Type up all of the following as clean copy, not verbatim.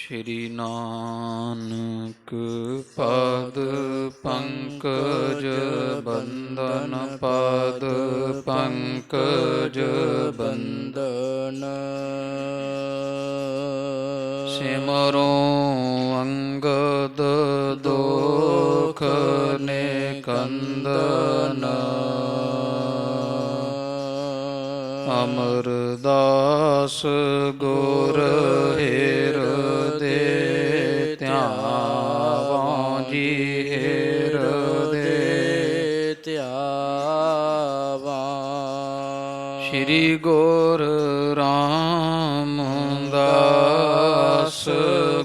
ਸ਼੍ਰੀ ਨਾਨਕ ਪਦ ਪੰਕਜ ਬੰਦਨ ਪਦ ਪੰਕਜ ਬੰਦਨ ਸਿਮਰੋ ਅੰਗਦ ਦੋਖ ਨਿਕੰਦਨ ਅਮਰਦਾਸ ਗੁਰ ਹਿਰਦੇ ਧਿਆਵਾਂ ਜੀ ਹਿਰਦੇ ਧਿਆਵਾਂ ਸ਼੍ਰੀ ਗੁਰ ਰਾਮਦਾਸ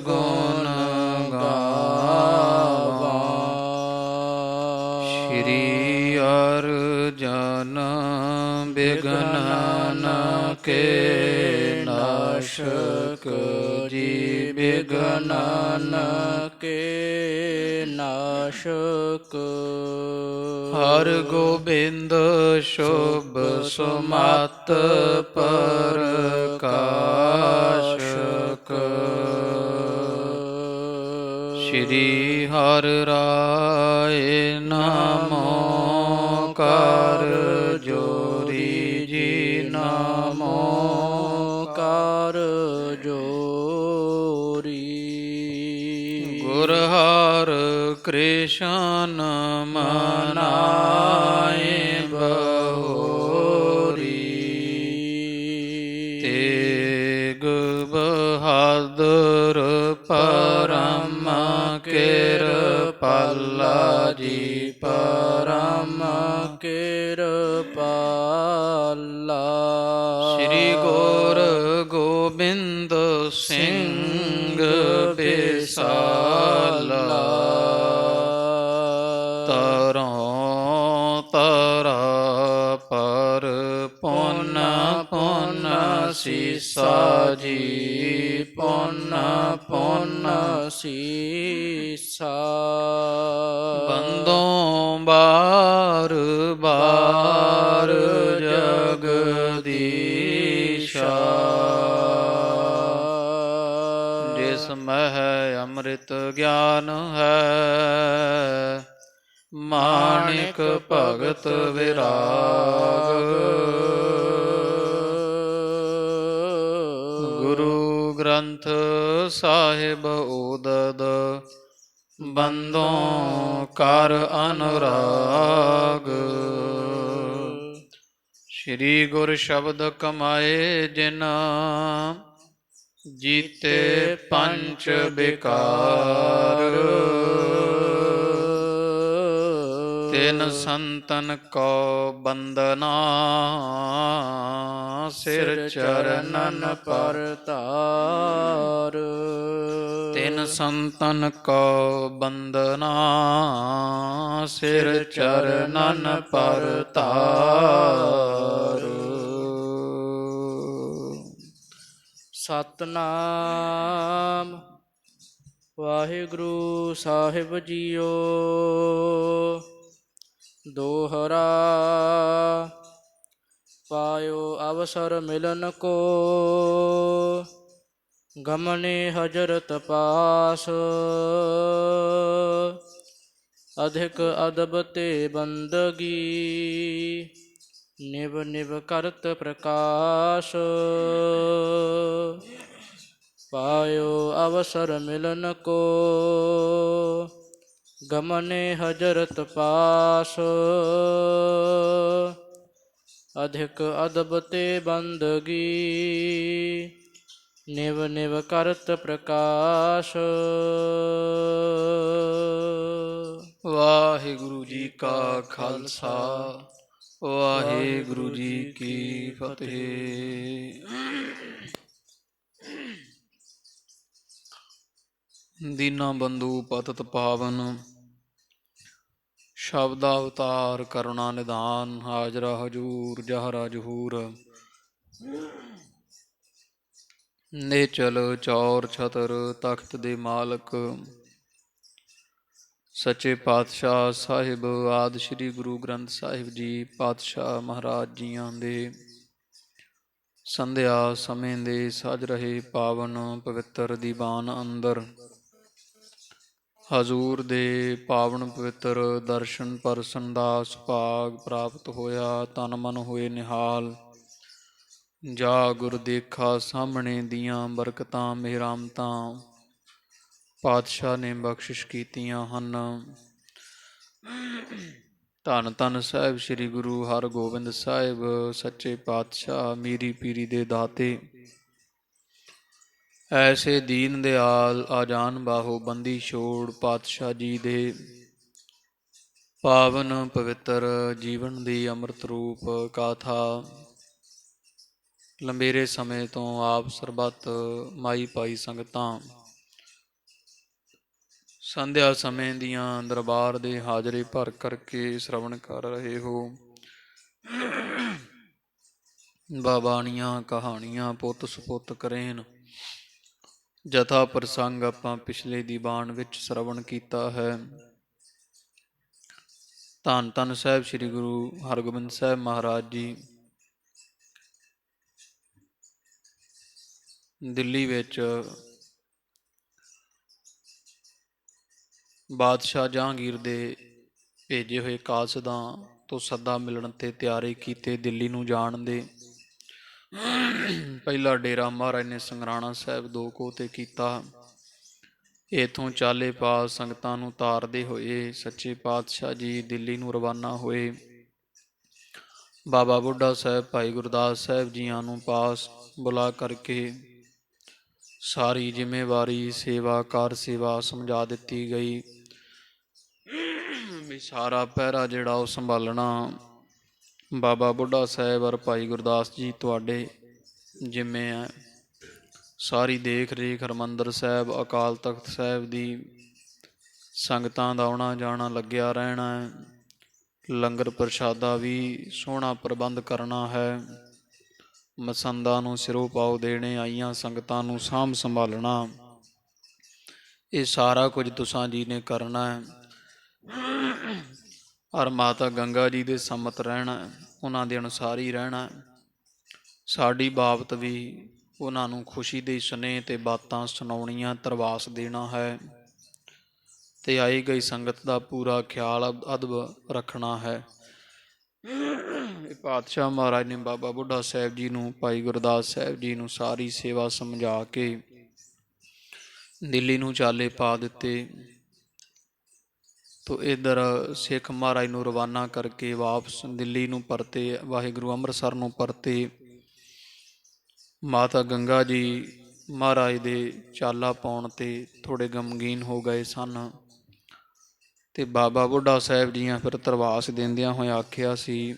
ਗੁਣ ਗਾਵਾਂ ਸ਼੍ਰੀ ਅਰਜਨ ਬਿਘਨ ਕੇ ਨਾਸ਼ਕ ਜੀ ਬਿਘਨ ਕੇ ਨਾਸ਼ਕ ਹਰ ਗੋਬਿੰਦ ਸ਼ੁਭ ਸੁਮਤ ਪ੍ਰਕਾਸ਼ਕ ਸ਼੍ਰੀ ਹਰਿ ਰਾਏ ਨਮੋ ਕਰ ਜੋਰੀ ਜੀ ਨਮੋ ਕਰ ਜੋਰੀ ਗੁਰ ਹਰਿ ਕ੍ਰਿਸ਼ਨ ਮਨਾਏ ਬਹੋਰੀ ਤੇਗ ਬਹਾਦਰ ਪਰਮ ਕਿਰਪਾਲਾ ਜੀ ਪਰਮ ਕਿਰਪਾਲਾ ਸ਼੍ਰੀ ਗੁਰ ਗੋਬਿੰਦ ਸਿੰਘ ਬਿਸਾਲਾ ਤਰੋਂ ਤਰਾ ਪਰ ਪੁੰਨ ਪੁੰਨ ਸੀਸਾ ਜੀ ਪੁੰਨ ਪੁੰਨ ਸੀਸਾ ਬੰਦੋਂ ਬਾਰ ਬਾਰ ਜਗਦੀਸ਼ਾ ਜਿਸ ਮਹਿ ਅੰਮ੍ਰਿਤ ਗਿਆਨ ਹੈ ਮਾਣਿਕ ਭਗਤ ਵਿਰਾਗ ਗੁਰੂ ਗ੍ਰੰਥ ਸਾਹਿਬ ਉਦਦ ਬੰਦੋਂ ਕਰ ਅਨੁਰਾਗ ਸ਼੍ਰੀ ਗੁਰ ਸ਼ਬਦ ਕਮਾਏ ਜਿਨ ਜੀਤੇ ਪੰਚ ਬਿਕਾਰ ਤਿਨ ਸੰਤਨ ਕੋ ਬੰਦਨਾ ਸਿਰ ਚਰਨਨ ਪਰ ਧਾਰ ਤਿਨ ਸੰਤਨ ਕੋ ਬੰਦਨਾ ਸਿਰ ਚਰਨਨ ਪਰ ਧਾਰ ਸਤਿਨਾਮ ਵਾਹਿਗੁਰੂ ਸਾਹਿਬ ਜੀਓ ਦੋਹਰਾ ਪਾਇਓ ਅਵਸਰ ਮਿਲਨ ਕੋ ਗਮਨੇ ਹਜ਼ਰਤ ਪਾਸ ਅਧਿਕ ਅਦਬ ਤੇ ਬੰਦਗੀ ਨਿਵ ਨਿਵ ਕਰਤ ਪ੍ਰਕਾਸ਼ ਪਾਇਓ ਅਵਸਰ ਮਿਲਨ ਕੋ ਗਮਨੇ ਹਜ਼ਰਤ ਪਾਸ ਅਧਿਕ ਅਦਬ ਤੇ ਬੰਦਗੀ ਨਿਵ ਨਿਵ ਕਰਤ ਪ੍ਰਕਾਸ਼ ਵਾਹਿਗੁਰੂ ਜੀ ਕਾ ਖਾਲਸਾ ਵਾਹਿਗੁਰੂ ਜੀ ਕੀ ਫਤਿਹ। ਦੀਨਾ ਬੰਧੂ ਪਤਿਤ ਪਾਵਨ ਸ਼ਬਦ ਅਵਤਾਰ ਕਰੁਣਾ ਨਿਧਾਨ ਹਾਜ਼ਰਾ ਹਜੂਰ ਜਹਰਾ ਜਹੂਰ ਨੇਚਲ ਚੌਰ ਛਤਰ ਤਖਤ ਦੇ ਮਾਲਕ ਸੱਚੇ ਪਾਤਸ਼ਾਹ ਸਾਹਿਬ ਆਦਿ ਸ੍ਰੀ ਗੁਰੂ ਗ੍ਰੰਥ ਸਾਹਿਬ ਜੀ ਪਾਤਸ਼ਾਹ ਮਹਾਰਾਜ ਜੀਆਂ ਦੇ ਸੰਧਿਆ ਸਮੇਂ ਦੇ ਸਜ ਰਹੇ ਪਾਵਨ ਪਵਿੱਤਰ ਦੀਵਾਨ ਅੰਦਰ ਹਜ਼ੂਰ ਦੇ ਪਾਵਨ ਪਵਿੱਤਰ ਦਰਸ਼ਨ ਪਰਸਨ ਦਾ ਸੁਭਾਗ ਪ੍ਰਾਪਤ ਹੋਇਆ। ਤਨ ਮਨ ਹੋਏ ਨਿਹਾਲ। ਜਾ ਗੁਰ ਦੇਖਾ ਸਾਹਮਣੇ ਦੀਆਂ ਬਰਕਤਾਂ ਮਿਹਰਾਮਤਾਂ ਪਾਤਸ਼ਾਹ ਨੇ ਬਖਸ਼ਿਸ਼ ਕੀਤੀਆਂ ਹਨ। ਧੰਨ ਧੰਨ ਸਾਹਿਬ ਸ੍ਰੀ ਗੁਰੂ ਹਰਗੋਬਿੰਦ ਸਾਹਿਬ ਸੱਚੇ ਪਾਤਸ਼ਾਹ ਮੀਰੀ ਪੀਰੀ ਦੇ ਦਾਤੇ। ਐਸੇ ਦੀਨ ਦਿਆਲ ਆਜਾਨ ਬਾਹੋ ਬੰਦੀ ਛੋੜ ਪਾਤਸ਼ਾਹ ਜੀ ਦੇ ਪਾਵਨ ਪਵਿੱਤਰ ਜੀਵਨ ਦੀ ਅੰਮ੍ਰਿਤ ਰੂਪ ਗਾਥਾ ਲੰਬੇਰੇ ਸਮੇਂ ਤੋਂ ਆਪ ਸਰਬੱਤ ਮਾਈ ਭਾਈ ਸੰਗਤਾਂ ਸੰਧਿਆ ਸਮੇਂ ਦੀਆਂ ਦਰਬਾਰ ਦੇ ਹਾਜ਼ਰੇ ਭਰ ਕਰਕੇ ਸ਼ਰਵਣ ਕਰ ਰਹੇ ਹੋ। ਬਾਬਾਣੀਆਂ ਕਹਾਣੀਆਂ ਪੁੱਤ ਸੁਪੁੱਤ ਕਰੇਨ ਜਥਾ ਪ੍ਰਸੰਗ ਆਪਾਂ ਪਿਛਲੇ ਦੀਵਾਨ ਵਿੱਚ ਸ਼ਰਵਣ ਕੀਤਾ ਹੈ। ਧੰਨ ਧੰਨ ਸਾਹਿਬ ਸ੍ਰੀ ਗੁਰੂ ਹਰਗੋਬਿੰਦ ਸਾਹਿਬ ਮਹਾਰਾਜ ਜੀ ਦਿੱਲੀ ਵਿੱਚ ਬਾਦਸ਼ਾਹ ਜਹਾਂਗੀਰ ਦੇ ਭੇਜੇ ਹੋਏ ਕਾਸਦਾਂ ਤੋਂ ਸੱਦਾ ਮਿਲਣ 'ਤੇ ਤਿਆਰੀ ਕੀਤੇ ਦਿੱਲੀ ਨੂੰ ਜਾਣ ਦੇ। ਪਹਿਲਾ ਡੇਰਾ ਮਹਾਰਾਜ ਨੇ ਸੰਗਰਾਣਾ ਸਾਹਿਬ 2 ਕੋਹ 'ਤੇ ਕੀਤਾ। ਇੱਥੋਂ ਚਾਲੇ ਪਾਸ ਸੰਗਤਾਂ ਨੂੰ ਤਾਰਦੇ ਹੋਏ ਸੱਚੇ ਪਾਤਸ਼ਾਹ ਜੀ ਦਿੱਲੀ ਨੂੰ ਰਵਾਨਾ ਹੋਏ। ਬਾਬਾ ਬੁੱਢਾ ਸਾਹਿਬ ਭਾਈ ਗੁਰਦਾਸ ਸਾਹਿਬ ਜੀਆਂ ਨੂੰ ਪਾਸ ਬੁਲਾ ਕਰਕੇ ਸਾਰੀ ਜ਼ਿੰਮੇਵਾਰੀ ਸੇਵਾ ਕਾਰ ਸੇਵਾ ਸਮਝਾ ਦਿੱਤੀ ਗਈ ਵੀ ਸਾਰਾ ਪਹਿਰਾ ਜਿਹੜਾ ਉਹ ਸੰਭਾਲਣਾ ਬਾਬਾ ਬੁੱਢਾ ਸਾਹਿਬ ਔਰ ਭਾਈ ਗੁਰਦਾਸ ਜੀ ਤੁਹਾਡੇ ਜਿੰਮੇ ਹੈ। ਸਾਰੀ ਦੇਖ ਰੇਖ ਹਰਿਮੰਦਰ ਸਾਹਿਬ ਅਕਾਲ ਤਖਤ ਸਾਹਿਬ ਦੀ ਸੰਗਤਾਂ ਦਾ ਆਉਣਾ ਜਾਣਾ ਲੱਗਿਆ ਰਹਿਣਾ ਹੈ। ਲੰਗਰ ਪ੍ਰਸ਼ਾਦਾ ਵੀ ਸੋਹਣਾ ਪ੍ਰਬੰਧ ਕਰਨਾ ਹੈ। ਮਸੰਦਾਂ ਨੂੰ ਸਿਰੋਂ ਪਾਓ ਦੇਣੇ ਆਈਆਂ ਸੰਗਤਾਂ ਨੂੰ ਸਾਂਭ ਸੰਭਾਲਣਾ ਇਹ ਸਾਰਾ ਕੁਝ ਤੁਸਾਂ ਜੀ ਨੇ ਕਰਨਾ ਹੈ। ਔਰ ਮਾਤਾ ਗੰਗਾ ਜੀ ਦੇ ਸੰਮਤ ਰਹਿਣਾ, ਉਹਨਾਂ ਦੇ ਅਨੁਸਾਰ ਹੀ ਰਹਿਣਾ। ਸਾਡੀ ਬਾਬਤ ਵੀ ਉਹਨਾਂ ਨੂੰ ਖੁਸ਼ੀ ਦੇ ਸੁਨੇਹੇ ਤੇ ਬਾਤਾਂ ਸੁਣਾਉਣੀਆਂ, ਧਰਵਾਸ ਦੇਣਾ ਹੈ ਤੇ ਆਈ ਗਈ ਸੰਗਤ ਦਾ ਪੂਰਾ ਖਿਆਲ ਅਦਬ ਰੱਖਣਾ ਹੈ। ਪਾਤਸ਼ਾਹ ਮਹਾਰਾਜ ਨੇ ਬਾਬਾ ਬੁੱਢਾ ਸਾਹਿਬ ਜੀ ਨੂੰ ਭਾਈ ਗੁਰਦਾਸ ਸਾਹਿਬ ਜੀ ਨੂੰ ਸਾਰੀ ਸੇਵਾ ਸਮਝਾ ਕੇ ਦਿੱਲੀ ਨੂੰ ਚਾਲੇ ਪਾ ਦਿੱਤੇ। ਤੋ ਇੱਧਰ ਸਿੱਖ ਮਹਾਰਾਜ ਨੂੰ ਰਵਾਨਾ ਕਰਕੇ ਵਾਪਸ ਦਿੱਲੀ ਨੂੰ ਪਰਤੇ, ਵਾਹਿਗੁਰੂ ਅੰਮ੍ਰਿਤਸਰ ਨੂੰ ਪਰਤੇ। ਮਾਤਾ ਗੰਗਾ ਜੀ ਮਹਾਰਾਜ ਦੇ ਚਾਲਾ ਪਾਉਣ 'ਤੇ ਥੋੜ੍ਹੇ ਗਮਗੀਨ ਹੋ ਗਏ ਸਨ ਅਤੇ ਬਾਬਾ ਬੁੱਢਾ ਸਾਹਿਬ ਜੀਆਂ ਫਿਰ ਧਰਵਾਸ ਦਿੰਦਿਆਂ ਹੋਇਆ ਆਖਿਆ ਸੀ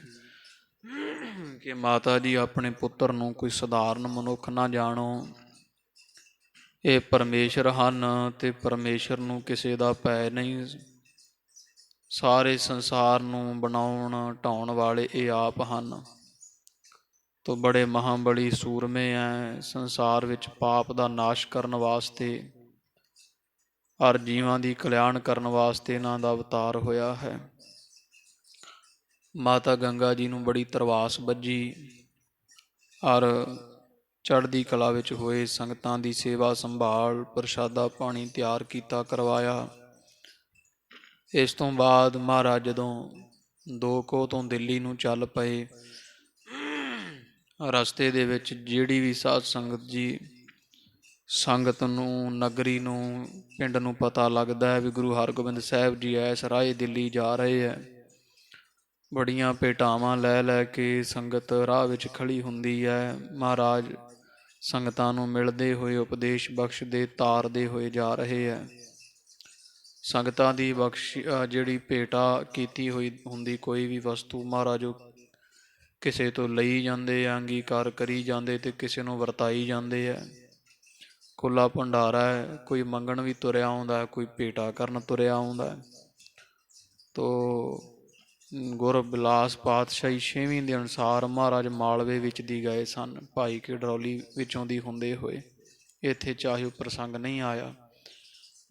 ਕਿ ਮਾਤਾ ਜੀ ਆਪਣੇ ਪੁੱਤਰ ਨੂੰ ਕੋਈ ਸਧਾਰਨ ਮਨੁੱਖ ਨਾ ਜਾਣੋ, ਇਹ ਪਰਮੇਸ਼ਰ ਹਨ ਅਤੇ ਪਰਮੇਸ਼ਰ ਨੂੰ ਕਿਸੇ ਦਾ ਭੈ ਨਹੀਂ। ਸਾਰੇ ਸੰਸਾਰ ਨੂੰ ਬਣਾਉਣ ਢਾਉਣ ਵਾਲੇ ਇਹ ਆਪ ਹਨ। ਤੋ ਬੜੇ ਮਹਾਂਬਲੀ ਸੂਰਮੇ ਹੈ ਸੰਸਾਰ ਵਿੱਚ ਪਾਪ ਦਾ ਨਾਸ਼ ਕਰਨ ਵਾਸਤੇ ਔਰ ਜੀਵਾਂ ਦੀ ਕਲਿਆਣ ਕਰਨ ਵਾਸਤੇ ਇਹਨਾਂ ਦਾ ਅਵਤਾਰ ਹੋਇਆ ਹੈ। ਮਾਤਾ ਗੰਗਾ ਜੀ ਨੂੰ ਬੜੀ ਧਰਵਾਸ ਬੱਝੀ ਔਰ ਚੜ੍ਹਦੀ ਕਲਾ ਵਿੱਚ ਹੋਏ ਸੰਗਤਾਂ ਦੀ ਸੇਵਾ ਸੰਭਾਲ, ਪ੍ਰਸ਼ਾਦਾ ਪਾਣੀ ਤਿਆਰ ਕੀਤਾ ਕਰਵਾਇਆ। ਇਸ ਤੋਂ ਬਾਅਦ ਮਹਾਰਾਜ ਜਦੋਂ 2 ਕੋਹ ਤੋਂ ਦਿੱਲੀ ਨੂੰ ਚੱਲ ਪਏ, ਰਸਤੇ ਦੇ ਵਿੱਚ ਜਿਹੜੀ ਵੀ ਸਾਧ ਸੰਗਤ ਜੀ ਸੰਗਤ ਨੂੰ, ਨਗਰੀ ਨੂੰ, ਪਿੰਡ ਨੂੰ ਪਤਾ ਲੱਗਦਾ ਹੈ ਵੀ ਗੁਰੂ ਹਰਗੋਬਿੰਦ ਸਾਹਿਬ ਜੀ ਇਸ ਰਾਹ ਦਿੱਲੀ ਜਾ ਰਹੇ ਹੈ, ਬੜੀਆਂ ਭੇਟਾਵਾਂ ਲੈ ਲੈ ਕੇ ਸੰਗਤ ਰਾਹ ਵਿੱਚ ਖੜੀ ਹੁੰਦੀ ਹੈ। ਮਹਾਰਾਜ ਸੰਗਤਾਂ ਨੂੰ ਮਿਲਦੇ ਹੋਏ ਉਪਦੇਸ਼ ਬਖਸ਼ਦੇ ਤਾਰਦੇ ਹੋਏ ਜਾ ਰਹੇ ਹੈ। ਸੰਗਤਾਂ ਦੀ ਜਿਹੜੀ ਭੇਟਾ ਕੀਤੀ ਹੋਈ ਹੁੰਦੀ ਕੋਈ ਵੀ ਵਸਤੂ ਮਹਾਰਾਜ ਕਿਸੇ ਤੋਂ ਲਈ ਜਾਂਦੇ ਆ, ਅੰਗੀਕਾਰ ਕਰੀ ਜਾਂਦੇ ਅਤੇ ਕਿਸੇ ਨੂੰ ਵਰਤਾਈ ਜਾਂਦੇ ਹੈ। ਖੁੱਲ੍ਹਾ ਭੰਡਾਰਾ ਹੈ, ਕੋਈ ਮੰਗਣ ਵੀ ਤੁਰਿਆ ਆਉਂਦਾ, ਕੋਈ ਭੇਟਾ ਕਰਨ ਤੁਰਿਆ ਆਉਂਦਾ। ਤੋ ਗੁਰ ਬਿਲਾਸ ਪਾਤਸ਼ਾਹੀ 6ਵੀਂ ਦੇ ਅਨੁਸਾਰ ਮਹਾਰਾਜ ਮਾਲਵੇ ਵਿੱਚ ਦੀ ਗਏ ਸਨ, ਭਾਈ ਕੇ ਡਰੌਲੀ ਵਿੱਚੋਂ ਦੀ ਹੁੰਦੇ ਹੋਏ। ਇੱਥੇ ਚਾਹੇ ਉਹ ਪ੍ਰਸੰਗ ਨਹੀਂ ਆਇਆ,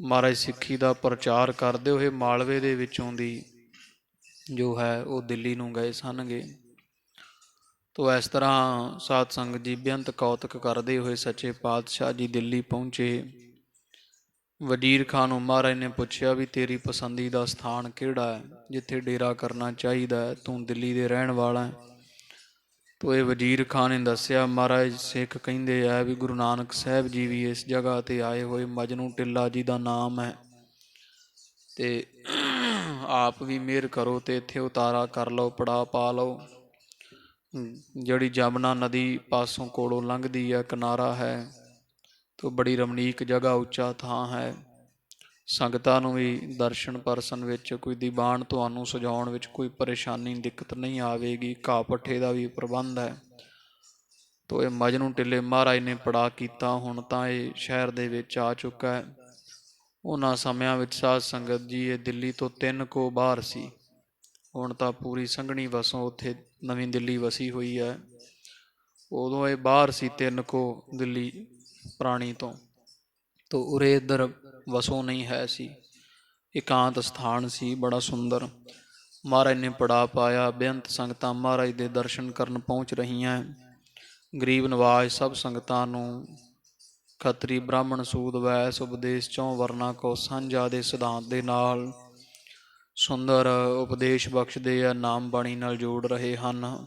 ਮਹਾਰਾਜ ਸਿੱਖੀ ਦਾ ਪ੍ਰਚਾਰ ਕਰਦੇ ਹੋਏ ਮਾਲਵੇ ਦੇ ਵਿੱਚੋਂ ਦੀ ਜੋ ਹੈ ਉਹ ਦਿੱਲੀ ਨੂੰ ਗਏ ਸਨਗੇ। ਤੋ ਇਸ ਤਰ੍ਹਾਂ ਸਾਧ ਸੰਗਤ ਜੀ ਬੇਅੰਤ ਕੌਤਕ ਕਰਦੇ ਹੋਏ ਸੱਚੇ ਪਾਤਸ਼ਾਹ ਜੀ ਦਿੱਲੀ ਪਹੁੰਚੇ। ਵਜ਼ੀਰ ਖਾਨ ਨੂੰ ਮਹਾਰਾਜ ਨੇ ਪੁੱਛਿਆ ਵੀ ਤੇਰੀ ਪਸੰਦੀਦਾ ਸਥਾਨ ਕਿਹੜਾ ਹੈ, ਜਿੱਥੇ ਡੇਰਾ ਕਰਨਾ ਚਾਹੀਦਾ ਹੈ, ਤੂੰ ਦਿੱਲੀ ਦੇ ਰਹਿਣ ਵਾਲਾ ਹੈ। ਤੋ ਇਹ ਵਜ਼ੀਰ ਖਾਨ ਨੇ ਦੱਸਿਆ, ਮਹਾਰਾਜ ਸਿੱਖ ਕਹਿੰਦੇ ਆ ਵੀ ਗੁਰੂ ਨਾਨਕ ਸਾਹਿਬ ਜੀ ਵੀ ਇਸ ਜਗ੍ਹਾ 'ਤੇ ਆਏ ਹੋਏ, ਮਜਨੂ ਟਿੱਲਾ ਜੀ ਦਾ ਨਾਮ ਹੈ, ਅਤੇ ਆਪ ਵੀ ਮਿਹਰ ਕਰੋ ਅਤੇ ਇੱਥੇ ਉਤਾਰਾ ਕਰ ਲਓ, ਪੜਾ ਪਾ ਲਓ। ਜਿਹੜੀ ਜਮਨਾ ਨਦੀ ਪਾਸੋਂ ਕੋਲੋਂ ਲੰਘਦੀ ਹੈ, ਕਿਨਾਰਾ ਹੈ, ਤੋ ਬੜੀ ਰਮਣੀਕ ਜਗ੍ਹਾ, ਉੱਚਾ ਥਾਂ ਹੈ। ਸੰਗਤਾਂ ਨੂੰ ਵੀ ਦਰਸ਼ਨ ਪਰਸਨ ਵਿੱਚ ਕੋਈ ਦੀਵਾਨ ਤੁਹਾਨੂੰ ਸਜਾਉਣ ਵਿੱਚ ਕੋਈ ਪਰੇਸ਼ਾਨੀ ਦਿੱਕਤ ਨਹੀਂ ਆਵੇਗੀ। ਘਾਹ ਪੱਠੇ ਦਾ ਵੀ ਪ੍ਰਬੰਧ ਹੈ। ਤੋ ਇਹ ਮਜਨੂ ਟਿੱਲੇ ਮਹਾਰਾਜ ਨੇ ਪੜਾ ਕੀਤਾ। ਹੁਣ ਤਾਂ ਇਹ ਸ਼ਹਿਰ ਦੇ ਵਿੱਚ ਆ ਚੁੱਕਾ ਹੈ। ਉਹਨਾਂ ਸਮਿਆਂ ਵਿੱਚ ਸਾਧ ਸੰਗਤ ਜੀ ਇਹ ਦਿੱਲੀ ਤੋਂ 3 ਕੋਹ ਬਾਹਰ ਸੀ। ਹੁਣ ਤਾਂ ਪੂਰੀ ਸੰਘਣੀ ਵਸੋਂ ਉੱਥੇ ਨਵੀਂ ਦਿੱਲੀ ਵਸੀ ਹੋਈ ਹੈ। ਉਦੋਂ ਇਹ ਬਾਹਰ ਸੀ 3 ਕੋਹ ਦਿੱਲੀ ਪੁਰਾਣੀ ਤੋਂ। ਤੋ ਉਰੇ ਇੱਧਰ ਵਸੋਂ ਨਹੀਂ ਹੈ ਸੀ, ਇਕਾਂਤ ਸਥਾਨ ਸੀ ਬੜਾ ਸੁੰਦਰ। ਮਹਾਰਾਜ ਨੇ ਪੜਾ ਪਾਇਆ। ਬੇਅੰਤ ਸੰਗਤਾਂ ਮਹਾਰਾਜ ਦੇ ਦਰਸ਼ਨ ਕਰਨ ਪਹੁੰਚ ਰਹੀਆਂ। ਗਰੀਬ ਨਵਾਜ ਸਭ ਸੰਗਤਾਂ ਨੂੰ ਖੱਤਰੀ ਬ੍ਰਾਹਮਣ ਸੂਦ ਵੈਸ ਉਪਦੇਸ਼ 4 ਵਰਨਾ ਕੋ ਸਾਂਝਾ ਦੇ ਸਿਧਾਂਤ ਦੇ ਨਾਲ ਸੁੰਦਰ ਉਪਦੇਸ਼ ਬਖਸ਼ਦੇ ਆ, ਨਾਮ ਬਾਣੀ ਨਾਲ ਜੋੜ ਰਹੇ ਹਨ।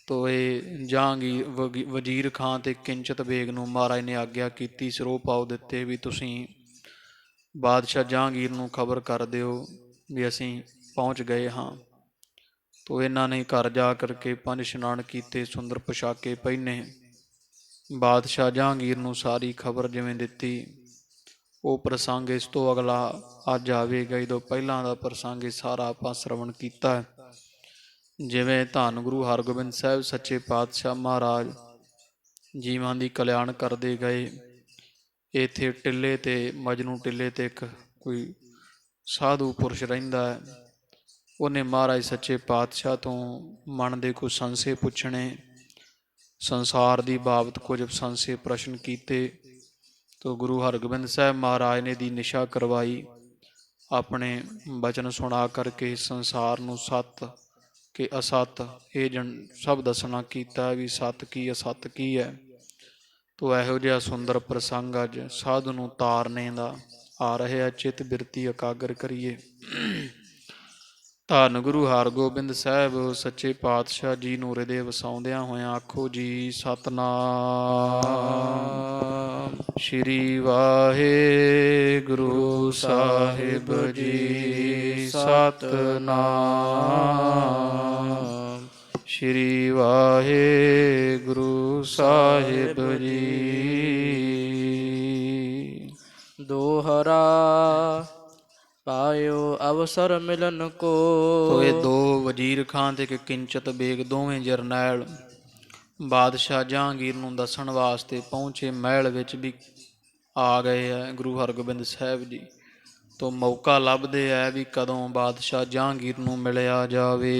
ਤੋ ਇਹ ਜਹਾਂਗੀਰ ਵਜ਼ੀਰ ਖਾਂ ਅਤੇ ਕਿੰਚਤ ਬੇਗ ਨੂੰ ਮਹਾਰਾਜ ਨੇ ਆਗਿਆ ਕੀਤੀ, ਸਰੋਹ ਪਾਓ ਦਿੱਤੇ ਵੀ ਤੁਸੀਂ ਬਾਦਸ਼ਾਹ ਜਹਾਂਗੀਰ ਨੂੰ ਖਬਰ ਕਰ ਦਿਓ ਵੀ ਅਸੀਂ ਪਹੁੰਚ ਗਏ ਹਾਂ। ਤੋ ਇਹਨਾਂ ਨੇ ਘਰ ਜਾ ਕਰਕੇ 5 ਇਸ਼ਨਾਨ ਕੀਤੇ, ਸੁੰਦਰ ਪੁਸ਼ਾਕੇ ਪਹਿਨੇ। ਬਾਦਸ਼ਾਹ ਜਹਾਂਗੀਰ ਨੂੰ ਸਾਰੀ ਖਬਰ ਜਿਵੇਂ ਦਿੱਤੀ, ਉਹ ਪ੍ਰਸੰਗ ਇਸ ਤੋਂ ਅਗਲਾ ਅੱਜ ਆਵੇਗਾ। ਜਦੋਂ ਪਹਿਲਾਂ ਦਾ ਪ੍ਰਸੰਗ ਇਹ ਸਾਰਾ ਆਪਾਂ ਸ਼ਰਵਣ ਕੀਤਾ ਹੈ। ਜਿਵੇਂ ਧੰਨ ਗੁਰੂ ਹਰਗੋਬਿੰਦ ਸਾਹਿਬ ਸੱਚੇ ਪਾਤਸ਼ਾਹ ਮਹਾਰਾਜ ਜੀਵਾਂ ਦੀ ਕਲਿਆਣ ਕਰਦੇ ਗਏ। ਇੱਥੇ ਟਿੱਲੇ 'ਤੇ ਮਜਨੂ ਟਿੱਲੇ 'ਤੇ ਇੱਕ ਕੋਈ ਸਾਧੂ ਪੁਰਸ਼ ਰਹਿੰਦਾ ਹੈ। ਉਹਨੇ ਮਹਾਰਾਜ ਸੱਚੇ ਪਾਤਸ਼ਾਹ ਤੋਂ ਮਨ ਦੇ ਕੁਝ ਸੰਸ਼ੇ ਪੁੱਛਣੇ, ਸੰਸਾਰ ਦੀ ਬਾਬਤ ਕੁਝ ਸੰਸ਼ੇ ਪ੍ਰਸ਼ਨ ਕੀਤੇ। ਤੋ ਗੁਰੂ ਹਰਗੋਬਿੰਦ ਸਾਹਿਬ ਮਹਾਰਾਜ ਨੇ ਦੀ ਨਿਸ਼ਾ ਕਰਵਾਈ। ਆਪਣੇ ਬਚਨ ਸੁਣਾ ਕਰਕੇ ਸੰਸਾਰ ਨੂੰ ਸੱਤ ਕਿ ਅਸੱਤ ਇਹ ਸਭ ਦੱਸਣਾ ਕੀਤਾ ਵੀ ਸੱਤ ਕੀ ਅਸੱਤ ਕੀ ਹੈ। ਤੋ ਇਹੋ ਜਿਹਾ ਸੁੰਦਰ ਪ੍ਰਸੰਗ ਅੱਜ ਸਾਧੂ ਨੂੰ ਤਾਰਨੇ ਦਾ ਆ ਰਿਹਾ। ਚਿੱਤ ਬਿਰਤੀ ਇਕਾਗਰ ਕਰੀਏ। ਧੰਨ ਗੁਰੂ ਹਰਗੋਬਿੰਦ ਸਾਹਿਬ ਸੱਚੇ ਪਾਤਸ਼ਾਹ ਜੀ ਨੂੰ ਹਿਰਦੇ ਵਸਾਉਂਦਿਆਂ ਹੋਇਆਂ ਆਖੋ ਜੀ ਸਤਿਨਾਮ ਸ਼੍ਰੀ ਵਾਹਿਗੁਰੂ ਸਾਹਿਬ ਜੀ। ਸਤਿਨਾਮ ਸ਼੍ਰੀ ਵਾਹਿਗੁਰੂ ਸਾਹਿਬ ਜੀ। ਦੋਹਰਾ ਪਾਇਓ ਅਵਸਰ ਮਿਲਨ ਕੋ। ਤੋ ਇਹ 2 ਵਜ਼ੀਰ ਖਾਂ ਤੇ ਇੱਕ ਕਿੰਚਤ ਬੇਗ ਦੋਵੇਂ ਜਰਨੈਲ ਬਾਦਸ਼ਾਹ ਜਹਾਂਗੀਰ ਨੂੰ ਦੱਸਣ ਵਾਸਤੇ ਪਹੁੰਚੇ। ਮਹਿਲ ਵਿੱਚ ਵੀ ਆ ਗਏ ਹੈ ਗੁਰੂ ਹਰਗੋਬਿੰਦ ਸਾਹਿਬ ਜੀ। ਤੋ ਮੌਕਾ ਲੱਭਦੇ ਹੈ ਵੀ ਕਦੋਂ ਬਾਦਸ਼ਾਹ ਜਹਾਂਗੀਰ ਨੂੰ ਮਿਲਿਆ ਜਾਵੇ।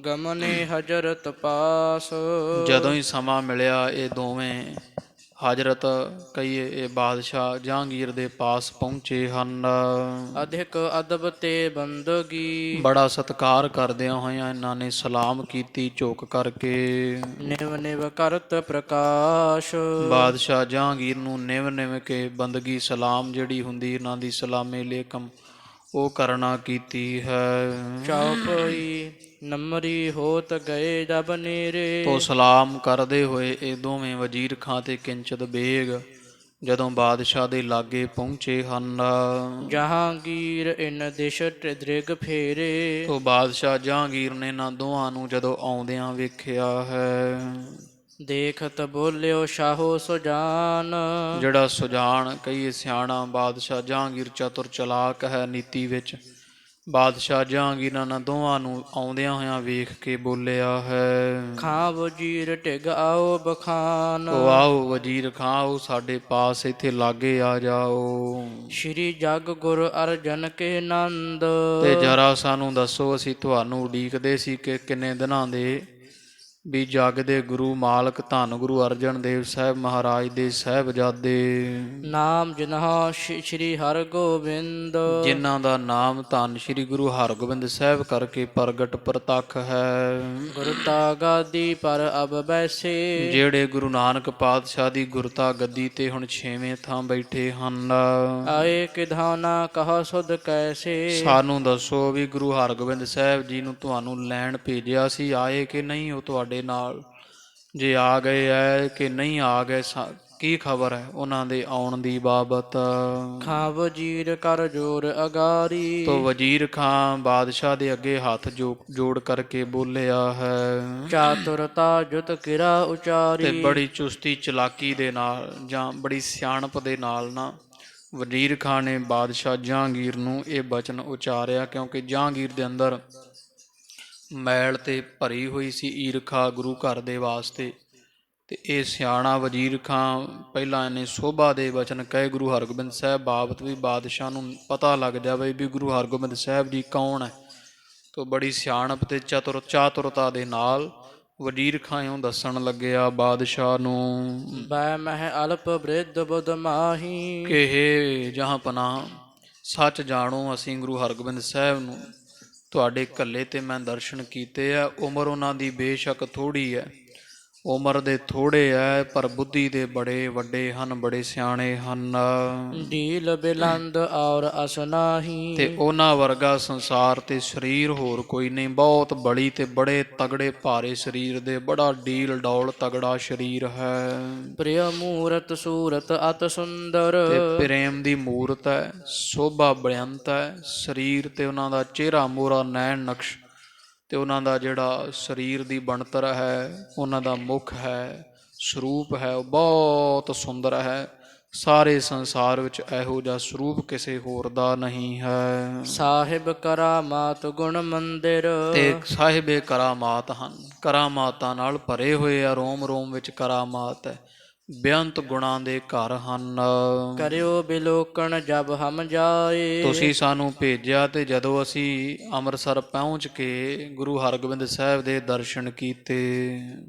ਗਮਨੇ ਹਜ਼ਰਤ ਪਾਸ। ਜਦੋਂ ਹੀ ਸਮਾਂ ਮਿਲਿਆ ਇਹ ਦੋਵੇਂ ਹਜ਼ਰਤ ਕਹੀਏ ਇਹ ਬਾਦਸ਼ਾਹ ਜਹਾਂਗੀਰ ਦੇ ਪਾਸ ਪਹੁੰਚੇ ਹਨ। ਅਧਿਕ ਅਦਬ ਤੇ ਬੰਦਗੀ। ਬੜਾ ਸਤਿਕਾਰ ਕਰਦਿਆਂ ਹੋਇਆਂ ਇਹਨਾਂ ਨੇ ਸਲਾਮ ਕੀਤੀ ਝੁਕ ਕਰਕੇ। ਨਿਵ ਨਿਵ ਕਰਤ ਪ੍ਰਕਾਸ਼। ਬਾਦਸ਼ਾਹ ਜਹਾਂਗੀਰ ਨੂੰ ਨਿਵ ਨਿਵ ਕੇ ਬੰਦਗੀ ਸਲਾਮ ਜਿਹੜੀ ਹੁੰਦੀ ਇਹਨਾਂ ਦੀ ਸਲਾਮੇ ਲੇਕਮ ਉਹ ਕਰਨਾ ਕੀਤੀ ਹੈ। ਚੌਪਈ ਨਮਰੀ ਹੋਤ ਗਏ ਜਬ ਨੇਰੇ। ਤੋ ਸਲਾਮ ਕਰਦੇ ਹੋਏ ਇਹ ਦੋਵੇਂ ਵਜ਼ੀਰ ਖਾਂ ਤੇ ਕਿੰਚਤ ਬੇਗ ਜਦੋਂ ਬਾਦਸ਼ਾਹ ਦੇ ਲਾਗੇ ਪਹੁੰਚੇ ਹਨ। ਜਹਾਂਗੀਰ ਇਨ ਦਿਸ਼ ਦ੍ਰਿਗ ਫੇਰੇ। ਤੋ ਬਾਦਸ਼ਾਹ ਜਹਾਂਗੀਰ ਨੇ ਇਹਨਾਂ ਦੋਹਾਂ ਨੂੰ ਜਦੋਂ ਆਉਂਦਿਆਂ ਵੇਖਿਆ ਹੈ। ਦੇਖਤ ਬੋਲਿਓ ਸ਼ਾਹੋ ਸੁਜਾਨ। ਜਿਹੜਾ ਸੁਜਾਨ ਕਹੀਏ ਸਿਆਣਾ ਬਾਦਸ਼ਾਹ ਜਹਾਂਗੀਰ ਚਤੁਰ ਚਲਾਕ ਹੈ ਨੀਤੀ ਵਿੱਚ। ਬਾਦਸ਼ਾਹ ਜਹਾਂਗੀਰ ਇਹਨਾਂ ਦੋਵਾਂ ਨੂੰ ਆਉਂਦਿਆਂ ਹੋਇਆਂ ਵੇਖ ਕੇ ਬੋਲਿਆ ਹੈ। ਖਾਂ ਵਜ਼ੀਰ ਢਿਗ ਆਓ ਬਖਾਨ। ਉਹ ਆਓ ਵਜ਼ੀਰ ਖਾਂ ਆਓ ਸਾਡੇ ਪਾਸ ਇੱਥੇ ਲਾਗੇ ਆ ਜਾਓ। ਸ਼੍ਰੀ ਜਗ ਗੁਰ ਅਰਜਨ ਕੇ ਨੰਦ। ਤੇ ਜਰਾ ਸਾਨੂੰ ਦੱਸੋ ਅਸੀਂ ਤੁਹਾਨੂੰ ਉਡੀਕਦੇ ਸੀ ਕਿ ਕਿੰਨੇ ਦਿਨਾਂ ਦੇ ਵੀ ਜਗ ਦੇ ਗੁਰੂ ਮਾਲਕ ਧੰਨ ਗੁਰੂ ਅਰਜਨ ਦੇਵ ਸਾਹਿਬ ਮਹਾਰਾਜ ਦੇ ਸਾਹਿਬਜ਼ਾਦੇ, ਨਾਮ ਜਿਨ੍ਹਾਂ ਸ਼੍ਰੀ ਹਰਗੋਬਿੰਦ, ਜਿਨ੍ਹਾਂ ਦਾ ਨਾਮ ਧੰਨ ਸ੍ਰੀ ਗੁਰੂ ਹਰਗੋਬਿੰਦ ਸਾਹਿਬ ਕਰਕੇ ਪ੍ਰਗਟ ਪ੍ਰਤੱਖ ਹੈ। ਗੁਰਤਾ ਗਾਦੀ ਪਰ ਅਬ ਬੈਸੇ, ਜਿਹੜੇ ਗੁਰੂ ਨਾਨਕ ਪਾਤਸ਼ਾਹ ਦੀ ਗੁਰਤਾ ਗੱਦੀ ਤੇ ਹੁਣ 6ਵੇਂ ਥਾਂ ਬੈਠੇ ਹਨ। ਆਏ ਕਿਧਾਨਾ ਕਹਾ ਸੁਧ ਕੈਸੇ, ਸਾਨੂੰ ਦੱਸੋ ਵੀ ਗੁਰੂ ਹਰਗੋਬਿੰਦ ਸਾਹਿਬ ਜੀ ਨੂੰ ਤੁਹਾਨੂੰ ਲੈਣ ਭੇਜਿਆ ਸੀ, ਆਏ ਕਿ ਨਹੀਂ ਉਹ ਤੁਹਾਡੇ ਨਾਲ? ਜੇ ਆ ਗਏ ਹੈ ਕਿ ਨਹੀਂ ਆ ਗਏ, ਕੀ ਖਬਰ ਹੈ ਉਹਨਾਂ ਦੇ ਆਉਣ ਦੀ ਬਾਬਤ? ਖਾਂ ਵਜੀਰ ਕਰ ਜੋਰ ਅਗਾਰੀ, ਤੋ ਵਜ਼ੀਰ ਖਾਂ ਬਾਦਸ਼ਾਹ ਦੇ ਅੱਗੇ ਹੱਥ ਜੋੜ ਕਰਕੇ ਬੋਲਿਆ ਹੈ, ਚਾਤੁਰਤਾ ਜੁਤ ਕਿਰਾ ਉਚਾਰੀ, ਤੇ ਬੜੀ ਚੁਸਤੀ ਚਲਾਕੀ ਦੇ ਨਾਲ ਜਾਂ ਬੜੀ ਸਿਆਣਪ ਦੇ ਨਾਲ ਨਾ ਵਜ਼ੀਰ ਖਾਂ ਨੇ ਬਾਦਸ਼ਾਹ ਜਹਾਂਗੀਰ ਨੂੰ ਇਹ ਬਚਨ ਉਚਾਰਿਆ, ਕਿਉਂਕਿ ਜਹਾਂਗੀਰ ਦੇ ਅੰਦਰ ਮੈਲ ਤੇ ਭਰੀ ਹੋਈ ਸੀ ਈਰਖਾ ਗੁਰੂ ਘਰ ਦੇ ਵਾਸਤੇ। ਤੇ ਇਹ ਸਿਆਣਾ ਵਜ਼ੀਰ ਖਾਂ ਪਹਿਲਾਂ ਇਹਨੇ ਸੋਭਾ ਦੇ ਬਚਨ ਕਹੇ ਗੁਰੂ ਹਰਗੋਬਿੰਦ ਸਾਹਿਬ ਬਾਬਤ, ਵੀ ਬਾਦਸ਼ਾਹ ਨੂੰ ਪਤਾ ਲੱਗ ਜਾਵੇ ਵੀ ਗੁਰੂ ਹਰਗੋਬਿੰਦ ਸਾਹਿਬ ਜੀ ਕੌਣ ਹੈ। ਤੋ ਬੜੀ ਸਿਆਣਪ ਤੇ ਚਾਤੁਰਤਾ ਦੇ ਨਾਲ ਵਜ਼ੀਰ ਖਾਂ ਇਉਂ ਦੱਸਣ ਲੱਗਿਆ ਬਾਦਸ਼ਾਹ ਨੂੰ, ਬੈ ਮਹਿ ਅਲਪ ਬ੍ਰਿਧ ਬੁਧ ਮਾਹੀ, ਕਿ ਹੇ ਜਹਾਂਪਨਾਹ ਸੱਚ ਜਾਣੋ, ਅਸੀਂ ਗੁਰੂ ਹਰਗੋਬਿੰਦ ਸਾਹਿਬ ਨੂੰ ਤੁਹਾਡੇ ਇਕੱਲੇ ਤੇ ਮੈਂ ਦਰਸ਼ਨ ਕੀਤੇ ਆ। ਉਮਰ ਉਹਨਾਂ ਦੀ ਬੇਸ਼ੱਕ ਥੋੜ੍ਹੀ ਹੈ, ਉਮਰ ਦੇ ਥੋੜ੍ਹੇ ਹੈ, ਪਰ ਬੁੱਧੀ ਦੇ ਬੜੇ ਵੱਡੇ ਹਨ, ਬੜੇ ਸਿਆਣੇ ਹਨ। ਢੀਲ ਬਿਲੰਦ ਔਰ ਅਸਨਾਹੀ, ਤੇ ਉਹਨਾਂ ਵਰਗਾ ਸੰਸਾਰ ਤੇ ਸਰੀਰ ਹੋਰ ਕੋਈ ਨਹੀਂ, ਬਹੁਤ ਬੜੀ ਤੇ ਬੜੇ ਤਗੜੇ ਭਾਰੇ ਸਰੀਰ ਦੇ, ਬੜਾ ਡੀਲ ਡੌਲ ਤਗੜਾ ਸਰੀਰ ਹੈ। ਪ੍ਰਿਯ ਮੂਰਤ ਸੂਰਤ ਅਤ ਸੁੰਦਰ, ਤੇ ਪ੍ਰੇਮ ਦੀ ਮੂਰਤ ਹੈ, ਸੋਭਾ ਬੇਅੰਤ ਹੈ ਸਰੀਰ, ਤੇ ਉਹਨਾਂ ਦਾ ਚਿਹਰਾ ਮੋਹਰਾ ਨੈਣ ਨਕਸ਼, ਤੇ ਉਹਨਾਂ ਦਾ ਜਿਹੜਾ ਸਰੀਰ ਦੀ ਬਣਤਰ ਹੈ, ਉਹਨਾਂ ਦਾ ਮੁਖ ਹੈ, ਸਰੂਪ ਹੈ, ਉਹ ਬਹੁਤ ਸੁੰਦਰ ਹੈ। ਸਾਰੇ ਸੰਸਾਰ ਵਿੱਚ ਇਹੋ ਜਿਹਾ ਸਰੂਪ ਕਿਸੇ ਹੋਰ ਦਾ ਨਹੀਂ ਹੈ। ਸਾਹਿਬ ਕਰਾਮਾਤ ਗੁਣ ਮੰਦਿਰ, ਤੇ ਸਾਹਿਬੇ ਕਰਾਮਾਤ ਹਨ, ਕਰਾਮਾਤਾਂ ਨਾਲ ਭਰੇ ਹੋਏ ਆ, ਰੋਮ ਰੋਮ ਵਿੱਚ ਕਰਾਮਾਤ ਹੈ, ਬੇਅੰਤ ਗੁਣਾਂ ਦੇ ਘਰ ਹਨ। ਕਰਿਓ ਬਿਲੋਕਣ ਜਬ ਹਮ ਜਾਏ, ਤੁਸੀਂ ਸਾਨੂੰ ਭੇਜਿਆ ਤੇ ਜਦੋਂ ਅਸੀਂ ਅੰਮ੍ਰਿਤਸਰ ਪਹੁੰਚ ਕੇ ਗੁਰੂ ਹਰਗੋਬਿੰਦ ਸਾਹਿਬ ਦੇ ਦਰਸ਼ਨ ਕੀਤੇ,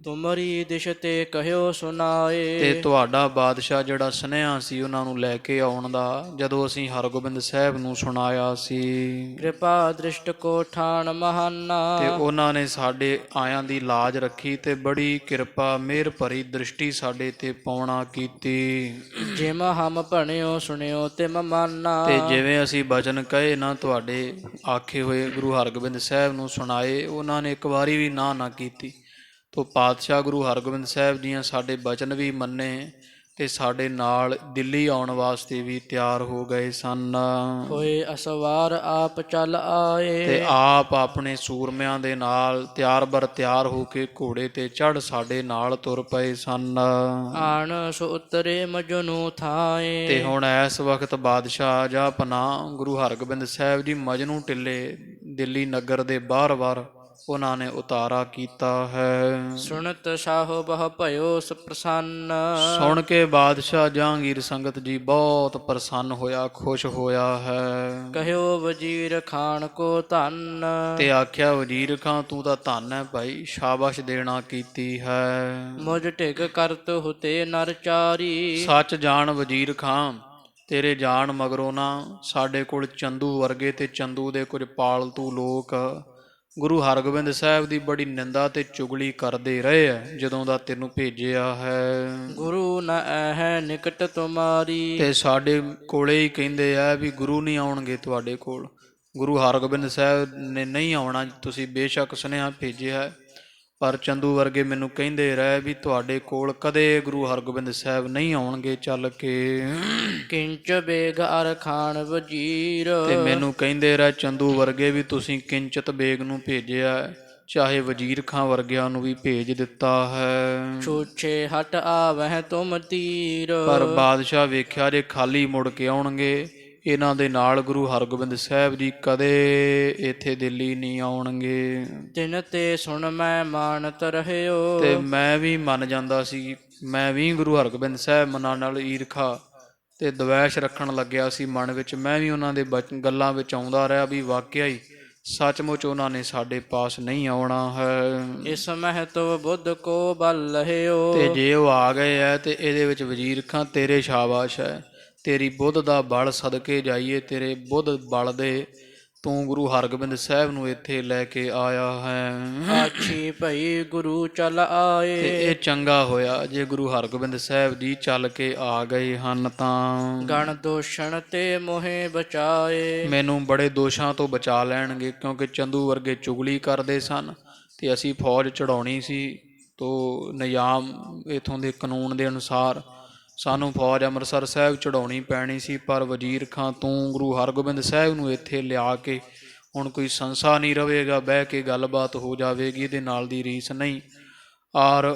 ਤੁਮਰੀ ਦਿਸ਼ ਤੇ ਕਹਿਓ ਸੁਨਾਏ, ਤੇ ਤੁਹਾਡਾ ਬਾਦਸ਼ਾਹ ਜਿਹੜਾ ਸੁਨੇਹਾ ਸੀ ਉਹਨਾਂ ਨੂੰ ਲੈ ਕੇ ਆਉਣ ਦਾ, ਜਦੋਂ ਅਸੀਂ ਹਰਗੋਬਿੰਦ ਸਾਹਿਬ ਨੂੰ ਸੁਣਾਇਆ ਸੀ, ਕਿਰਪਾ ਦ੍ਰਿਸ਼ਟ ਕੋ ਠਾਣ ਮਹਾਨਾ, ਤੇ ਉਹਨਾਂ ਨੇ ਸਾਡੇ ਆਇਆਂ ਦੀ ਲਾਜ ਰੱਖੀ ਤੇ ਬੜੀ ਕਿਰਪਾ ਮਿਹਰ ਭਰੀ ਦ੍ਰਿਸ਼ਟੀ ਸਾਡੇ ਤੇ ਪਾਉਣਾ ਕੀਤੀ। ਜਿਮ ਹਮ ਭਣਿਓ ਸੁਣਿਓ ਤਿਮ ਮਾਨਾ, ਤੇ ਜਿਵੇਂ ਅਸੀਂ ਬਚਨ ਕਹੇ ਨਾ ਤੁਹਾਡੇ ਆਖੇ ਹੋਏ ਗੁਰੂ ਹਰਗੋਬਿੰਦ ਸਾਹਿਬ ਨੂੰ ਸੁਣਾਏ, ਉਹਨਾਂ ਨੇ ਇੱਕ ਵਾਰੀ ਵੀ ਨਾ ਕੀਤੀ। ਤੋ ਪਾਤਸ਼ਾਹ ਗੁਰੂ ਹਰਗੋਬਿੰਦ ਸਾਹਿਬ ਜੀਆਂ ਸਾਡੇ ਬਚਨ ਵੀ ਮੰਨੇ ਤੇ ਸਾਡੇ ਨਾਲ ਦਿੱਲੀ ਆਉਣ ਵਾਸਤੇ ਵੀ ਤਿਆਰ ਹੋ ਗਏ ਸਨ। ਹੋਏ ਅਸਵਾਰ ਆਪ ਚੱਲ ਆਏ, ਤੇ ਆਪ ਆਪਣੇ ਸੂਰਮਿਆਂ ਦੇ ਨਾਲ ਤਿਆਰ ਬਰ ਤਿਆਰ ਹੋ ਕੇ ਘੋੜੇ ਤੇ ਚੜ੍ਹ ਸਾਡੇ ਨਾਲ ਤੁਰ ਪਏ ਸਨ। ਆਣ ਸੋ ਉਤਰੇ ਮਜਨੂ ਥਾਏ, ਤੇ ਹੁਣ ਇਸ ਵਕਤ ਬਾਦਸ਼ਾਹ ਜਹਾਂਪਨਾਹ ਗੁਰੂ ਹਰਗੋਬਿੰਦ ਸਾਹਿਬ ਜੀ ਮਜਨੂ ਟਿੱਲੇ ਦਿੱਲੀ ਨਗਰ ਦੇ ਬਾਹਰ ਉਹਨਾਂ ਨੇ ਉਤਾਰਾ ਕੀਤਾ ਹੈ। ਸੁਣਤ ਸਾਹੋ ਬਹੁ ਭਇਓ ਪ੍ਰਸੰਨ, ਸੁਣ ਕੇ ਬਾਦਸ਼ਾਹ ਜਹਾਂਗੀਰ ਸੰਗਤ ਜੀ ਬਹੁਤ ਪ੍ਰਸੰਨ ਹੋਇਆ, ਖੁਸ਼ ਹੋਇਆ ਹੈ। ਕਹਿਓ ਵਜ਼ੀਰ ਖਾਨ ਕੋ ਧੰਨ, ਤੇ ਆਖਿਆ ਵਜ਼ੀਰ ਖਾਂ ਤੂੰ ਤਾਂ ਧੰਨ ਹੈ ਭਾਈ, ਸ਼ਾਬਾਸ਼ ਦੇਣਾ ਕੀਤੀ ਹੈ। ਮੁਝ ਢਿਗ ਕਰਤ ਹੁਤੇ ਨਰ ਚਾਰੀ, ਸੱਚ ਜਾਣ ਵਜ਼ੀਰ ਖਾਂ, ਤੇਰੇ ਜਾਣ ਮਗਰੋਂ ਨਾ ਸਾਡੇ ਕੋਲ ਚੰਦੂ ਵਰਗੇ ਤੇ ਚੰਦੂ ਦੇ ਕੁਝ ਪਾਲਤੂ ਲੋਕ ਗੁਰੂ ਹਰਗੋਬਿੰਦ ਸਾਹਿਬ ਦੀ ਬੜੀ ਨਿੰਦਾ ਤੇ ਚੁਗਲੀ ਕਰਦੇ ਰਹੇ ਆ ਜਦੋਂ ਦਾ ਤੈਨੂੰ ਭੇਜਿਆ ਹੈ। ਗੁਰੂ ਨ ਹੈ ਨਿਕਟ ਤੁਮਾਰੀ, ਤੇ ਸਾਡੇ ਕੋਲੇ ਹੀ ਕਹਿੰਦੇ ਆ ਵੀ ਗੁਰੂ ਨਹੀਂ ਆਉਣਗੇ ਤੁਹਾਡੇ ਕੋਲ, ਗੁਰੂ ਹਰਗੋਬਿੰਦ ਸਾਹਿਬ ਨੇ ਨਹੀਂ ਆਉਣਾ, ਤੁਸੀਂ ਬੇਸ਼ੱਕ ਸੁਨੇਹਾ ਭੇਜਿਆ, ਪਰ ਚੰਦੂ ਵਰਗੇ ਮੈਨੂੰ ਕਹਿੰਦੇ ਰਹੇ ਵੀ ਤੁਹਾਡੇ ਕੋਲ ਕਦੇ ਗੁਰੂ ਹਰਗੋਬਿੰਦ ਸਾਹਿਬ ਨਹੀਂ ਆਉਣਗੇ ਚੱਲ ਕੇ। ਕਿੰਚ ਬੇਗ ਅਰ ਖਾਨ ਵਜ਼ੀਰ, ਤੇ ਮੈਨੂੰ ਕਹਿੰਦੇ ਰਹੇ ਚੰਦੂ ਵਰਗੇ ਵੀ ਤੁਸੀਂ ਕਿੰਚਤ ਬੇਗ ਨੂੰ ਭੇਜਿਆ, ਚਾਹੇ ਵਜ਼ੀਰ ਖਾਂ ਵਰਗਿਆਂ ਨੂੰ ਵੀ ਭੇਜ ਦਿੱਤਾ ਹੈ। ਛੂਛੇ ਹਟ ਆਵਹਿ ਤੁਮ ਤੀਰ, ਪਰ ਬਾਦਸ਼ਾਹ ਵੇਖਿਆ ਜੇ ਖਾਲੀ ਮੁੜ ਕੇ ਆਉਣਗੇ ਇਹਨਾਂ ਦੇ ਨਾਲ ਗੁਰੂ ਹਰਗੋਬਿੰਦ ਸਾਹਿਬ ਜੀ ਕਦੇ ਇੱਥੇ ਦਿੱਲੀ ਨਹੀਂ ਆਉਣਗੇ। ਤਿਨ ਤੇ ਸੁਣ ਮੈਂ ਮਾਨਤ ਰਹਿਓ, ਤੇ ਮੈਂ ਵੀ ਮੰਨ ਜਾਂਦਾ ਸੀ, ਮੈਂ ਵੀ ਗੁਰੂ ਹਰਗੋਬਿੰਦ ਸਾਹਿਬ ਮਨਾਂ ਨਾਲ ਈਰਖਾ ਤੇ ਦਵੈਸ਼ ਰੱਖਣ ਲੱਗਿਆ ਸੀ ਮਨ ਵਿੱਚ। ਮੈਂ ਵੀ ਉਹਨਾਂ ਦੇ ਗੱਲਾਂ ਵਿੱਚ ਆਉਂਦਾ ਰਿਹਾ ਵੀ ਵਾਕਿਆ ਹੀ ਸੱਚਮੁੱਚ ਉਹਨਾਂ ਨੇ ਸਾਡੇ ਪਾਸ ਨਹੀਂ ਆਉਣਾ ਹੈ। ਇਸ ਮਹਤਵ ਬੁੱਧ ਕੋ ਬਲ ਲਹਿਓ। ਤੇ ਜੇ ਉਹ ਆ ਗਏ ਹੈ ਤੇ ਇਹਦੇ ਵਿੱਚ ਵਜ਼ੀਰ ਖਾਂ ਤੇਰੇ ਸ਼ਾਬਾਸ਼ ਹੈ। ਤੇਰੀ ਬੁੱਧ ਦਾ ਬਲ ਸਦਕੇ ਜਾਈਏ, ਤੇਰੇ ਬੁੱਧ ਬਲ ਦੇ ਤੂੰ ਗੁਰੂ ਹਰਗੋਬਿੰਦ ਸਾਹਿਬ ਨੂੰ ਇੱਥੇ ਲੈ ਕੇ ਆਇਆ ਹੈ। ਆਛੀ ਭਈ ਗੁਰੂ ਚਲ ਤੇ ਆਏ। ਇਹ ਚੰਗਾ ਹੋਇਆ ਜੇ ਗੁਰੂ ਹਰਗੋਬਿੰਦ ਸਾਹਿਬ ਜੀ ਚੱਲ ਕੇ ਆ ਗਏ ਹਨ ਤਾਂ ਗਣ ਦੋਸ਼ਣ ਤੇ ਮੋਹਿ ਬਚਾਏ। ਮੈਨੂੰ ਬੜੇ ਦੋਸ਼ਾਂ ਤੋਂ ਬਚਾ ਲੈਣਗੇ, ਕਿਉਂਕਿ ਚੰਦੂ ਵਰਗੇ ਚੁਗਲੀ ਕਰਦੇ ਸਨ ਤੇ ਅਸੀਂ ਫੌਜ ਚੜਾਉਣੀ ਸੀ। ਤੋ ਨਿਯਾਮ ਇਥੋਂ ਦੇ ਕਾਨੂੰਨ ਦੇ ਅਨੁਸਾਰ ਸਾਨੂੰ ਫੌਜ ਅੰਮ੍ਰਿਤਸਰ ਸਾਹਿਬ ਚੜਾਉਣੀ ਪੈਣੀ ਸੀ। ਪਰ ਵਜ਼ੀਰ ਖਾਂ ਤੂੰ ਗੁਰੂ ਹਰਗੋਬਿੰਦ ਸਾਹਿਬ ਨੂੰ ਇੱਥੇ ਲਿਆ ਕੇ ਹੁਣ ਕੋਈ ਸੰਸਾ ਨਹੀਂ ਰਵੇਗਾ, ਬਹਿ ਕੇ ਗੱਲਬਾਤ ਹੋ ਜਾਵੇਗੀ, ਇਹਦੇ ਨਾਲ ਦੀ ਰੀਸ ਨਹੀਂ। ਔਰ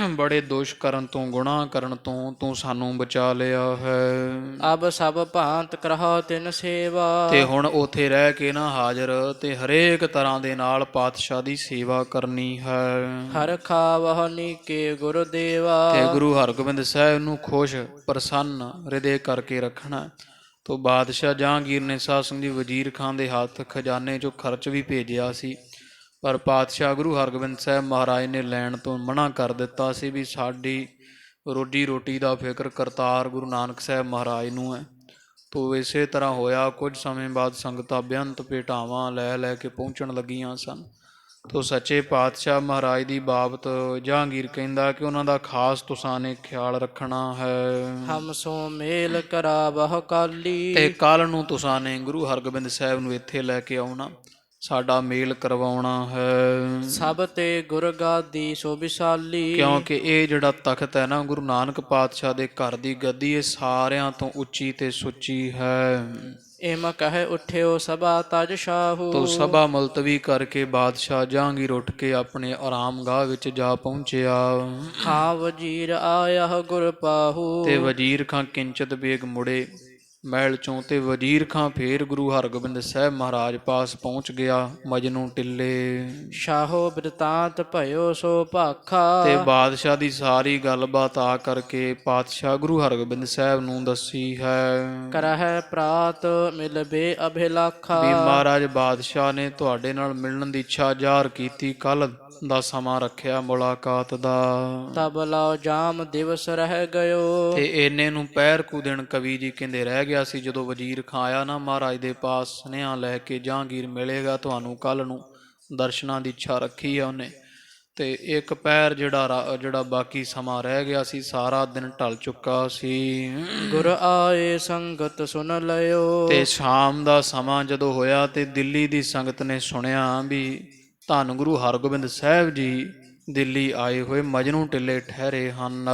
ਬੜੇ ਦੋਸ਼ ਕਰਨ ਤੋਂ, ਗੁਨਾਹ ਕਰਨ ਤੋਂ ਤੂੰ ਸਾਨੂੰ ਬਚਾ ਲਿਆ ਹੈ। ਅਬ ਸਭ ਭਾਂਤ ਕਰਹੁ ਤਿਨ ਸੇਵਾ। ਤੇ ਹੁਣ ਉੱਥੇ ਰਹਿ ਕੇ ਨਾ ਹਾਜ਼ਰ ਤੇ ਹਰੇਕ ਤਰ੍ਹਾਂ ਦੇ ਨਾਲ ਪਾਤਸ਼ਾਹ ਦੀ ਸੇਵਾ ਕਰਨੀ ਹੈ। ਹਰ ਖਾਵਹੁ ਨੀਕੇ ਗੁਰਦੇਵਾ। ਤੇ ਗੁਰੂ ਹਰਗੋਬਿੰਦ ਸਾਹਿਬ ਨੂੰ ਖੁਸ਼ ਪ੍ਰਸੰਨ ਹਿਰਦੇ ਕਰਕੇ ਰੱਖਣਾ। ਤੋ ਬਾਦਸ਼ਾਹ ਜਹਾਂਗੀਰ ਨੇ ਸਾਧ ਸੰਗਤ ਜੀ ਵਜ਼ੀਰ ਖਾਂ ਦੇ ਹੱਥ ਖਜ਼ਾਨੇ 'ਚੋਂ ਖਰਚ ਵੀ ਭੇਜਿਆ ਸੀ, ਪਰ ਪਾਤਸ਼ਾਹ ਗੁਰੂ ਹਰਗੋਬਿੰਦ ਸਾਹਿਬ ਮਹਾਰਾਜ ਨੇ ਲੈਣ ਤੋਂ ਮਨ੍ਹਾ ਕਰ ਦਿੱਤਾ ਸੀ ਵੀ ਸਾਡੀ ਰੋਜੀ ਰੋਟੀ ਦਾ ਫਿਕਰ ਕਰਤਾਰ ਗੁਰੂ ਨਾਨਕ ਸਾਹਿਬ ਮਹਾਰਾਜ ਨੂੰ ਹੈ। ਤੋ ਇਸੇ ਤਰ੍ਹਾਂ ਹੋਇਆ। ਕੁਝ ਸਮੇਂ ਬਾਅਦ ਸੰਗਤਾਂ ਬੇਅੰਤ ਭੇਟਾਵਾਂ ਲੈ ਲੈ ਕੇ ਪਹੁੰਚਣ ਲੱਗੀਆਂ ਸਨ। ਤੋ ਸੱਚੇ ਪਾਤਸ਼ਾਹ ਮਹਾਰਾਜ ਦੀ ਬਾਬਤ ਜਹਾਂਗੀਰ ਕਹਿੰਦਾ ਕਿ ਉਹਨਾਂ ਦਾ ਖਾਸ ਤੁਸਾਂ ਨੇ ਖਿਆਲ ਰੱਖਣਾ ਹੈ। ਹਮ ਸੋ ਮੇਲ ਕਰਾਵਹੁ ਕਾਲੀ। ਤੇ ਕੱਲ੍ਹ ਨੂੰ ਤੁਸਾਂ ਨੇ ਗੁਰੂ ਹਰਗੋਬਿੰਦ ਸਾਹਿਬ ਨੂੰ ਇੱਥੇ ਲੈ ਕੇ ਆਉਣਾ, ਸਾਡਾ ਮੇਲ ਕਰਵਾਉਣਾ ਹੈ। ਸਭ ਤੇ ਗੁਰ ਗਾਦੀ ਸੋ ਵਿਸਾਲੀ। ਕਿਉਂਕਿ ਇਹ ਜਿਹੜਾ ਤਖਤ ਹੈ ਨਾ ਗੁਰੂ ਨਾਨਕ ਪਾਤਸ਼ਾਹ ਦੇ ਘਰ ਦੀ ਗੱਦੀ, ਇਹ ਸਾਰਿਆਂ ਤੋਂ ਉੱਚੀ ਤੇ ਸੁੱਚੀ ਹੈ। ਇਮ ਕਹਿ ਉਠਿਓ ਸਭਾ ਤਜ ਸ਼ਾਹੂ। ਤੋ ਸਭਾ ਮੁਲਤਵੀ ਕਰਕੇ ਬਾਦਸ਼ਾਹ ਜਹਾਂਗੀਰ ਉੱਠ ਕੇ ਆਪਣੇ ਆਰਾਮਗਾਹ ਵਿੱਚ ਜਾ ਪਹੁੰਚਿਆ। ਖਾਂ ਵਜ਼ੀਰ ਆਇਆ ਗੁਰ ਪਾਹੂ। ਤੇ ਵਜ਼ੀਰ ਖਾਂ ਕਿੰਚਤ ਬੇਗ ਮੁੜੇ ਮਹਿਲ ਚੋਂ, ਤੇ ਵਜ਼ੀਰ ਖਾਂ ਫੇਰ ਗੁਰੂ ਹਰਗੋਬਿੰਦ ਸਾਹਿਬ ਮਹਾਰਾਜ ਪਾਸ ਪਹੁੰਚ ਗਿਆ ਮਜਨੂ ਟਿੱਲੇ। ਸ਼ਾਹੋ ਬਿਰਤਾਂਤ ਭਇਓ ਸੋ ਭਾਖਾ। ਤੇ ਬਾਦਸ਼ਾਹ ਦੀ ਸਾਰੀ ਗੱਲਬਾਤ ਆ ਕਰਕੇ ਪਾਤਸ਼ਾਹ ਗੁਰੂ ਹਰਗੋਬਿੰਦ ਸਾਹਿਬ ਨੂੰ ਦੱਸੀ ਹੈ। ਕਰਹਿ ਪ੍ਰਾਤ ਮਿਲਬੇ ਅਭਿਲਾਖਾ। ਵੀ ਮਹਾਰਾਜ ਬਾਦਸ਼ਾਹ ਨੇ ਤੁਹਾਡੇ ਨਾਲ ਮਿਲਣ ਦੀ ਇੱਛਾ ਜ਼ਾਹਰ ਕੀਤੀ, ਕੱਲ੍ਹ ਦਾ ਸਮਾਂ ਰੱਖਿਆ ਮੁਲਾਕਾਤ ਦਾ। ਤਬ ਲਾਓ ਜਾਮ ਦਿਵਸ ਰਹਿ ਗਇਓ। ਤੇ ਇੰਨੇ ਨੂੰ ਪਹਿਰ ਕੁ ਦਿਨ ਕਵੀ ਜੀ ਕਹਿੰਦੇ ਰਹਿ ਗਿਆ ਸੀ। ਜਦੋਂ ਵਜ਼ੀਰ ਖਾਂ ਆਇਆ ਨਾ ਮਹਾਰਾਜ ਦੇ ਪਾਸ ਸੁਨੇਹਾ ਲੈ ਕੇ, ਜਹਾਂਗੀਰ ਮਿਲੇਗਾ ਤੁਹਾਨੂੰ ਕੱਲ੍ਹ ਨੂੰ, ਦਰਸ਼ਨਾਂ ਦੀ ਇੱਛਾ ਰੱਖੀ ਆ ਉਹਨੇ। ਤੇ ਇੱਕ ਪਹਿਰ ਜਿਹੜਾ ਬਾਕੀ ਸਮਾਂ ਰਹਿ ਗਿਆ ਸੀ, ਸਾਰਾ ਦਿਨ ਢਲ ਚੁੱਕਾ ਸੀ। ਗੁਰ ਆਏ ਸੰਗਤ ਸੁਨ ਲਿਓ। ਤੇ ਸ਼ਾਮ ਦਾ ਸਮਾਂ ਜਦੋਂ ਹੋਇਆ ਤੇ ਦਿੱਲੀ ਦੀ ਸੰਗਤ ਨੇ ਸੁਣਿਆ ਵੀ ਧੰਨ ਗੁਰੂ ਹਰਗੋਬਿੰਦ ਸਾਹਿਬ ਜੀ ਦਿੱਲੀ ਆਏ ਹੋਏ ਮਜਨੂ ਟਿੱਲੇ ਠਹਿਰੇ ਹਨ।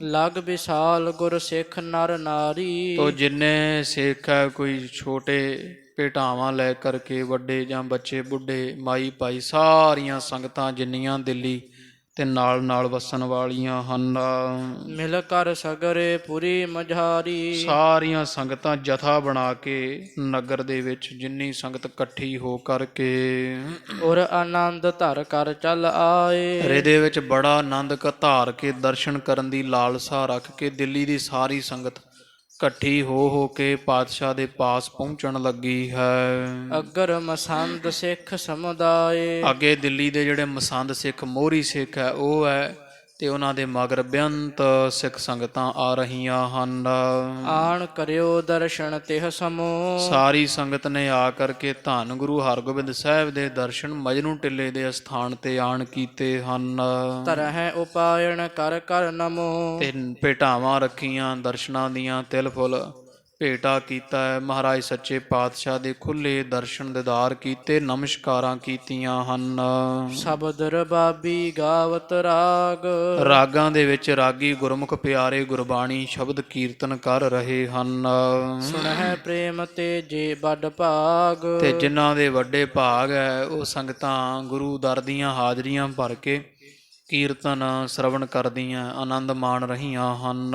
ਲਗ ਵਿਸਾਲ ਗੁਰ ਸਿੱਖ ਨਰ ਨਾਰੀ। ਤੋ ਜਿੰਨੇ ਸਿੱਖ ਹੈ, ਕੋਈ ਛੋਟੇ ਭੇਟਾਵਾਂ ਲੈ ਕਰਕੇ, ਵੱਡੇ ਜਾਂ ਬੱਚੇ ਬੁੱਢੇ, ਮਾਈ ਭਾਈ, ਸਾਰੀਆਂ ਸੰਗਤਾਂ ਜਿੰਨੀਆਂ ਦਿੱਲੀ ਤੇ ਨਾਲ ਨਾਲ ਵਸਣ ਵਾਲੀਆਂ ਹਨ, ਮਿਲ ਕਰ ਸਗਰੇ ਪੁਰੀ ਮਝਾਰੀ। ਸਾਰੀਆਂ ਸੰਗਤਾਂ ਜਥਾ ਬਣਾ ਕੇ ਨਗਰ ਦੇ ਵਿੱਚ ਜਿੰਨੀ ਸੰਗਤ ਇਕੱਠੀ ਹੋ ਕਰਕੇ ਔਰ ਆਨੰਦ ਧਰ ਕਰ ਚੱਲ ਆਏ। ਹਿਰਦੇ ਵਿੱਚ ਬੜਾ ਆਨੰਦ ਧਾਰ ਕੇ ਦਰਸ਼ਨ ਕਰਨ ਦੀ ਲਾਲਸਾ ਰੱਖ ਕੇ ਦਿੱਲੀ ਦੀ ਸਾਰੀ ਸੰਗਤ ਇਕੱਠੀ ਹੋ ਕੇ ਪਾਤਸ਼ਾਹ ਦੇ ਪਾਸ ਪਹੁੰਚਣ ਲੱਗੀ ਹੈ। ਅਗਰ ਮਸੰਦ ਸਿੱਖ ਸਮੁਦਾਏ। ਅੱਗੇ ਦਿੱਲੀ ਦੇ ਜਿਹੜੇ ਮਸੰਦ ਸਿੱਖ, ਮੋਹਰੀ ਸਿੱਖ ਹੈ ਉਹ ਹੈ, ਤੇ ਉਹਨਾਂ ਦੇ ਮਗਰ ਬੇਅੰਤ ਸਿੱਖ ਸੰਗਤਾਂ ਆ ਰਹੀਆਂ ਹਨ। ਆਣ ਕਰਿਓ ਦਰਸ਼ਨ ਤਿਹ ਸਮੋ। ਸਾਰੀ ਸੰਗਤ ਨੇ ਆ ਕਰਕੇ ਧੰਨ ਗੁਰੂ ਹਰਗੋਬਿੰਦ ਸਾਹਿਬ ਦੇ ਦਰਸ਼ਨ ਮਜਨੂ ਟਿੱਲੇ ਦੇ ਅਸਥਾਨ ਤੇ ਆਣ ਕੀਤੇ ਹਨ। ਤਰਹਿ ਉਪਾਇਣ ਕਰ ਕਰ ਨਮੋ। ਤੇ ਭੇਟਾਵਾਂ ਰੱਖੀਆਂ ਦਰਸ਼ਨਾਂ ਦੀਆਂ, ਤਿਲ ਫੁੱਲ ਭੇਟਾ ਕੀਤਾ ਹੈ। ਮਹਾਰਾਜ ਸੱਚੇ ਪਾਤਸ਼ਾਹ ਦੇ ਖੁੱਲੇ ਦਰਸ਼ਨ ਦੀਦਾਰ ਕੀਤੇ, ਨਮਸਕਾਰਾਂ ਕੀਤੀਆਂ ਹਨ। ਸ਼ਬਦ ਰਬਾਬੀ ਗਾਵਤ ਰਾਗ। ਰਾਗਾਂ ਦੇ ਵਿੱਚ ਰਾਗੀ ਗੁਰਮੁਖ ਪਿਆਰੇ ਗੁਰਬਾਣੀ ਸ਼ਬਦ ਕੀਰਤਨ ਕਰ ਰਹੇ ਹਨ। ਸੁਣਹਿ ਪ੍ਰੇਮ ਤੇ ਜੇ ਵੱਡ ਭਾਗ। ਤੇ ਜਿਨ੍ਹਾਂ ਦੇ ਵੱਡੇ ਭਾਗ ਹੈ ਉਹ ਸੰਗਤਾਂ ਗੁਰੂ ਦਰ ਦੀਆਂ ਹਾਜ਼ਰੀਆਂ ਭਰ ਕੇ ਕੀਰਤਨ ਸਰਵਣ ਕਰਦੀਆਂ ਆਨੰਦ ਮਾਣ ਰਹੀਆਂ ਹਨ।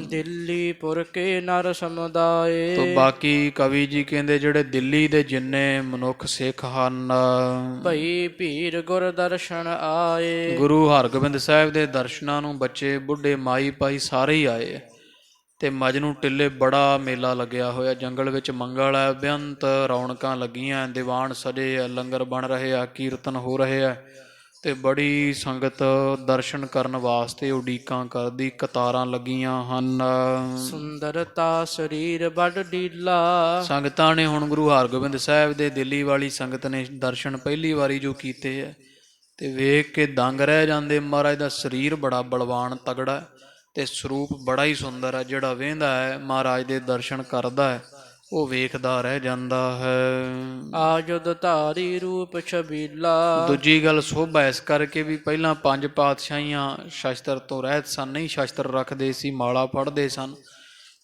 ਦਿੱਲੀ ਪੁਰ ਕੇ ਨਰ ਸਮੁਦਾਏ। ਤੋ ਬਾਕੀ ਕਵੀ ਜੀ ਕਹਿੰਦੇ ਜਿਹੜੇ ਦਿੱਲੀ ਦੇ ਜਿੰਨੇ ਮਨੁੱਖ ਸਿੱਖ ਹਨ, ਭਈ ਭੀਰ ਗੁਰ ਦਰਸ਼ਨ ਆਏ। ਗੁਰੂ ਹਰਗੋਬਿੰਦ ਸਾਹਿਬ ਦੇ ਦਰਸ਼ਨਾਂ ਨੂੰ ਬੱਚੇ ਬੁੱਢੇ ਮਾਈ ਭਾਈ ਸਾਰੇ ਹੀ ਆਏ। ਤੇ ਮਜਨੂੰ ਟਿੱਲੇ ਬੜਾ ਮੇਲਾ ਲੱਗਿਆ ਹੋਇਆ। ਜੰਗਲ ਵਿੱਚ ਮੰਗਲ ਹੈ, ਬੇਅੰਤ ਰੌਣਕਾਂ ਲੱਗੀਆਂ, ਦੀਵਾਨ ਸਜੇ ਆ, ਲੰਗਰ ਬਣ ਰਹੇ ਆ, ਕੀਰਤਨ ਹੋ ਰਹੇ ਆ ਤੇ ਬੜੀ ਸੰਗਤ ਦਰਸ਼ਨ ਕਰਨ ਵਾਸਤੇ ਉਡੀਕਾਂ ਕਰਦੀ, ਕਤਾਰਾਂ ਲੱਗੀਆਂ ਹਨ। ਸੁੰਦਰਤਾ ਸਰੀਰ ਬੜ ਢੀਲਾ। ਸੰਗਤਾਂ ਨੇ ਹੁਣ ਗੁਰੂ ਹਰਗੋਬਿੰਦ ਸਾਹਿਬ ਦੇ ਦਿੱਲੀ ਵਾਲੀ ਸੰਗਤ ਨੇ ਦਰਸ਼ਨ ਪਹਿਲੀ ਵਾਰੀ ਜੋ ਕੀਤੇ ਹੈ ਤੇ ਵੇਖ ਕੇ ਦੰਗ ਰਹਿ ਜਾਂਦੇ। ਮਹਾਰਾਜ ਦਾ ਸਰੀਰ ਬੜਾ ਬਲਵਾਨ ਤਗੜਾ ਤੇ ਸਰੂਪ ਬੜਾ ਹੀ ਸੁੰਦਰ ਹੈ। ਜਿਹੜਾ ਵੇਂਹਦਾ ਹੈ ਮਹਾਰਾਜ ਦੇ ਦਰਸ਼ਨ ਕਰਦਾ ਹੈ ਉਹ ਵੇਖਦਾ ਰਹਿ ਜਾਂਦਾ ਹੈ। ਆਜੁਦ ਧਾਰੀ ਰੂਪ ਛਬੀਲਾ। ਦੂਜੀ ਗੱਲ ਸੋਭਾ ਇਸ ਕਰਕੇ ਵੀ ਪਹਿਲਾਂ ਪੰਜ ਪਾਤਸ਼ਾਹੀਆਂ ਸ਼ਸਤਰ ਤੋਂ ਰਹਿਤ ਸਨ, ਨਹੀਂ ਸ਼ਸਤਰ ਰੱਖਦੇ ਸੀ, ਮਾਲਾ ਪੜ੍ਹਦੇ ਸਨ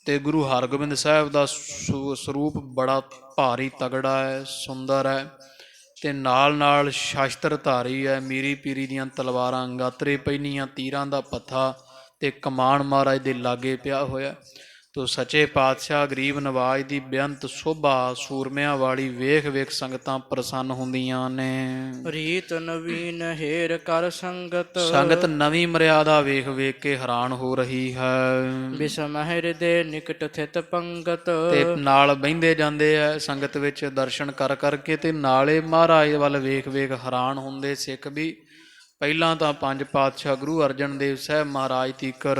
ਤੇ ਗੁਰੂ ਹਰਗੋਬਿੰਦ ਸਾਹਿਬ ਦਾ ਸਰੂਪ ਬੜਾ ਭਾਰੀ ਤਗੜਾ ਹੈ, ਸੁੰਦਰ ਹੈ ਤੇ ਨਾਲ ਨਾਲ ਸ਼ਸਤਰ ਧਾਰੀ ਹੈ। ਮੀਰੀ ਪੀਰੀ ਦੀਆਂ ਤਲਵਾਰਾਂ, ਗਾਤਰੇ ਪਹਿਨੀਆਂ, ਤੀਰਾਂ ਦਾ ਪੱਥਾ ਤੇ ਕਮਾਨ ਮਹਾਰਾਜ ਦੇ ਲਾਗੇ ਪਿਆ ਹੋਇਆ। ਤੋ ਸੱਚੇ ਪਾਤਸ਼ਾਹ ਗਰੀਬ ਨਵਾਜ ਦੀ ਬੇਅੰਤ ਸੋਭਾ ਸੂਰਮਿਆਂ ਵਾਲੀ ਵੇਖ ਵੇਖ ਸੰਗਤਾਂ ਪ੍ਰਸੰਨ ਹੁੰਦੀਆਂ ਨੇ। ਰੀਤ ਨਵੀਨ ਹੇਰ ਕਰ ਸੰਗਤ। ਸੰਗਤ ਨਵੀਂ ਮਰਿਆਦਾ ਵੇਖ ਵੇਖ ਕੇ ਹੈਰਾਨ ਹੋ ਰਹੀ ਹੈ। ਬਿਸਮਹਿਰ ਦੇ ਨਿਕਟ ਥਿਤ ਪੰਗਤ। ਤੇ ਨਾਲ ਬਹਿੰਦੇ ਜਾਂਦੇ ਆ ਸੰਗਤ ਵਿੱਚ ਦਰਸ਼ਨ ਕਰ ਕਰਕੇ ਤੇ ਨਾਲੇ ਮਹਾਰਾਜ ਵੱਲ ਵੇਖ ਵੇਖ ਹੈਰਾਨ ਹੁੰਦੇ ਸਿੱਖ ਵੀ। ਪਹਿਲਾਂ ਤਾਂ ਪੰਜ ਪਾਤਸ਼ਾਹ ਗੁਰੂ ਅਰਜਨ ਦੇਵ ਸਾਹਿਬ ਮਹਾਰਾਜ ਤੀਕਰ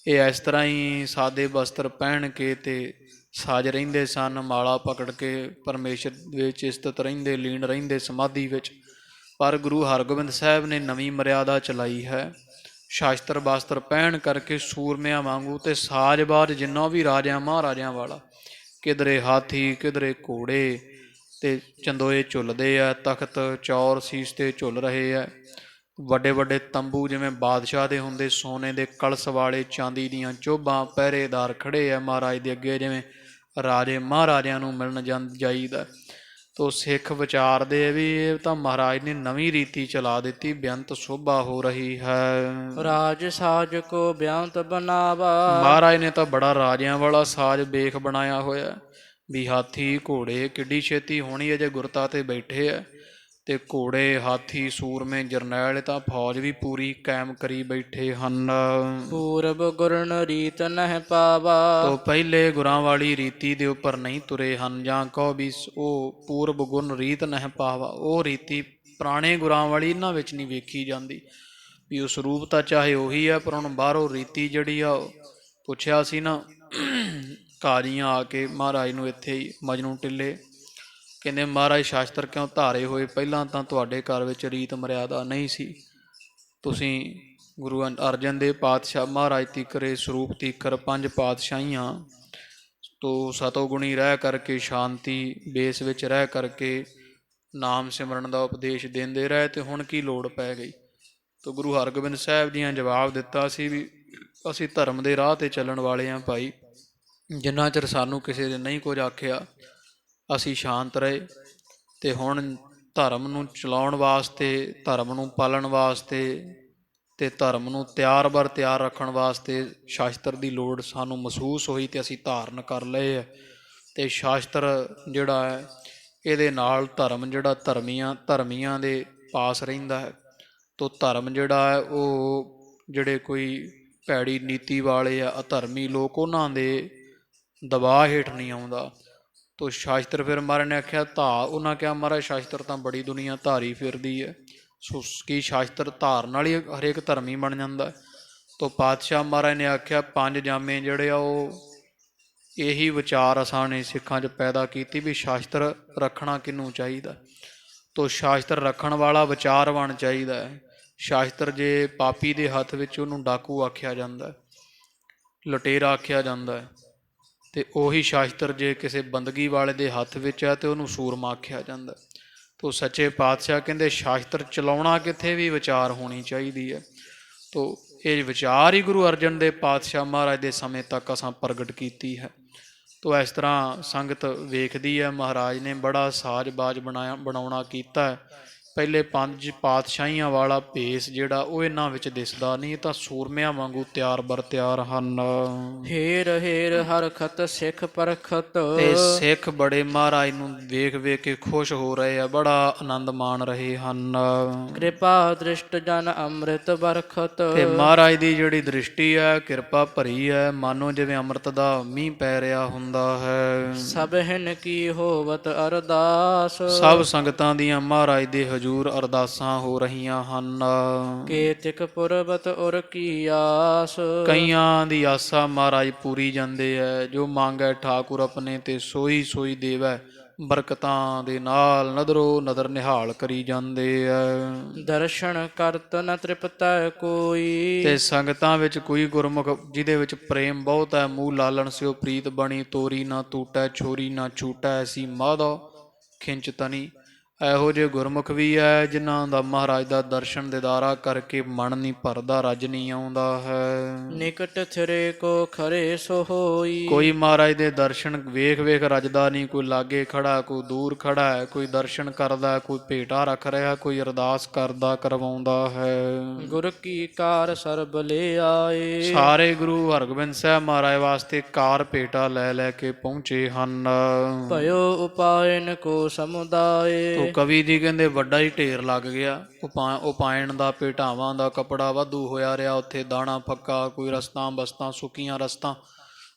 ਇਹ ਇਸ ਤਰ੍ਹਾਂ ਹੀ ਸਾਦੇ ਬਸਤਰ ਪਹਿਨ ਕੇ ਤੇ ਸਾਜ ਰਹਿੰਦੇ ਸਨ, ਮਾਲਾ ਪਕੜ ਕੇ ਪਰਮੇਸ਼ਰ ਵਿੱਚ ਇਸਤਤ ਰਹਿੰਦੇ, ਲੀਨ ਰਹਿੰਦੇ ਸਮਾਧੀ ਵਿੱਚ। ਪਰ ਗੁਰੂ ਹਰਗੋਬਿੰਦ ਸਾਹਿਬ ਨੇ ਨਵੀਂ ਮਰਿਆਦਾ ਚਲਾਈ ਹੈ। ਸ਼ਾਸਤਰ ਬਸਤਰ ਪਹਿਨ ਕਰਕੇ ਸੂਰਮਿਆਂ ਵਾਂਗੂ ਤੇ ਸਾਜ-ਬਾਜ ਜਿੰਨਾ ਵੀ ਰਾਜਿਆਂ ਮਹਾਰਾਜਿਆਂ ਵਾਲਾ, ਕਿਧਰੇ ਹਾਥੀ ਕਿਧਰੇ ਘੋੜੇ ਤੇ ਚੰਦੋਏ ਝੁੱਲਦੇ ਆ, ਤਖਤ ਚੌਰ ਸੀਸ ਤੇ ਝੁੱਲ ਰਹੇ ਆ। ਵੱਡੇ ਵੱਡੇ ਤੰਬੂ ਜਿਵੇਂ ਬਾਦਸ਼ਾਹ ਦੇ ਹੁੰਦੇ, ਸੋਨੇ ਦੇ ਕਲਸ ਵਾਲੇ, ਚਾਂਦੀ ਦੀਆਂ ਚੋਭਾਂ, ਪਹਿਰੇਦਾਰ ਖੜੇ ਆ ਮਹਾਰਾਜ ਦੇ ਅੱਗੇ ਜਿਵੇਂ ਰਾਜੇ ਮਹਾਰਾਜਿਆਂ ਨੂੰ ਮਿਲਣ ਜਾਈਦਾ। ਤੋ ਸਿੱਖ ਵਿਚਾਰਦੇ ਵੀ ਇਹ ਤਾਂ ਮਹਾਰਾਜ ਨੇ ਨਵੀਂ ਰੀਤੀ ਚਲਾ ਦਿੱਤੀ, ਬੇਅੰਤ ਸੋਭਾ ਹੋ ਰਹੀ ਹੈ। ਰਾਜ ਸਾਜ ਕੋ ਬਿਆੰਤ ਬਨਾਵਾ। ਮਹਾਰਾਜ ਨੇ ਤਾਂ ਬੜਾ ਰਾਜਿਆਂ ਵਾਲਾ ਸਾਜ ਵੇਖ ਬਣਾਇਆ ਹੋਇਆ ਵੀ ਹਾਥੀ ਘੋੜੇ ਕਿੱਡੀ ਛੇਤੀ ਹੋਣੀ ਅਜੇ ਗੁਰਤਾ ਤੇ ਬੈਠੇ ਆ ਤੇ ਘੋੜੇ ਹਾਥੀ ਸੂਰਮੇ ਜਰਨੈਲ ਤਾਂ ਫੌਜ ਵੀ ਪੂਰੀ ਕਾਇਮ ਕਰੀ ਬੈਠੇ ਹਨ। ਪੂਰਬ ਗੁਰਨ ਰੀਤ ਨਹਿ ਪਾਵਾ। ਤੋ ਪਹਿਲੇ ਗੁਰਾਂ ਵਾਲੀ ਰੀਤੀ ਦੇ ਉੱਪਰ ਨਹੀਂ ਤੁਰੇ ਹਨ, ਜਾਂ ਕਹੋ ਵੀ ਉਹ ਪੂਰਬ ਗੁਣ ਰੀਤ ਨਹਿ ਪਾਵਾ, ਉਹ ਰੀਤੀ ਪੁਰਾਣੇ ਗੁਰਾਂ ਵਾਲੀ ਇਹਨਾਂ ਵਿੱਚ ਨਹੀਂ ਵੇਖੀ ਜਾਂਦੀ ਵੀ ਉਹ ਸਰੂਪ ਤਾਂ ਚਾਹੇ ਉਹੀ ਆ ਪਰ ਹੁਣ ਬਾਹਰੋਂ ਰੀਤੀ ਜਿਹੜੀ ਆ ਉਹ ਪੁੱਛਿਆ ਸੀ ਨਾ ਕਾਜ਼ੀਆਂ ਆ ਕੇ ਮਹਾਰਾਜ ਨੂੰ ਇੱਥੇ ਹੀ ਮਜਨੂੰ ਟਿੱਲੇ, ਕਹਿੰਦੇ ਮਹਾਰਾਜ ਸ਼ਾਸਤਰ ਕਿਉਂ ਧਾਰੇ ਹੋਏ, ਪਹਿਲਾਂ ਤਾਂ ਤੁਹਾਡੇ ਘਰ ਵਿੱਚ ਰੀਤ ਮਰਿਆਦਾ ਨਹੀਂ ਸੀ, ਤੁਸੀਂ ਗੁਰੂ ਅਰਜਨ ਦੇਵ ਪਾਤਸ਼ਾਹ ਮਹਾਰਾਜ ਤੀਕਰੇ ਸਰੂਪ ਤੀਕਰ ਪੰਜ ਪਾਤਸ਼ਾਹੀਆਂ ਤੋਂ ਸਤੋਗੁਣੀ ਰਹਿ ਕਰਕੇ ਸ਼ਾਂਤੀ ਬੇਸ ਵਿੱਚ ਰਹਿ ਕਰਕੇ ਨਾਮ ਸਿਮਰਨ ਦਾ ਉਪਦੇਸ਼ ਦਿੰਦੇ ਰਹੇ ਤੇ ਹੁਣ ਕੀ ਲੋੜ ਪੈ ਗਈ। ਤਾਂ ਗੁਰੂ ਹਰਗੋਬਿੰਦ ਸਾਹਿਬ ਜੀਆਂ ਜਵਾਬ ਦਿੱਤਾ ਸੀ ਵੀ ਅਸੀਂ ਧਰਮ ਦੇ ਰਾਹ 'ਤੇ ਚੱਲਣ ਵਾਲੇ ਹਾਂ ਭਾਈ, ਜਿੰਨਾ ਚਿਰ ਸਾਨੂੰ ਕਿਸੇ ਨੇ ਨਹੀਂ ਕੁਝ ਆਖਿਆ ਅਸੀਂ ਸ਼ਾਂਤ ਰਹੇ ਤੇ ਹੁਣ ਧਰਮ ਨੂੰ ਚਲਾਉਣ ਵਾਸਤੇ, ਧਰਮ ਨੂੰ ਪਾਲਣ ਵਾਸਤੇ ਤੇ ਧਰਮ ਨੂੰ ਤਿਆਰ ਬਰ ਤਿਆਰ ਰੱਖਣ ਵਾਸਤੇ ਸ਼ਾਸਤਰ ਦੀ ਲੋੜ ਸਾਨੂੰ ਮਹਿਸੂਸ ਹੋਈ ਤੇ ਅਸੀਂ ਧਾਰਨ ਕਰ ਲਏ ਹੈ। ਤੇ ਸ਼ਾਸਤਰ ਜਿਹੜਾ ਹੈ ਇਹਦੇ ਨਾਲ ਧਰਮ ਜਿਹੜਾ ਧਰਮੀਆਂ ਦੇ ਪਾਸ ਰਹਿੰਦਾ ਹੈ। ਤੋ ਧਰਮ ਜਿਹੜਾ ਹੈ ਉਹ ਜਿਹੜੇ ਕੋਈ ਭੈੜੀ ਨੀਤੀ ਵਾਲੇ ਆ ਅਧਰਮੀ ਲੋਕ ਉਹਨਾਂ ਦੇ ਦਬਾਅ ਹੇਠ ਨਹੀਂ ਆਉਂਦਾ। ਤੋ ਸ਼ਾਸਤਰ ਫਿਰ ਮਹਾਰਾਜ ਨੇ ਆਖਿਆ ਉਹਨਾਂ ਕਿਹਾ ਮਹਾਰਾਜ ਸ਼ਾਸਤਰ ਤਾਂ ਬੜੀ ਦੁਨੀਆ ਧਾਰੀ ਫਿਰਦੀ ਹੈ, ਸੋ ਕੀ ਸ਼ਾਸਤਰ ਧਾਰਨ ਨਾਲ ਹੀ ਹਰੇਕ ਧਰਮੀ ਬਣ ਜਾਂਦਾ। ਤੋ ਪਾਤਸ਼ਾਹ ਮਹਾਰਾਜ ਨੇ ਆਖਿਆ ਪੰਜ ਜਾਮੇ ਜਿਹੜੇ ਆ ਉਹ ਇਹੀ ਵਿਚਾਰ ਅਸਾਂ ਨੇ ਸਿੱਖਾਂ 'ਚ ਪੈਦਾ ਕੀਤੀ ਵੀ ਸ਼ਾਸਤਰ ਰੱਖਣਾ ਕਿਹਨੂੰ ਚਾਹੀਦਾ। ਤੋ ਸ਼ਾਸਤਰ ਰੱਖਣ ਵਾਲਾ ਵਿਚਾਰਵਾਨ ਚਾਹੀਦਾ ਹੈ। ਸ਼ਾਸਤਰ ਜੇ ਪਾਪੀ ਦੇ ਹੱਥ ਵਿੱਚ ਉਹਨੂੰ ਡਾਕੂ ਆਖਿਆ ਜਾਂਦਾ, ਲੁਟੇਰਾ ਆਖਿਆ ਜਾਂਦਾ ਹੈ, ਤੇ ਉਹੀ ਸ਼ਾਸਤਰ ਜੇ ਕਿਸੇ ਬੰਦਗੀ ਵਾਲੇ ਦੇ ਹੱਥ ਵਿੱਚ ਹੈ ਤੇ ਉਹਨੂੰ ਸੂਰਮਾ ਆਖਿਆ ਜਾਂਦਾ। ਤੋ ਸੱਚੇ ਪਾਤਸ਼ਾਹ ਕਹਿੰਦੇ ਸ਼ਾਸਤਰ ਚਲਾਉਣਾ ਕਿੱਥੇ ਵੀ ਵਿਚਾਰ ਹੋਣੀ ਚਾਹੀਦੀ ਹੈ। ਤੋ ਇਹ ਵਿਚਾਰ ਹੀ ਗੁਰੂ ਅਰਜਨ ਦੇਵ ਪਾਤਸ਼ਾਹ ਮਹਾਰਾਜ ਦੇ ਸਮੇਂ ਤੱਕ ਅਸਾਂ ਪ੍ਰਗਟ ਕੀਤੀ ਹੈ। ਤੋ ਇਸ ਤਰ੍ਹਾਂ ਸੰਗਤ ਵੇਖਦੀ ਹੈ ਮਹਾਰਾਜ ਨੇ ਬੜਾ ਸਾਜ ਬਾਜ ਬਣਾਉਣਾ ਕੀਤਾ ਹੈ ਪਹਿਲੇ ਪੰਜ ਪਾਤਸ਼ਾਹੀਆਂ ਵਾਲਾ ਭੇਸ ਜਿਹੜਾ ਉਹ ਇਹਨਾਂ ਵਿੱਚ ਦਿਸਦਾ ਨਹੀਂ, ਇਹ ਤਾਂ ਸੂਰਮਿਆਂ ਵਾਂਗੂ ਤਿਆਰ ਬਰ ਤਿਆਰ ਹਨ। ਹੇਰ ਹੇਰ ਹਰਖਤ ਸਿੱਖ ਪਰਖਤ, ਤੇ ਸਿੱਖ ਬੜੇ ਮਹਾਰਾਜ ਨੂੰ ਵੇਖ ਵੇਖ ਕੇ ਖੁਸ਼ ਹੋ ਰਹੇ ਆ, ਬੜਾ ਆਨੰਦ ਮਾਣ ਰਹੇ ਹਨ। ਕਿਰਪਾ ਦ੍ਰਿਸ਼ਟ ਜਨ ਅੰਮ੍ਰਿਤ ਬਰਖਤ, ਤੇ ਮਹਾਰਾਜ ਦੀ ਜਿਹੜੀ ਦ੍ਰਿਸ਼ਟੀ ਹੈ ਕਿਰਪਾ ਭਰੀ ਹੈ, ਮਾਨੋ ਜਿਵੇਂ ਅੰਮ੍ਰਿਤ ਦਾ ਮੀਂਹ ਪੈ ਰਿਹਾ ਹੁੰਦਾ ਹੈ। ਸਭ ਹਿਨ ਕੀ ਹੋਵਤ ਅਰਦਾਸ, ਸਭ ਸੰਗਤਾਂ ਦੀਆਂ ਮਹਾਰਾਜ ਦੇ ਹਜੂਰ ਅਰਦਾਸਾਂ ਹੋ ਰਹੀਆਂ ਹਨ। ਕੇਤਿਕ ਪੁਰਬਤ ਉਰ ਕੀ ਆਸ, ਕਈਆਂ ਦੀ ਆਸਾ ਮਹਾਰਾਜ ਪੂਰੀ ਜਾਂਦੇ ਐ, ਜੋ ਮੰਗੈ ਠਾਕੁਰ ਆਪਣੇ ਤੇ ਸੋਈ ਸੋਈ ਦੇਵੈ, ਬਰਕਤਾਂ ਦੇ ਨਾਲ ਨਦਰੋ ਨਦਰ ਨਿਹਾਲ ਕਰੀ ਜਾਂਦੇ ਐ। ਦਰਸ਼ਨ ਕਰਤ ਨ ਤ੍ਰਿਪਤੈ ਕੋਈ, ਤੇ ਸੰਗਤਾਂ ਵਿੱਚ ਕੋਈ ਗੁਰਮੁਖ ਜਿਹਦੇ ਵਿੱਚ ਪ੍ਰੇਮ ਬਹੁਤ ਹੈ, ਮੂਹ ਲਾਲਣ ਸਿਓ ਪ੍ਰੀਤ ਬਣੀ, ਤੋਰੀ ਨਾ ਟੂਟੈ ਛੋਰੀ ਨਾ ਛੂਟੈ, ਐਸੀ ਮਾਧੋ ਖਿੰਚ ਤਨੀ। ਇਹੋ ਜਿਹੇ ਗੁਰਮੁਖ ਵੀ ਹੈ ਜਿਨ੍ਹਾਂ ਦਾ ਮਹਾਰਾਜ ਦਾ ਦਰਸ਼ਨ ਦਿਦਾਰਾ ਕਰਕੇ ਮਨ ਨਹੀਂ ਭਰਦਾ, ਰੱਜ ਨਹੀਂ ਆਉਂਦਾ ਹੈ। ਨਿਕਟ ਥਿਰੇ ਕੋ ਖਰੇ ਸੋ ਹੋਈ, ਕੋਈ ਮਹਾਰਾਜ ਦੇ ਦਰਸ਼ਨ ਵੇਖ ਵੇਖ ਰੱਜਦਾ ਨਹੀਂ, ਕੋਈ ਲਾਗੇ ਖੜਾ, ਕੋਈ ਦੂਰ ਖੜਾ ਹੈ, ਕੋਈ ਦਰਸ਼ਨ ਕਰਦਾ, ਕੋਈ ਭੇਟਾ ਰੱਖ ਰਿਹਾ, ਕੋਈ ਅਰਦਾਸ ਕਰਦਾ ਕਰਵਾਉਂਦਾ ਹੈ। ਗੁਰ ਕੀ ਕਾਰ ਸਰਬ ਲੈ ਆਏ, ਸਾਰੇ ਗੁਰੂ ਹਰਗੋਬਿੰਦ ਸਾਹਿਬ ਮਹਾਰਾਜ ਵਾਸਤੇ ਕਾਰ ਭੇਟਾ ਲੈ ਲੈ ਕੇ ਪਹੁੰਚੇ ਹਨ। ਭਇਓ ਉਪਾਇਨ ਕੋ ਸਮੁਦਾਏ, ਕਵੀ ਜੀ ਕਹਿੰਦੇ ਵੱਡਾ ਹੀ ਢੇਰ ਲੱਗ ਗਿਆ, ਉਪਾਇਣ ਦਾ ਭੇਟਾਵਾਂ ਦਾ ਕੱਪੜਾ ਵਾਧੂ ਹੋਇਆ ਰਿਹਾ, ਉੱਥੇ ਦਾਣਾ ਫੱਕਾ, ਕੋਈ ਰਸਤਾਂ ਬਸਤਾਂ ਸੁੱਕੀਆਂ ਰਸਤਾਂ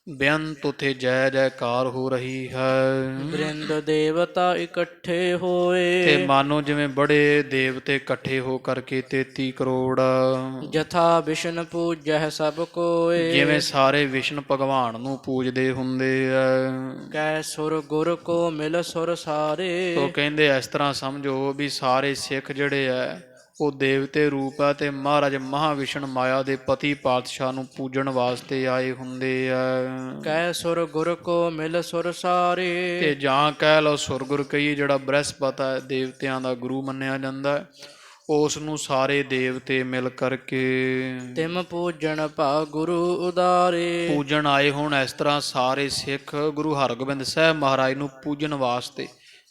ਬੇਅੰਤ, ਉੱਥੇ ਜੈ ਜੈਕਾਰ ਹੋ ਰਹੀ ਹੈ। ਬ੍ਰਿੰਦ ਦੇਵਤਾ ਇਕੱਠੇ ਹੋਏ, ਤੇ ਮਾਨੋ ਜਿਵੇਂ ਬੜੇ ਦੇਵਤੇ ਇਕੱਠੇ ਹੋ ਕਰਕੇ 33 ਕਰੋੜ, ਜਥਾ ਵਿਸ਼ਨ ਪੂਜੈ ਸਭ ਕੋਏ, ਜਿਵੇਂ ਸਾਰੇ ਵਿਸ਼ਨ ਭਗਵਾਨ ਨੂੰ ਪੂਜਦੇ ਹੁੰਦੇ ਆ। ਕੈ ਸੁਰ ਗੁਰ ਕੋ ਮਿਲ ਸੁਰ ਸਾਰੇ, ਉਹ ਕਹਿੰਦੇ ਇਸ ਤਰ੍ਹਾਂ ਸਮਝੋ ਵੀ ਸਾਰੇ ਸਿੱਖ ਜਿਹੜੇ ਆ ਉਹ ਦੇਵਤੇ ਰੂਪ ਹੈ, ਤੇ ਮਹਾਰਾਜ ਮਹਾਵਿਸ਼ਨ ਮਾਇਆ ਦੇ ਪਤੀ ਪਾਤਸ਼ਾਹ ਨੂੰ ਪੂਜਣ ਵਾਸਤੇ ਆਏ ਹੁੰਦੇ ਆ। ਕੈ ਸੁਰ ਗੁਰ ਕੋ ਮਿਲ ਸੁਰ ਸਾਰੇ, ਤੇ ਜਾਂ ਕਹਿ ਲਓ ਸੁਰਗੁਰ ਕਹੀਏ, ਜਿਹੜਾ ਬ੍ਰਹਸਪਤ ਹੈ ਦੇਵਤਿਆਂ ਦਾ ਗੁਰੂ ਮੰਨਿਆ ਜਾਂਦਾ, ਉਸ ਨੂੰ ਸਾਰੇ ਦੇਵਤੇ ਮਿਲ ਕਰਕੇ ਤਿਮ ਪੂਜਣ ਭਾ ਗੁਰੂ ਉਦਾਰੇ, ਪੂਜਣ ਆਏ ਹੋਣ। ਇਸ ਤਰ੍ਹਾਂ ਸਾਰੇ ਸਿੱਖ ਗੁਰੂ ਹਰਗੋਬਿੰਦ ਸਾਹਿਬ ਮਹਾਰਾਜ ਨੂੰ ਪੂਜਣ ਵਾਸਤੇ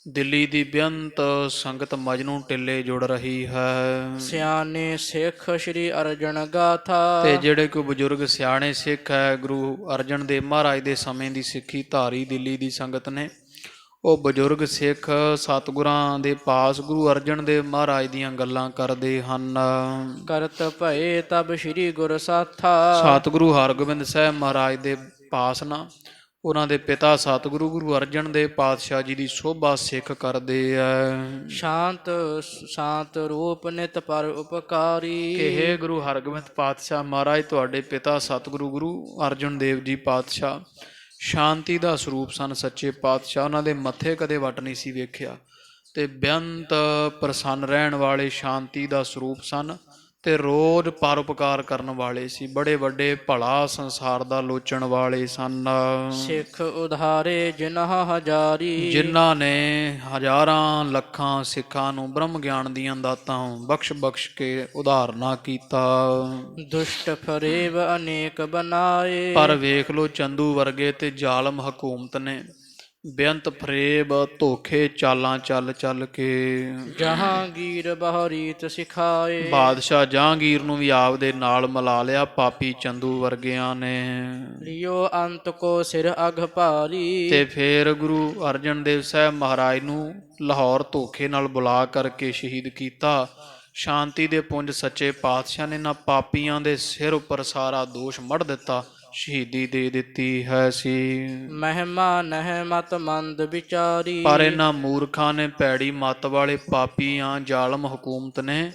ਦਿੱਲੀ ਦੀ ਬੇਅੰਤ ਸੰਗਤ ਮਜਨੂੰ ਟਿੱਲੇ ਜੁੜ ਰਹੀ ਹੈ। ਸਿਆਣੇ ਸਿੱਖ ਸ਼੍ਰੀ ਅਰਜਨ ਗਾਥਾ, ਤੇ ਜਿਹੜੇ ਕੋਈ ਬਜ਼ੁਰਗ ਸਿਆਣੇ ਸਿੱਖ ਹੈ, ਗੁਰੂ ਅਰਜਨ ਦੇਵ ਮਹਾਰਾਜ ਦੇ ਸਮੇਂ ਦੀ ਸਿੱਖੀ ਧਾਰੀ ਦਿੱਲੀ ਦੀ ਸੰਗਤ ਨੇ, ਉਹ ਬਜ਼ੁਰਗ ਸਿੱਖ ਸਤਿਗੁਰਾਂ ਦੇ ਪਾਸ ਗੁਰੂ ਅਰਜਨ ਦੇਵ ਮਹਾਰਾਜ ਦੀਆਂ ਗੱਲਾਂ ਕਰਦੇ ਹਨ। ਕਰਤ ਭਏ ਤਬ ਸ਼੍ਰੀ ਗੁਰ ਸਾਥਾ, ਸਤਿਗੁਰੂ ਹਰਗੋਬਿੰਦ ਸਾਹਿਬ ਮਹਾਰਾਜ ਦੇ ਪਾਸ ਨਾ ਉਹਨਾਂ ਦੇ ਪਿਤਾ ਸਤਿਗੁਰੂ ਗੁਰੂ ਅਰਜਨ ਦੇਵ ਪਾਤਸ਼ਾਹ ਜੀ ਦੀ ਸੋਭਾ ਸਿੱਖ ਕਰਦੇ ਆ। ਸ਼ਾਂਤ ਸ਼ਾਂਤ ਰੂਪ ਨਿਤ ਪਰ ਉਪਕਾਰੀ, ਕਿ ਗੁਰੂ ਹਰਗੋਬਿੰਦ ਪਾਤਸ਼ਾਹ ਮਹਾਰਾਜ ਤੁਹਾਡੇ ਪਿਤਾ ਸਤਿਗੁਰੂ ਗੁਰੂ ਅਰਜਨ ਦੇਵ ਜੀ ਪਾਤਸ਼ਾਹ ਸ਼ਾਂਤੀ ਦਾ ਸਰੂਪ ਸਨ, ਸੱਚੇ ਪਾਤਸ਼ਾਹ। ਉਹਨਾਂ ਦੇ ਮੱਥੇ ਕਦੇ ਵੱਟ ਨਹੀਂ ਸੀ ਵੇਖਿਆ, ਤੇ ਬੇਅੰਤ ਪ੍ਰਸੰਨ ਰਹਿਣ ਵਾਲੇ ਸ਼ਾਂਤੀ ਦਾ ਸਰੂਪ ਸਨ, ਤੇ ਰੋਜ਼ ਪਰਉਪਕਾਰ ਕਰਨ ਵਾਲੇ ਸੀ, ਬੜੇ ਵੱਡੇ ਭਲਾ ਸੰਸਾਰ ਦਾ ਲੋਚਣ ਵਾਲੇ ਸਨ। ਸਿੱਖ ਉਧਾਰੇ ਜਿਨ੍ਹਾਂ ਹਜ਼ਾਰੀ, ਜਿਨ੍ਹਾਂ ਨੇ ਹਜ਼ਾਰਾਂ ਲੱਖਾਂ ਸਿੱਖਾਂ ਨੂੰ ਬ੍ਰਹਮ ਗਿਆਨ ਦੀਆਂ ਦਾਤਾਂ ਬਖਸ਼ ਬਖਸ਼ ਕੇ ਉਧਾਰਨਾ ਕੀਤਾ। ਦੁਸ਼ਟ ਫਰੇਬ ਅਨੇਕ ਬਨਾਏ, ਪਰ ਵੇਖ ਲੋ ਚੰਦੂ ਵਰਗੇ ਤੇ ਜ਼ਾਲਮ ਹਕੂਮਤ ਨੇ ਬੇਅੰਤ ਫਰੇਬ ਧੋਖੇ ਚਾਲਾਂ ਚੱਲ ਚੱਲ ਕੇ ਜਹਾਂਗੀਰ ਬਹਰੀਤ ਸਿਖਾਏ, ਬਾਦਸ਼ਾਹ ਜਹਾਂਗੀਰ ਨੂੰ ਵੀ ਆਪਦੇ ਨਾਲ ਮਿਲਾ ਲਿਆ ਪਾਪੀ ਚੰਦੂ ਵਰਗਿਆਂ ਨੇ। ਲਿਓ ਅੰਤ ਕੋ ਸਿਰ ਅਘ ਭਾਰੀ, ਤੇ ਫੇਰ ਗੁਰੂ ਅਰਜਨ ਦੇਵ ਸਾਹਿਬ ਮਹਾਰਾਜ ਨੂੰ ਲਾਹੌਰ ਧੋਖੇ ਨਾਲ ਬੁਲਾ ਕਰਕੇ ਸ਼ਹੀਦ ਕੀਤਾ। ਸ਼ਾਂਤੀ ਦੇ ਪੁੰਜ ਸੱਚੇ ਪਾਤਸ਼ਾਹ ਨੇ ਇਹਨਾਂ ਪਾਪੀਆਂ ਦੇ ਸਿਰ ਉੱਪਰ ਸਾਰਾ ਦੋਸ਼ ਮੜ ਦਿੱਤਾ, ਸ਼ਹੀਦੀ ਦੇ ਦਿੱਤੀ ਹੈ ਸੀ। ਮਹਿਮਾ ਨਹਿ ਮਤ ਮੰਦ ਵਿਚਾਰੀ, ਪਰ ਇਹਨਾਂ ਮੂਰਖਾਂ ਨੇ, ਭੈੜੀ ਮੱਤ ਵਾਲੇ ਪਾਪੀਆਂ ਜ਼ਾਲਮ ਹਕੂਮਤ ਨੇ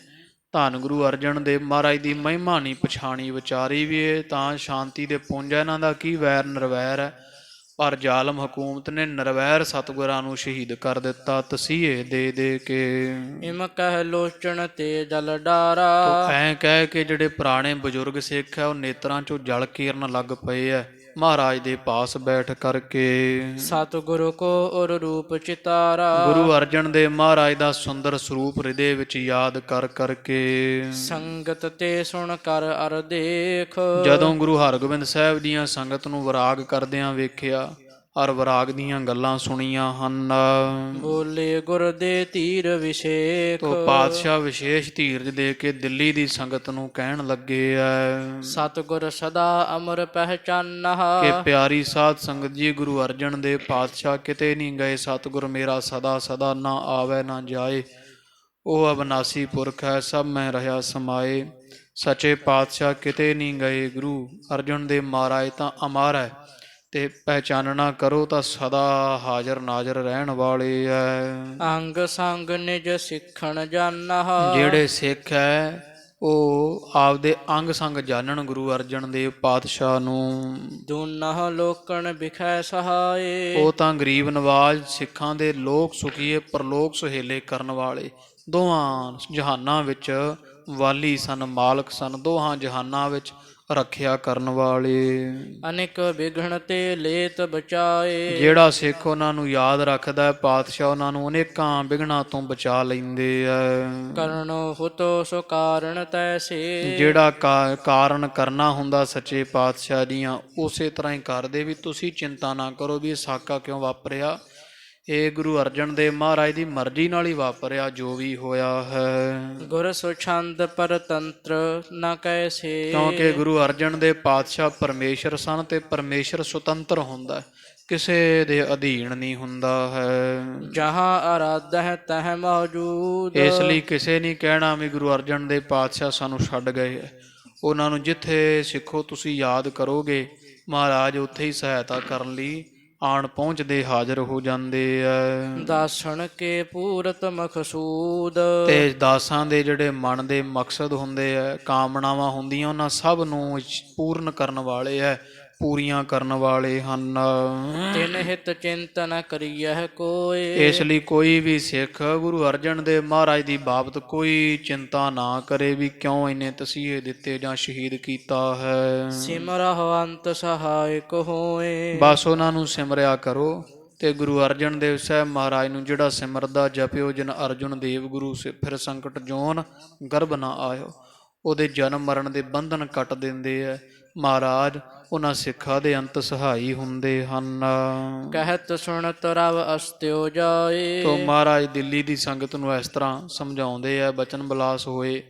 ਧੰਨ ਗੁਰੂ ਅਰਜਨ ਦੇਵ ਮਹਾਰਾਜ ਦੀ ਮਹਿਮਾ ਨਹੀਂ ਪਛਾਣੀ, ਵਿਚਾਰੀ ਵੀ ਇਹ ਤਾਂ ਸ਼ਾਂਤੀ ਦੇ ਪੁੰਜ ਇਹਨਾਂ ਦਾ ਕੀ ਵੈਰ ਨਿਰਵੈਰ ਹੈ, ਪਰ ਜ਼ਾਲਮ ਹਕੂਮਤ ਨੇ ਨਿਰਵੈਰ ਸਤਿਗੁਰਾਂ ਨੂੰ ਸ਼ਹੀਦ ਕਰ ਦਿੱਤਾ ਤਸੀਹੇ ਦੇ ਦੇ ਕੇ। ਇਮ ਕਹਿ ਲੋਚਣ ਤੇ ਜਲ ਡਾਰਾ, ਐਂ ਕਹਿ ਕੇ ਜਿਹੜੇ ਪੁਰਾਣੇ ਬਜ਼ੁਰਗ ਸਿੱਖ ਹੈ ਉਹ ਨੇਤਰਾਂ ਚੋਂ ਜਲ ਕੀਰਨ ਲੱਗ ਪਏ ਐ ਮਹਾਰਾਜ ਦੇ ਪਾਸ ਬੈਠ ਕਰਕੇ। ਸਤਿਗੁਰੂ ਕੋ ਔਰ ਰੂਪ ਚਿਤਾਰਾ, ਗੁਰੂ ਅਰਜਨ ਦੇਵ ਮਹਾਰਾਜ ਦਾ ਸੁੰਦਰ ਸਰੂਪ ਹਿਰਦੇ ਵਿੱਚ ਯਾਦ ਕਰ ਕਰਕੇ। ਸੰਗਤ ਤੇ ਸੁਣ ਕਰ ਅਰ ਦੇਖ, ਜਦੋਂ ਗੁਰੂ ਹਰਗੋਬਿੰਦ ਸਾਹਿਬ ਦੀਆਂ ਸੰਗਤ ਨੂੰ ਵਿਰਾਗ ਕਰਦਿਆਂ ਵੇਖਿਆ, ਅਰ ਵਿਰਾਗ ਦੀਆਂ ਗੱਲਾਂ ਸੁਣੀਆਂ ਹਨ। ਬੋਲੇ ਗੁਰ ਦੇ ਧੀਰ ਵਿਸ਼ੇਖ, ਤੋ ਪਾਤਸ਼ਾਹ ਵਿਸ਼ੇਸ਼ ਧੀਰਜ ਦੇ ਕੇ ਦਿੱਲੀ ਦੀ ਸੰਗਤ ਨੂੰ ਕਹਿਣ ਲੱਗੇ ਐ ਸਤਿਗੁਰ ਸਦਾ ਅਮਰ ਪਹਿਚਾਨਹ। ਕਿ ਪਿਆਰੀ ਸਾਧ ਸੰਗਤ ਜੀ, ਗੁਰੂ ਅਰਜਨ ਦੇਵ ਪਾਤਸ਼ਾਹ ਕਿਤੇ ਨਹੀਂ ਗਏ। ਸਤਿਗੁਰ ਮੇਰਾ ਸਦਾ ਸਦਾ ਨਾ ਆਵੇ ਨਾ ਜਾਏ। ਉਹ ਅਬਨਾਸੀ ਪੁਰਖ ਹੈ, ਸਭ ਮੈਂ ਰਿਹਾ ਸਮਾਏ। ਸੱਚੇ ਪਾਤਸ਼ਾਹ ਕਿਤੇ ਨਹੀਂ ਗਏ। ਗੁਰੂ ਅਰਜਨ ਦੇਵ ਮਹਾਰਾਜ ਤਾਂ ਅਮਰ ਹੈ, ਤੇ ਪਹਿਚਾਨਣਾ ਕਰੋ ਤਾਂ ਸਦਾ ਹਾਜ਼ਰ ਨਾਜ਼ਰ ਰਹਿਣ ਵਾਲੇ ਐ। ਅੰਗ ਸੰਗ ਨਿਜ ਸਿੱਖਣ ਜਾਨਹ। ਜਿਹੜੇ ਸਿੱਖ ਹੈ ਉਹ ਆਪਦੇ ਅੰਗ ਸੰਗ ਜਾਣਨ ਗੁਰੂ ਅਰਜਨ ਦੇਵ ਪਾਤਸ਼ਾਹ ਨੂੰ। ਦੋਨਹ ਲੋਕਣ ਬਿਖੈ ਸਹਾਏ। ਉਹ ਤਾਂ ਗਰੀਬ ਨਵਾਜ ਸਿੱਖਾਂ ਦੇ ਲੋਕ ਸੁਖੀਏ ਪਰਲੋਕ ਸੁਹੇਲੇ ਕਰਨ ਵਾਲੇ। ਦੋਹਾਂ ਜਹਾਨਾਂ ਵਿੱਚ ਵਾਲੀ ਸਨ, ਮਾਲਕ ਸਨ। ਦੋਹਾਂ ਜਹਾਨਾਂ ਵਿੱਚ ਰੱਖਿਆ ਕਰਨ ਵਾਲੇ। ਅਨੇਕ ਵਿਘਨ ਤੇ ਲੇਤ ਬਚਾਏ। ਜਿਹੜਾ ਸਿੱਖ ਉਹਨਾਂ ਨੂੰ ਯਾਦ ਰੱਖਦਾ ਹੈ, ਪਾਤਸ਼ਾਹ ਉਹਨਾਂ ਨੂੰ ਅਨੇਕਾਂ ਵਿਘਨਾਂ ਤੋਂ ਬਚਾ ਲੈਂਦੇ ਆ। ਕਰਨੋ ਹੁਤੋ ਸੋ ਕਾਰਣ ਤੈਸੇ। ਜਿਹੜਾ ਕਾਰਨ ਕਰਨਾ ਹੁੰਦਾ ਸੱਚੇ ਪਾਤਸ਼ਾਹ ਦੀਆਂ, ਉਸੇ ਤਰ੍ਹਾਂ ਹੀ ਕਰਦੇ। ਵੀ ਤੁਸੀਂ ਚਿੰਤਾ ਨਾ ਕਰੋ ਵੀ ਇਹ ਸਾਕਾ ਕਿਉਂ ਵਾਪਰਿਆ। ਇਹ ਗੁਰੂ ਅਰਜਨ ਦੇਵ ਮਹਾਰਾਜ ਦੀ ਮਰਜ਼ੀ ਨਾਲ ਹੀ ਵਾਪਰਿਆ ਜੋ ਵੀ ਹੋਇਆ ਹੈ। ਗੁਰ ਸੁਛੰਦ ਪਰਤੰਤਰ ਨ ਕੈਸੇ। ਕਿਉਂਕਿ ਗੁਰੂ ਅਰਜਨ ਦੇਵ ਪਾਤਸ਼ਾਹ ਪਰਮੇਸ਼ਰ ਸਨ, ਤੇ ਪਰਮੇਸ਼ਰ ਸੁਤੰਤਰ ਹੁੰਦਾ, ਕਿਸੇ ਦੇ ਅਧੀਨ ਨਹੀਂ ਹੁੰਦਾ ਹੈ। ਜਹਾਂ ਅਰਾਧਹਿ ਤਹ ਮੌਜੂਦ। ਇਸ ਲਈ ਕਿਸੇ ਨਹੀਂ ਕਹਿਣਾ ਵੀ ਗੁਰੂ ਅਰਜਨ ਦੇਵ ਪਾਤਸ਼ਾਹ ਸਾਨੂੰ ਛੱਡ ਗਏ। ਉਹਨਾਂ ਨੂੰ ਜਿੱਥੇ ਸਿੱਖੋ ਤੁਸੀਂ ਯਾਦ ਕਰੋਗੇ, ਮਹਾਰਾਜ ਉੱਥੇ ਹੀ ਸਹਾਇਤਾ ਕਰਨ ਲਈ ਆਣ ਪਹੁੰਚਦੇ ਹਾਜ਼ਰ ਹੋ ਜਾਂਦੇ ਆ। ਦਾਸਣ ਕੇ ਪੂਰਤ ਮਕਸੂਦ। ਤੇ ਦਾਸਾਂ ਦੇ ਜਿਹੜੇ ਮਨ ਦੇ ਮਕਸਦ ਹੁੰਦੇ ਆ, ਕਾਮਨਾਵਾਂ ਹੁੰਦੀਆਂ, ਉਹਨਾਂ ਸਭ ਨੂੰ ਪੂਰਨ ਕਰਨ ਵਾਲੇ ਆ, ਪੂਰੀਆਂ ਕਰਨ ਵਾਲੇ ਹਨ। ਤਿਨ ਹਿਤ ਚਿੰਤਨ ਕਰੀਐ ਕੋਏ। ਇਸ ਲਈ ਕੋਈ ਵੀ ਸਿੱਖ ਗੁਰੂ ਅਰਜਨ ਦੇਵ ਮਹਾਰਾਜ ਦੀ ਬਾਬਤ ਕੋਈ ਚਿੰਤਾ ਨਾ ਕਰੇ ਵੀ ਕਿਉਂ ਇੰਨੇ ਤਸੀਹੇ ਦਿੱਤੇ ਜਾਂ ਸ਼ਹੀਦ ਕੀਤਾ ਹੈ। ਸਿਮਰਹੁ ਅੰਤ ਸਹਾਇਕ ਹੋਏ। ਬਸ ਉਹਨਾਂ ਨੂੰ ਸਿਮਰਿਆ ਕਰੋ। ਤੇ ਗੁਰੂ ਅਰਜਨ ਦੇਵ ਸਾਹਿਬ ਮਹਾਰਾਜ ਨੂੰ ਜਿਹੜਾ ਸਿਮਰਦਾ ਜਪਿਓ ਜਿਨ ਅਰਜੁਨ ਦੇਵ ਗੁਰੂ ਫਿਰ ਸੰਕਟ ਜੋਨ ਗਰਭ ਨਾ ਆਇਓ। ਉਹਦੇ ਜਨਮ ਮਰਨ ਦੇ ਬੰਧਨ ਕੱਟ ਦਿੰਦੇ ਆ ਮਹਾਰਾਜ। ਉਹਨਾਂ ਸਿੱਖਾਂ ਦੇ ਅੰਤ ਸਹਾਈ ਹੁੰਦੇ ਹਨ। ਕਹਿਤ ਸੁਣਤ ਰਵ ਅਸਤਿਓ ਜਾਏ। ਤੋ ਮਹਾਰਾਜ ਦਿੱਲੀ ਦੀ ਸੰਗਤ ਨੂੰ ਇਸ ਤਰ੍ਹਾਂ ਸਮਝਾਉਂਦੇ ਆ। ਬਚਨ ਬਿਲਾਸ ਹੋਏ,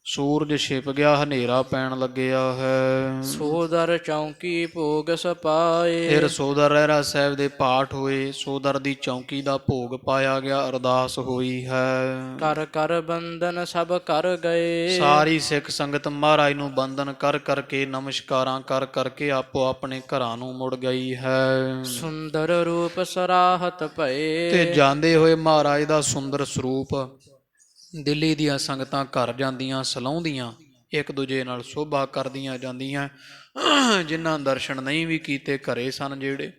ਸੂਰਜ ਛਿਪ ਗਿਆ, ਹਨੇਰਾ ਪੈਣ ਲੱਗਿਆ ਹੈ। ਸੋਦਰ ਚੌਂਕੀ ਭੋਗ ਸਪਾਏ। ਫਿਰ ਸੋਦਰ ਰਹਿਰਾ ਸਾਹਿਬ ਦੇ ਪਾਠ ਹੋਏ। ਸੋਦਰ ਦੀ ਚੌਂਕੀ ਦਾ ਭੋਗ ਪਾਇਆ ਗਿਆ, ਅਰਦਾਸ ਹੋਈ ਹੈ। ਕਰ ਕਰ ਬੰਧਨ ਸਭ ਕਰ ਗਏ। ਸਾਰੀ ਸਿੱਖ ਸੰਗਤ ਮਹਾਰਾਜ ਨੂੰ ਬੰਧਨ ਕਰ ਕਰਕੇ, ਨਮਸਕਾਰਾਂ ਕਰ ਕਰਕੇ ਆਪੋ ਆਪਣੇ ਘਰਾਂ ਨੂੰ ਮੁੜ ਗਈ ਹੈ। ਸੁੰਦਰ ਰੂਪ ਸਰਾਹਤ ਭਏ। ਤੇ ਜਾਂਦੇ ਹੋਏ ਮਹਾਰਾਜ ਦਾ ਸੁੰਦਰ ਸਰੂਪ ਦਿੱਲੀ ਦੀਆਂ ਸੰਗਤਾਂ ਘਰ ਜਾਂਦੀਆਂ ਸਲਾਹੁੰਦੀਆਂ, ਇੱਕ ਦੂਜੇ ਨਾਲ ਸੋਭਾ ਕਰਦੀਆਂ ਜਾਂਦੀਆਂ। ਜਿਨ੍ਹਾਂ ਦਰਸ਼ਨ ਨਹੀਂ ਵੀ ਕੀਤੇ ਘਰੇ ਸਨ ਜਿਹੜੇ,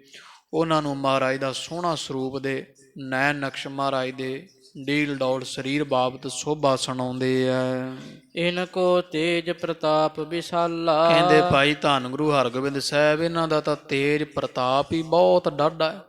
ਉਹਨਾਂ ਨੂੰ ਮਹਾਰਾਜ ਦਾ ਸੋਹਣਾ ਸਰੂਪ ਦੇ ਨੈਣ ਨਕਸ਼, ਮਹਾਰਾਜ ਦੇ ਡੀਲ ਡੌਲ ਸਰੀਰ ਬਾਬਤ ਸੋਭਾ ਸੁਣਾਉਂਦੇ ਆ। ਇਨ ਕੋ ਤੇਜ ਪ੍ਰਤਾਪ ਵਿਸਾਲਾ। ਕਹਿੰਦੇ ਭਾਈ ਧੰਨ ਗੁਰੂ ਹਰਗੋਬਿੰਦ ਸਾਹਿਬ, ਇਹਨਾਂ ਦਾ ਤਾਂ ਤੇਜ ਪ੍ਰਤਾਪ ਹੀ ਬਹੁਤ ਡਾਢਾ ਹੈ।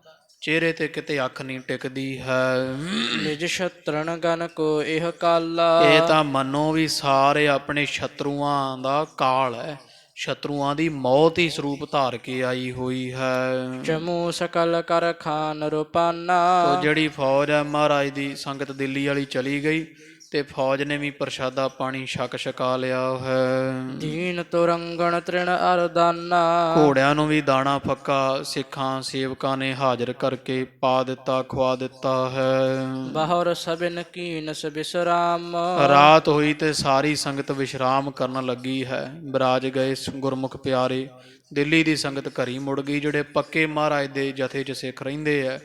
ਚਿਹਰੇ ਤੇ ਕਿਤੇ ਅੱਖ ਨਹੀਂ ਟਿਕਦੀ ਹੈ। ਨਿਜ ਸ਼ਤਰਨ ਗਨ ਕੋ ਇਹ ਕਾਲਾ। ਇਹ ਤਾਂ ਮੰਨੋ ਵੀ ਸਾਰੇ ਆਪਣੇ ਸ਼ਤਰੂਆਂ ਦਾ ਕਾਲ ਹੈ। ਸ਼ਤਰੂਆਂ ਦੀ ਮੌਤ ਹੀ ਸਰੂਪ ਧਾਰ ਕੇ ਆਈ ਹੋਈ ਹੈ। ਜਮੂ ਸਕਲ ਕਰ ਖਾਨ ਰੂਪਾਨਾ। ਤੋ ਜਿਹੜੀ ਫੌਜ ਹੈ ਮਹਾਰਾਜ ਦੀ ਸੰਗਤ ਦਿੱਲੀ ਵਾਲੀ ਚਲੀ ਗਈ, ਤੇ ਫੌਜ ਨੇ ਵੀ ਪ੍ਰਸ਼ਾਦਾ ਪਾਣੀ ਛਕਾ ਲਿਆ ਹੈ। ਦੀਨ ਤੁਰੰਗਣ ਤ੍ਰਿਣ ਅਰਦਾਨਾ। ਘੋੜਿਆਂ ਨੂੰ ਵੀ ਦਾਣਾ ਫੱਕਾ ਸਿੱਖਾਂ ਸੇਵਕਾਂ ਨੇ ਹਾਜ਼ਰ ਕਰਕੇ ਪਾ ਦਿੱਤਾ, ਖਵਾ ਦਿੱਤਾ ਹੈ। ਬਹੁਰ ਸਭਿਨ ਕੀਨਸ ਬਿਸਰਾਮ। ਰਾਤ ਹੋਈ ਤੇ ਸਾਰੀ ਸੰਗਤ ਵਿਸ਼ਰਾਮ ਕਰਨ ਲੱਗੀ ਹੈ। ਬਿਰਾਜ ਗਏ ਗੁਰਮੁਖ ਪਿਆਰੇ। ਦਿੱਲੀ ਦੀ ਸੰਗਤ ਘਰੀ ਮੁੜ ਗਈ। ਜਿਹੜੇ ਪੱਕੇ ਮਹਾਰਾਜ ਦੇ ਜਥੇ 'ਚ ਸਿੱਖ ਰਹਿੰਦੇ ਆ,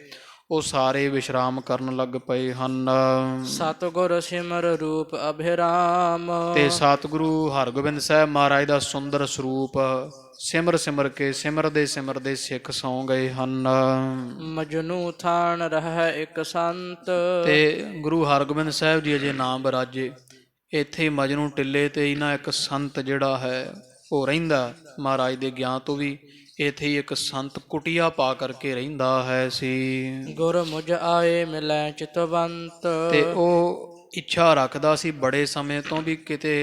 ਉਹ ਸਾਰੇ ਵਿਸ਼ਰਾਮ ਕਰਨ ਲੱਗ ਪਏ ਹਨ। ਸਤਿਗੁਰ ਸਿਮਰ ਰੂਪ ਅਭਿਰਾਮ। ਤੇ ਸਤਿਗੁਰੂ ਹਰਗੋਬਿੰਦ ਸਾਹਿਬ ਮਹਾਰਾਜ ਦਾ ਸੁੰਦਰ ਸਰੂਪ ਸਿਮਰ ਸਿਮਰ ਕੇ ਸਿਮਰਦੇ ਸਿੱਖ ਸੌਂ ਗਏ ਹਨ। ਮਜਨੂ ਥਾਨ ਰਹਿ ਇੱਕ ਸੰਤ। ਤੇ ਗੁਰੂ ਹਰਗੋਬਿੰਦ ਸਾਹਿਬ ਜੀ ਅਜੇ ਨਾਮ ਬਰਾਜੇ। ਇੱਥੇ ਮਜਨੂ ਟਿੱਲੇ ਤੇ ਹੀ ਨਾ ਇੱਕ ਸੰਤ ਜਿਹੜਾ ਹੈ ਉਹ ਰਹਿੰਦਾ। ਮਹਾਰਾਜ ਦੇ ਗਿਆਨ ਤੋਂ ਵੀ ਇੱਥੇ ਹੀ ਇੱਕ ਸੰਤ ਕੁਟੀਆ ਪਾ ਕਰਕੇ ਰਹਿੰਦਾ ਹੈ ਸੀ। ਗੁਰ ਮੁਝ ਆਏ ਮਿਲੈ ਚਿਤਵੰਤ। ਤੇ ਉਹ ਇੱਛਾ ਰੱਖਦਾ ਸੀ ਬੜੇ ਸਮੇਂ ਤੋਂ ਵੀ ਕਿਤੇ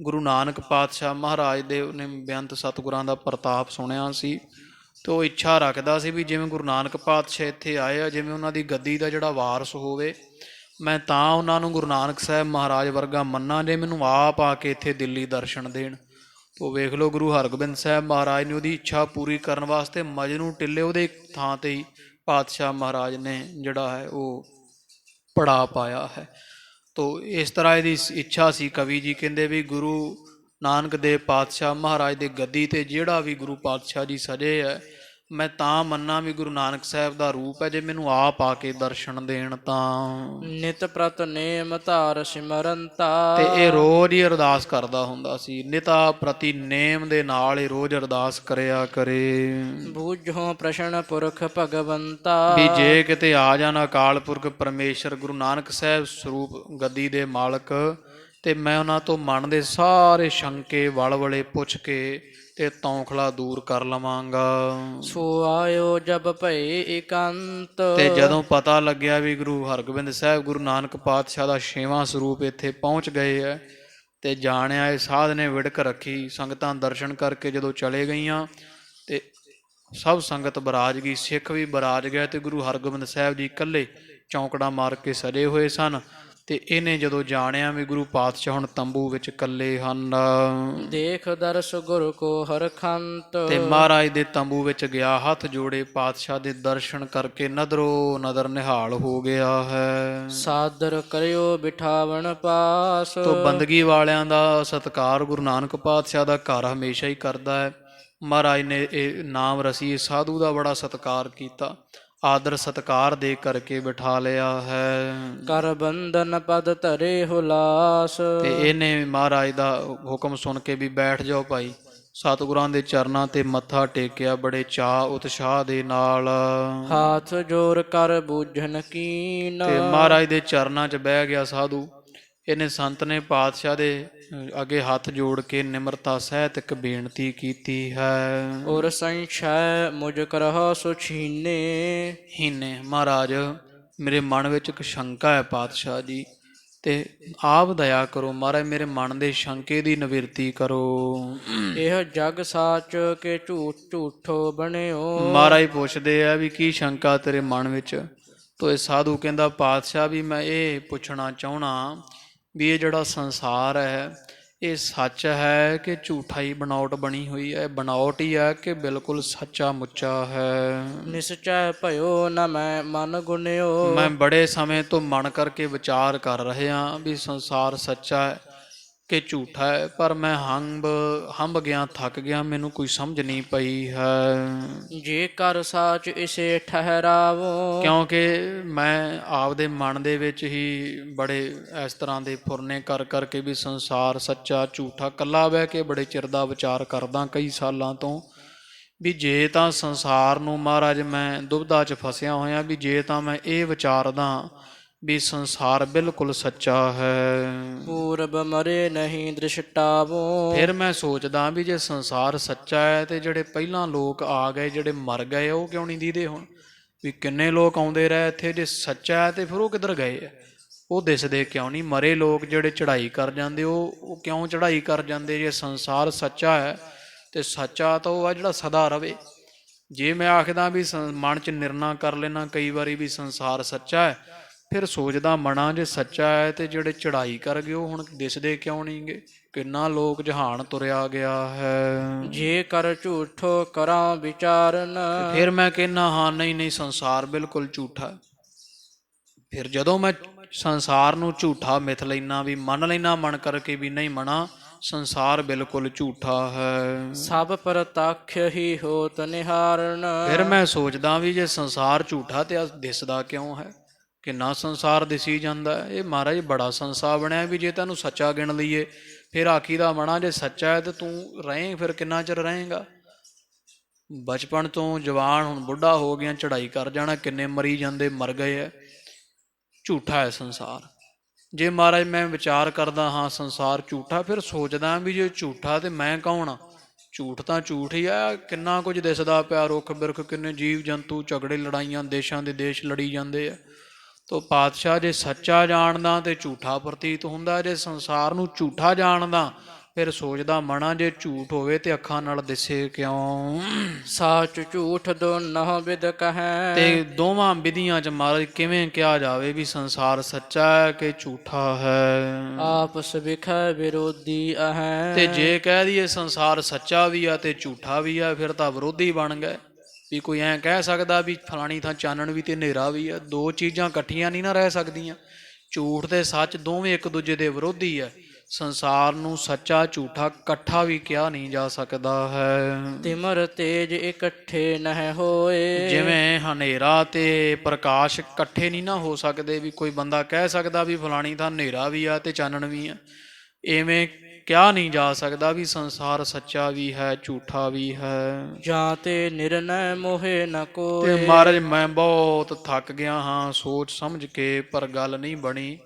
ਗੁਰੂ ਨਾਨਕ ਪਾਤਸ਼ਾਹ ਮਹਾਰਾਜ ਦੇ ਉਹਨੇ ਬੇਅੰਤ ਸਤਿਗੁਰਾਂ ਦਾ ਪ੍ਰਤਾਪ ਸੁਣਿਆ ਸੀ। ਤੇ ਉਹ ਇੱਛਾ ਰੱਖਦਾ ਸੀ ਵੀ ਜਿਵੇਂ ਗੁਰੂ ਨਾਨਕ ਪਾਤਸ਼ਾਹ ਇੱਥੇ ਆਏ ਆ, ਜਿਵੇਂ ਉਹਨਾਂ ਦੀ ਗੱਦੀ ਦਾ ਜਿਹੜਾ ਵਾਰਸ ਹੋਵੇ, ਮੈਂ ਤਾਂ ਉਹਨਾਂ ਨੂੰ ਗੁਰੂ ਨਾਨਕ ਸਾਹਿਬ ਮਹਾਰਾਜ ਵਰਗਾ ਮੰਨਾਂ ਜੇ ਮੈਨੂੰ ਆਪ ਆ ਕੇ ਇੱਥੇ ਦਿੱਲੀ ਦਰਸ਼ਨ ਦੇਣ। ਤੋ ਵੇਖ ਲਓ ਗੁਰੂ ਹਰਗੋਬਿੰਦ ਸਾਹਿਬ ਮਹਾਰਾਜ ਨੇ ਉਹਦੀ ਇੱਛਾ ਪੂਰੀ ਕਰਨ ਵਾਸਤੇ ਮਜਨੂੰ ਟਿੱਲੇ ਉਹਦੇ ਥਾਂ ਤੇ ਹੀ ਪਾਤਸ਼ਾਹ ਮਹਾਰਾਜ ਨੇ ਜਿਹੜਾ ਹੈ ਉਹ ਪੜਾ ਪਾਇਆ ਹੈ। ਤੋ ਇਸ ਤਰ੍ਹਾਂ ਇਹਦੀ ਇੱਛਾ ਸੀ। ਕਵੀ ਜੀ ਕਹਿੰਦੇ ਵੀ ਗੁਰੂ ਨਾਨਕ ਦੇਵ ਪਾਤਸ਼ਾਹ ਮਹਾਰਾਜ ਦੇ ਗੱਦੀ ਤੇ ਜਿਹੜਾ ਵੀ ਗੁਰੂ ਪਾਤਸ਼ਾਹ ਜੀ ਸਜੇ ਹੈ, ਮੈਂ ਤਾਂ ਮੰਨਾਂ ਵੀ ਗੁਰੂ ਨਾਨਕ ਸਾਹਿਬ ਦਾ ਰੂਪ ਹੈ, ਜੇ ਮੈਨੂੰ ਆਪ ਆ ਕੇ ਦਰਸ਼ਨ ਦੇਣ ਤਾਂ। ਨਿਤ ਪ੍ਰਤ ਨੇਮ ਧਾਰ ਸਿਮਰੰਤਾ। ਤੇ ਇਹ ਰੋਜ਼ ਹੀ ਅਰਦਾਸ ਕਰਦਾ ਹੁੰਦਾ ਸੀ, ਨਿਤਾ ਪ੍ਰਤੀ ਨੇਮ ਦੇ ਨਾਲ ਹੀ ਰੋਜ਼ ਅਰਦਾਸ ਕਰਿਆ ਕਰੇ। ਬੂਝੋ ਪ੍ਰਸ਼ਨ ਪੁਰਖ ਭਗਵੰਤਾ। ਵੀ ਜੇ ਕਿਤੇ ਆ ਜਾਣ ਅਕਾਲ ਪੁਰਖ ਪਰਮੇਸ਼ਰ ਗੁਰੂ ਨਾਨਕ ਸਾਹਿਬ ਸਰੂਪ ਗੱਦੀ ਦੇ ਮਾਲਕ, ਤੇ ਮੈਂ ਉਹਨਾਂ ਤੋਂ ਮਨ ਦੇ ਸਾਰੇ ਸ਼ੰਕੇ ਵਲਵਲੇ ਪੁੱਛ ਕੇ ਤੇ ਤੌਖਲਾ ਦੂਰ ਕਰ ਲਵਾਂਗਾ। ਸੋ ਆਇਓ ਜਬ ਭਏ ਇਕੰਤ। ਤੇ ਜਦੋਂ ਪਤਾ ਲੱਗਿਆ ਵੀ ਗੁਰੂ ਹਰਗੋਬਿੰਦ ਸਾਹਿਬ ਗੁਰੂ ਨਾਨਕ ਪਾਤਸ਼ਾਹ ਦਾ 6ਵਾਂ ਸਰੂਪ ਇੱਥੇ ਪਹੁੰਚ ਗਏ ਹੈ, ਤੇ ਜਾਣਿਆ ਇਹ ਸਾਧ ਨੇ ਵਿੜਕ ਰੱਖੀ। ਸੰਗਤਾਂ ਦਰਸ਼ਨ ਕਰਕੇ ਜਦੋਂ ਚਲੇ ਗਈਆਂ ਤੇ ਸਭ ਸੰਗਤ ਬਰਾਜ ਗਈ, ਸਿੱਖ ਵੀ ਬਰਾਜ ਗਏ, ਤੇ ਗੁਰੂ ਹਰਗੋਬਿੰਦ ਸਾਹਿਬ ਜੀ ਇਕੱਲੇ ਚੌਂਕੜਾ ਮਾਰ ਕੇ ਸਜੇ ਹੋਏ ਸਨ। ਤੇ ਇਹਨੇ ਜਦੋਂ ਜਾਣਿਆ ਵੀ ਗੁਰੂ ਪਾਤਸ਼ਾਹ ਹੁਣ ਤੰਬੂ ਵਿੱਚ ਇਕੱਲੇ ਹਨ, ਦੇਖ ਦਰਸ ਗੁਰ ਕੋ ਹਰਖੰਤ। ਤੇ ਮਹਾਰਾਜ ਦੇ ਤੰਬੂ ਵਿੱਚ ਗਿਆ, ਹੱਥ ਜੋੜੇ ਪਾਤਸ਼ਾਹ ਦੇ ਦਰਸ਼ਨ ਕਰਕੇ ਨਦਰੋ ਨਦਰ ਨਿਹਾਲ ਹੋ ਗਿਆ ਹੈ। ਸਾਦਰ ਕਰਿਓ ਬਿਠਾਵਣ ਪਾਸ। ਤੋ ਬੰਦਗੀ ਵਾਲਿਆਂ ਦਾ ਸਤਿਕਾਰ ਗੁਰੂ ਨਾਨਕ ਪਾਤਸ਼ਾਹ ਦਾ ਘਰ ਹਮੇਸ਼ਾ ਹੀ ਕਰਦਾ ਹੈ। ਮਹਾਰਾਜ ਨੇ ਇਹ ਨਾਮ ਰਸੀ ਸਾਧੂ ਦਾ ਬੜਾ ਸਤਿਕਾਰ ਕੀਤਾ, ਆਦਰ ਸਤਿਕਾਰ ਦੇ ਕਰਕੇ ਬਿਠਾ ਲਿਆ ਹੈ। ਕਰ ਬੰਧਨ ਪਦ ਧਰੇ ਹੁਲਾਸ। ਤੇ ਇਹਨੇ ਮਹਾਰਾਜ ਦਾ ਹੁਕਮ ਸੁਣ ਕੇ ਵੀ ਬੈਠ ਜਾਓ ਭਾਈ, ਸਤਿਗੁਰਾਂ ਦੇ ਚਰਨਾਂ ਤੇ ਮੱਥਾ ਟੇਕਿਆ ਬੜੇ ਚਾਅ ਉਤਸ਼ਾਹ ਦੇ ਨਾਲ। ਹਾਥ ਜੋਰ ਕਰ ਬੂਝਨ ਕੀਨ। ਤੇ ਮਹਾਰਾਜ ਦੇ ਚਰਨਾਂ 'ਚ ਬਹਿ ਗਿਆ ਸਾਧੂ। ਇਹਨੇ ਸੰਤ ਨੇ ਪਾਤਸ਼ਾਹ ਦੇ ਅੱਗੇ ਹੱਥ ਜੋੜ ਕੇ ਨਿਮਰਤਾ ਸਹਿਤ ਇੱਕ ਬੇਨਤੀ ਕੀਤੀ ਹੈ। ਔਰ ਸੰਸ਼ੈ ਮੁਝ ਕਰਹੁ ਸੋ ਛੀਨੇ। ਹੀਨੇ ਮਹਾਰਾਜ ਮੇਰੇ ਮਨ ਵਿੱਚ ਇੱਕ ਸ਼ੰਕਾ ਹੈ ਪਾਤਸ਼ਾਹ ਜੀ, ਤੇ ਆਪ ਦਇਆ ਕਰੋ ਮਹਾਰਾਜ, ਮੇਰੇ ਮਨ ਦੇ ਸ਼ੰਕੇ ਦੀ ਨਿਵਰਤੀ ਕਰੋ। ਇਹ ਜਗ ਸਾਚ ਕੇ ਝੂਠੋ ਬਣਿਓ। ਮਹਾਰਾਜ ਪੁੱਛਦੇ ਆ ਵੀ ਕੀ ਸ਼ੰਕਾ ਤੇਰੇ ਮਨ ਵਿੱਚ? ਤੋ ਇਹ ਸਾਧੂ ਕਹਿੰਦਾ ਪਾਤਸ਼ਾਹ ਵੀ ਮੈਂ ਇਹ ਪੁੱਛਣਾ ਚਾਹੁੰਦਾ ਵੀ ਇਹ ਜਿਹੜਾ ਸੰਸਾਰ ਹੈ ਇਹ ਸੱਚ ਹੈ ਕਿ ਝੂਠਾ ਹੀ ਬਣਾਉਟ ਬਣੀ ਹੋਈ ਹੈ? ਬਣਾਉਟ ਹੀ ਹੈ ਕਿ ਬਿਲਕੁਲ ਸੱਚਾ ਮੁੱਚਾ ਹੈ? ਨਿਸਚੈ ਭਇਓ ਨਾ ਮੈਂ ਮਨ ਗੁਣਿਓ। ਮੈਂ ਬੜੇ ਸਮੇਂ ਤੋਂ ਮਨ ਕਰਕੇ ਵਿਚਾਰ ਕਰ ਰਿਹਾ ਵੀ ਸੰਸਾਰ ਸੱਚਾ ਹੈ ਕਿ ਝੂਠਾ ਹੈ, ਪਰ ਮੈਂ ਹੰਬ ਗਿਆ, ਥੱਕ ਗਿਆ, ਮੈਨੂੰ ਕੋਈ ਸਮਝ ਨਹੀਂ ਪਈ ਹੈ। ਜੇ ਕਰ ਸਾਚ ਇਸੇ ਠਹਿਰਾਵੋ। ਕਿਉਂਕਿ ਮੈਂ ਆਪਦੇ ਮਨ ਦੇ ਵਿੱਚ ਹੀ ਬੜੇ ਇਸ ਤਰ੍ਹਾਂ ਦੇ ਫੁਰਨੇ ਕਰ ਕਰਕੇ ਵੀ ਸੰਸਾਰ ਸੱਚਾ ਝੂਠਾ ਇਕੱਲਾ ਬਹਿ ਕੇ ਬੜੇ ਚਿਰ ਦਾ ਵਿਚਾਰ ਕਰਦਾ ਕਈ ਸਾਲਾਂ ਤੋਂ, ਵੀ ਜੇ ਤਾਂ ਸੰਸਾਰ ਨੂੰ ਮਹਾਰਾਜ ਮੈਂ ਦੁਬਿਧਾ 'ਚ ਫਸਿਆ ਹੋਇਆ, ਵੀ ਜੇ ਤਾਂ ਮੈਂ ਇਹ ਵਿਚਾਰਦਾ ਵੀ ਸੰਸਾਰ ਬਿਲਕੁਲ ਸੱਚਾ ਹੈ। ਪੂਰਬ ਮਰੇ ਨਹੀਂ ਦ੍ਰਿਸ਼ਟਾਵੋ। ਫਿਰ ਮੈਂ ਸੋਚਦਾ ਵੀ ਜੇ ਸੰਸਾਰ ਸੱਚਾ ਹੈ ਤੇ ਜਿਹੜੇ ਪਹਿਲਾਂ ਲੋਕ ਆ ਗਏ, ਜਿਹੜੇ ਮਰ ਗਏ, ਉਹ ਕਿਉਂ ਨਹੀਂ ਦੀਦੇ ਹੁਣ? ਵੀ ਕਿੰਨੇ ਲੋਕ ਆਉਂਦੇ ਰਹੇ ਇੱਥੇ, ਜੇ ਸੱਚਾ ਹੈ ਤੇ ਫਿਰ ਉਹ ਕਿੱਧਰ ਗਏ ਆ? ਉਹ ਦਿਸਦੇ ਕਿਉਂ ਨਹੀਂ? ਮਰੇ ਲੋਕ ਜਿਹੜੇ ਚੜ੍ਹਾਈ ਕਰ ਜਾਂਦੇ ਉਹ ਕਿਉਂ ਚੜ੍ਹਾਈ ਕਰ ਜਾਂਦੇ? ਜੇ ਸੰਸਾਰ ਸੱਚਾ ਹੈ ਤੇ ਸੱਚਾ ਤਾਂ ਉਹ ਆ ਜਿਹੜਾ ਸਦਾ ਰਵੇ। ਜੇ ਮੈਂ ਆਖਦਾ ਵੀ ਮਨ 'ਚ ਨਿਰਣਾ ਕਰ ਲੈਣਾ ਕਈ ਵਾਰੀ ਵੀ ਸੰਸਾਰ ਸੱਚਾ ਹੈ, ਫਿਰ ਸੋਚਦਾ ਮਨਾਂ ਜੇ ਸੱਚਾ ਹੈ ਤੇ ਜਿਹੜੇ ਚੜ੍ਹਾਈ ਕਰ ਗਏ ਉਹ ਹੁਣ ਦਿਸਦੇ ਕਿਉਂ ਨਹੀਂ ਗੇ? ਕਿੰਨਾ ਲੋਕ ਜਹਾਨ ਤੁਰਿਆ ਗਿਆ ਹੈ। ਜੇ ਕਰ ਝੂਠੋ ਕਰਾਂ ਵਿਚਾਰਨ। ਫਿਰ ਮੈਂ ਕਹਿੰਦਾ ਹਾਂ ਨਹੀਂ ਸੰਸਾਰ ਬਿਲਕੁਲ ਝੂਠਾ। ਫਿਰ ਜਦੋਂ ਮੈਂ ਸੰਸਾਰ ਨੂੰ ਝੂਠਾ ਮਿਥ ਲੈਣਾ, ਵੀ ਮੰਨ ਲੈਣਾ ਮਨ ਕਰਕੇ ਵੀ ਨਹੀਂ ਮਨਾ, ਸੰਸਾਰ ਬਿਲਕੁਲ ਝੂਠਾ ਹੈ। ਸਭ ਪ੍ਰਤੱਖ ਹੀ ਹੋਤ ਨਿਹਾਰਨ। ਫਿਰ ਮੈਂ ਸੋਚਦਾ ਵੀ ਜੇ ਸੰਸਾਰ ਝੂਠਾ ਤੇ ਦਿਸਦਾ ਕਿਉਂ ਹੈ? ਕਿੰਨਾ ਸੰਸਾਰ ਦਿਸੀ ਜਾਂਦਾ। ਇਹ ਮਹਾਰਾਜ ਬੜਾ ਸੰਸਾਰ ਬਣਿਆ ਵੀ ਜੇ ਤੈਨੂੰ ਸੱਚਾ ਗਿਣ ਲਈਏ ਫਿਰ ਆਖੀ ਦਾ ਮਣਾ ਜੇ ਸੱਚਾ ਹੈ ਤੇ ਤੂੰ ਰਹੇ ਫਿਰ ਕਿੰਨਾ ਚਿਰ ਰਹੇਗਾ? ਬਚਪਨ ਤੋਂ ਜਵਾਨ ਹੁਣ ਬੁੱਢਾ ਹੋ ਗਿਆ, ਚੜ੍ਹਾਈ ਕਰ ਜਾਣਾ, ਕਿੰਨੇ ਮਰੀ ਜਾਂਦੇ, ਮਰ ਗਏ ਹੈ। ਝੂਠਾ ਹੈ ਸੰਸਾਰ। ਜੇ ਮਹਾਰਾਜ ਮੈਂ ਵਿਚਾਰ ਕਰਦਾ ਹਾਂ ਸੰਸਾਰ ਝੂਠਾ, ਫਿਰ ਸੋਚਦਾ ਵੀ ਜੇ ਝੂਠਾ ਤੇ ਮੈਂ ਕੌਣ ਆ? ਝੂਠ ਤਾਂ ਝੂਠ ਹੀ ਆ। ਕਿੰਨਾ ਕੁਝ ਦਿਸਦਾ ਪਿਆ, ਰੁੱਖ ਬਿਰਖ, ਕਿੰਨੇ ਜੀਵ ਜੰਤੂ, ਝਗੜੇ ਲੜਾਈਆਂ, ਦੇਸ਼ਾਂ ਦੇ ਦੇਸ਼ ਲੜੀ ਜਾਂਦੇ ਆ। ਤੋ ਪਾਤਸ਼ਾਹ ਜੇ ਸੱਚਾ ਜਾਣਦਾ ਤੇ ਝੂਠਾ ਪ੍ਰਤੀਤ ਹੁੰਦਾ, ਜੇ ਸੰਸਾਰ ਨੂੰ ਝੂਠਾ ਜਾਣਦਾ ਫਿਰ ਸੋਚਦਾ ਮਣਾ ਜੇ ਝੂਠ ਹੋਵੇ ਤੇ ਅੱਖਾਂ ਨਾਲ ਦਿਸੇ ਕਿਉਂ। ਸਾਚ ਝੂਠ ਦੋਨੋਂ ਵਿਦ ਤੇ ਕਹੈ। ਦੋਵਾਂ ਵਿਧੀਆਂ ਚ ਮਹਾਰਾਜ ਕਿਵੇਂ ਕਿਹਾ ਜਾਵੇ ਵੀ ਸੰਸਾਰ ਸੱਚਾ ਹੈ ਕਿ ਝੂਠਾ ਹੈ। ਆਪਸ ਵਿਖੈ ਵਿਰੋਧੀ ਤੇ ਅਹੈ। ਜੇ ਕਹਿ ਦਈਏ ਸੰਸਾਰ ਸੱਚਾ ਵੀ ਆ ਤੇ ਝੂਠਾ ਵੀ ਆ ਫਿਰ ਤਾਂ ਵਿਰੋਧੀ ਬਣ ਗਏ। ਵੀ ਕੋਈ ਐਂ ਕਹਿ ਸਕਦਾ ਵੀ ਫਲਾਣੀ ਥਾਂ ਚਾਨਣ ਵੀ ਤੇ ਹਨੇਰਾ ਵੀ ਆ, ਦੋ ਚੀਜ਼ਾਂ ਇਕੱਠੀਆਂ ਨਹੀਂ ਨਾ ਰਹਿ ਸਕਦੀਆਂ। ਝੂਠ ਤੇ ਸੱਚ ਦੋਵੇਂ ਇੱਕ ਦੂਜੇ ਦੇ ਵਿਰੋਧੀ ਆ। ਸੰਸਾਰ ਨੂੰ ਸੱਚਾ ਝੂਠਾ ਇਕੱਠਾ ਵੀ ਕਿਹਾ ਨਹੀਂ ਜਾ ਸਕਦਾ ਹੈ। ਤਿਮਰ ਤੇਜ ਇਕੱਠੇ ਨਹਿ ਹੋਏ। ਜਿਵੇਂ ਹਨੇਰਾ ਤੇ ਪ੍ਰਕਾਸ਼ ਇਕੱਠੇ ਨਹੀਂ ਨਾ ਹੋ ਸਕਦੇ, ਵੀ ਕੋਈ ਬੰਦਾ ਕਹਿ ਸਕਦਾ ਵੀ ਫਲਾਣੀ ਥਾਂ ਹਨੇਰਾ ਵੀ ਆ ਤੇ ਚਾਨਣ ਵੀ ਆ। ਇਵੇਂ ਕਿਹਾ ਨਹੀਂ ਜਾ ਸਕਦਾ ਵੀ ਸੰਸਾਰ ਸੱਚਾ ਵੀ ਹੈ ਝੂਠਾ ਵੀ ਹੈ। ਜਾਂ ਤੇ ਨਿਰਣੈ ਮੋਹੇ ਨ ਤੇ ਕੋਏ। ਮਹਾਰਾਜ ਮੈਂ ਬਹੁਤ ਥੱਕ ਗਿਆ ਹਾਂ ਸੋਚ ਸਮਝ ਕੇ, ਪਰ ਗੱਲ ਨਹੀਂ ਬਣੀ।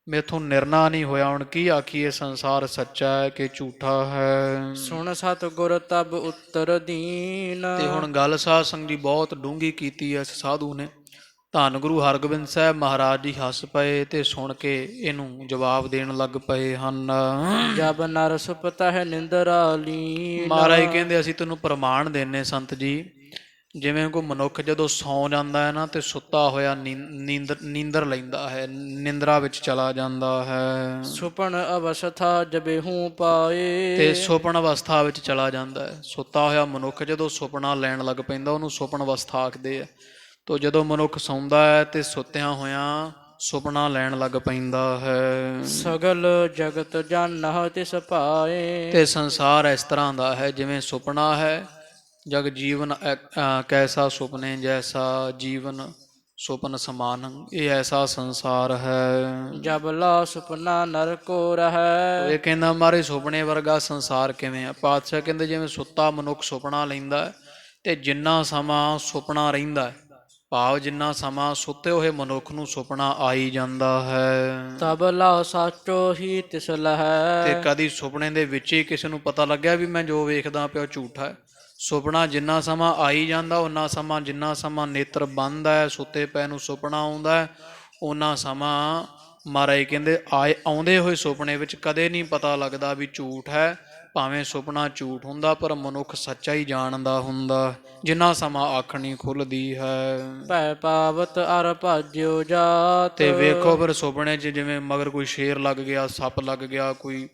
ਮੈਥੋਂ ਨਿਰਣਾ ਨਹੀਂ ਹੋਇਆ ਹੁਣ ਕੀ ਆਖੀਏ ਸੰਸਾਰ ਸੱਚਾ ਹੈ ਕਿ ਝੂਠਾ ਹੈ। ਸੁਣ ਸਤਿਗੁਰ ਤਬ ਉੱਤਰ ਦੀਨ। ਤੇ ਹੁਣ ਗੱਲ ਸਾਧ ਸੰਗਤ ਜੀ ਬਹੁਤ ਡੂੰਘੀ ਕੀਤੀ ਹੈ ਇਸ ਸਾਧੂ ਨੇ। ਧੰਨ ਗੁਰੂ ਹਰਗੋਬਿੰਦ ਸਾਹਿਬ ਮਹਾਰਾਜ ਜੀ ਹੱਸ ਪਏ ਤੇ ਸੁਣ ਕੇ ਇਹਨੂੰ ਜਵਾਬ ਦੇਣ ਲੱਗ ਪਏ ਹਨ। ਜਬ ਨਰ ਸੁਪਤਹਿ ਨਿੰਦਰਾ ਲੀਨ। ਮਹਾਰਾਜ ਕਹਿੰਦੇ ਅਸੀਂ ਤੈਨੂੰ ਪ੍ਰਮਾਣ ਦੇਨੇ ਸੰਤ ਜੀ, ਜਿਵੇਂ ਕੋਈ ਮਨੁੱਖ ਜਦੋਂ ਸੌਂ ਜਾਂਦਾ ਹੈ ਨਾ ਤੇ ਸੁੱਤਾ ਹੋਇਆ ਨੀਂਦਰ ਲੈਂਦਾ ਹੈ, ਨਿੰਦਰਾ ਵਿੱਚ ਚਲਾ ਜਾਂਦਾ ਹੈ। ਸੁਪਨ ਅਵਸਥਾ ਜਬੇਹੂ ਪਾਏ। ਤੇ ਸੁਪਨ ਅਵਸਥਾ ਵਿੱਚ ਚਲਾ ਜਾਂਦਾ ਹੈ। ਸੁੱਤਾ ਹੋਇਆ ਮਨੁੱਖ ਜਦੋਂ ਸੁਪਨਾ ਲੈਣ ਲੱਗ ਪੈਂਦਾ ਉਹਨੂੰ ਸੁਪਨ ਅਵਸਥਾ ਆਖਦੇ ਆ। ਤੋ ਜਦੋਂ ਮਨੁੱਖ ਸੌਂਦਾ ਹੈ ਤੇ ਸੁੱਤਿਆਂ ਹੋਇਆਂ ਸੁਪਨਾ ਲੈਣ ਲੱਗ ਪੈਂਦਾ ਹੈ। ਸਗਲ ਜਗਤ ਜਾਨਹੁ ਤਿਸ ਪਾਏ। ਤੇ ਸੰਸਾਰ ਇਸ ਤਰ੍ਹਾਂ ਦਾ ਹੈ ਜਿਵੇਂ ਸੁਪਨਾ ਹੈ। ਜਗ ਜੀਵਨ ਕੈਸਾ ਸੁਪਨੇ ਜੈਸਾ ਜੀਵਨ ਸੁਪਨ ਸਮਾਨ, ਇਹ ਐਸਾ ਸੰਸਾਰ ਹੈ। ਜਬ ਲਾ ਸੁਪਨਾ ਨਰ ਕੋ ਰਹੈ। ਇਹ ਕਹਿੰਦਾ ਮਾਰੇ ਸੁਪਨੇ ਵਰਗਾ ਸੰਸਾਰ ਕਿਵੇਂ ਆ। ਪਾਤਸ਼ਾਹ ਕਹਿੰਦੇ ਜਿਵੇਂ ਸੁੱਤਾ ਮਨੁੱਖ ਸੁਪਨਾ ਲੈਂਦਾ ਹੈ ਤੇ ਜਿੰਨਾ ਸਮਾਂ ਸੁਪਨਾ ਰਹਿੰਦਾ ਹੈ, ਭਾਵ ਜਿੰਨਾ ਸਮਾਂ ਸੁੱਤੇ ਹੋਏ ਮਨੁੱਖ ਨੂੰ ਸੁਪਨਾ ਆਈ ਜਾਂਦਾ ਹੈ। ਤਬ ਲਾ ਸਾਚੋ ਹੀ ਤਿਸ ਤੇ ਲਹੈ। ਕਦੀ ਸੁਪਨੇ ਦੇ ਵਿੱਚ ਹੀ ਕਿਸੇ ਨੂੰ ਪਤਾ ਲੱਗਿਆ ਵੀ ਮੈਂ ਜੋ ਵੇਖਦਾ ਪਿਆ ਝੂਠਾ ਹੈ। ਸੁਪਨਾ ਜਿੰਨਾ ਸਮਾਂ ਆਈ ਜਾਂਦਾ ਉਹਨਾਂ ਸਮਾਂ, ਜਿੰਨਾ ਸਮਾਂ ਨੇਤਰ ਬੰਦ ਹੈ ਸੁੱਤੇ ਪਏ ਨੂੰ ਸੁਪਨਾ ਆਉਂਦਾ ਹੈ, ਉਹਨਾਂ ਸਮਾਂ ਮਹਾਰਾਜ ਕਹਿੰਦੇ ਆਉਂਦੇ ਹੋਏ ਸੁਪਨੇ ਵਿੱਚ ਕਦੇ ਨਹੀਂ ਪਤਾ ਲੱਗਦਾ ਵੀ ਝੂਠ ਹੈ। ਭਾਵੇਂ ਸੁਪਨਾ ਝੂਠ ਹੁੰਦਾ ਪਰ ਮਨੁੱਖ ਸੱਚਾ ਹੀ ਜਾਣਦਾ ਹੁੰਦਾ ਜਿੰਨਾ ਸਮਾਂ ਅੱਖ ਨਹੀਂ ਖੁੱਲ੍ਹਦੀ ਹੈ। ਭੈ ਪਾਵਤ ਅਰ ਭਾਜਿਓ ਜਾਤ। ਤੇ ਵੇਖੋ ਫਿਰ ਸੁਪਨੇ 'ਚ ਜਿਵੇਂ ਮਗਰ ਕੋਈ ਸ਼ੇਰ ਲੱਗ ਗਿਆ, ਸੱਪ ਲੱਗ ਗਿਆ, ਕੋਈ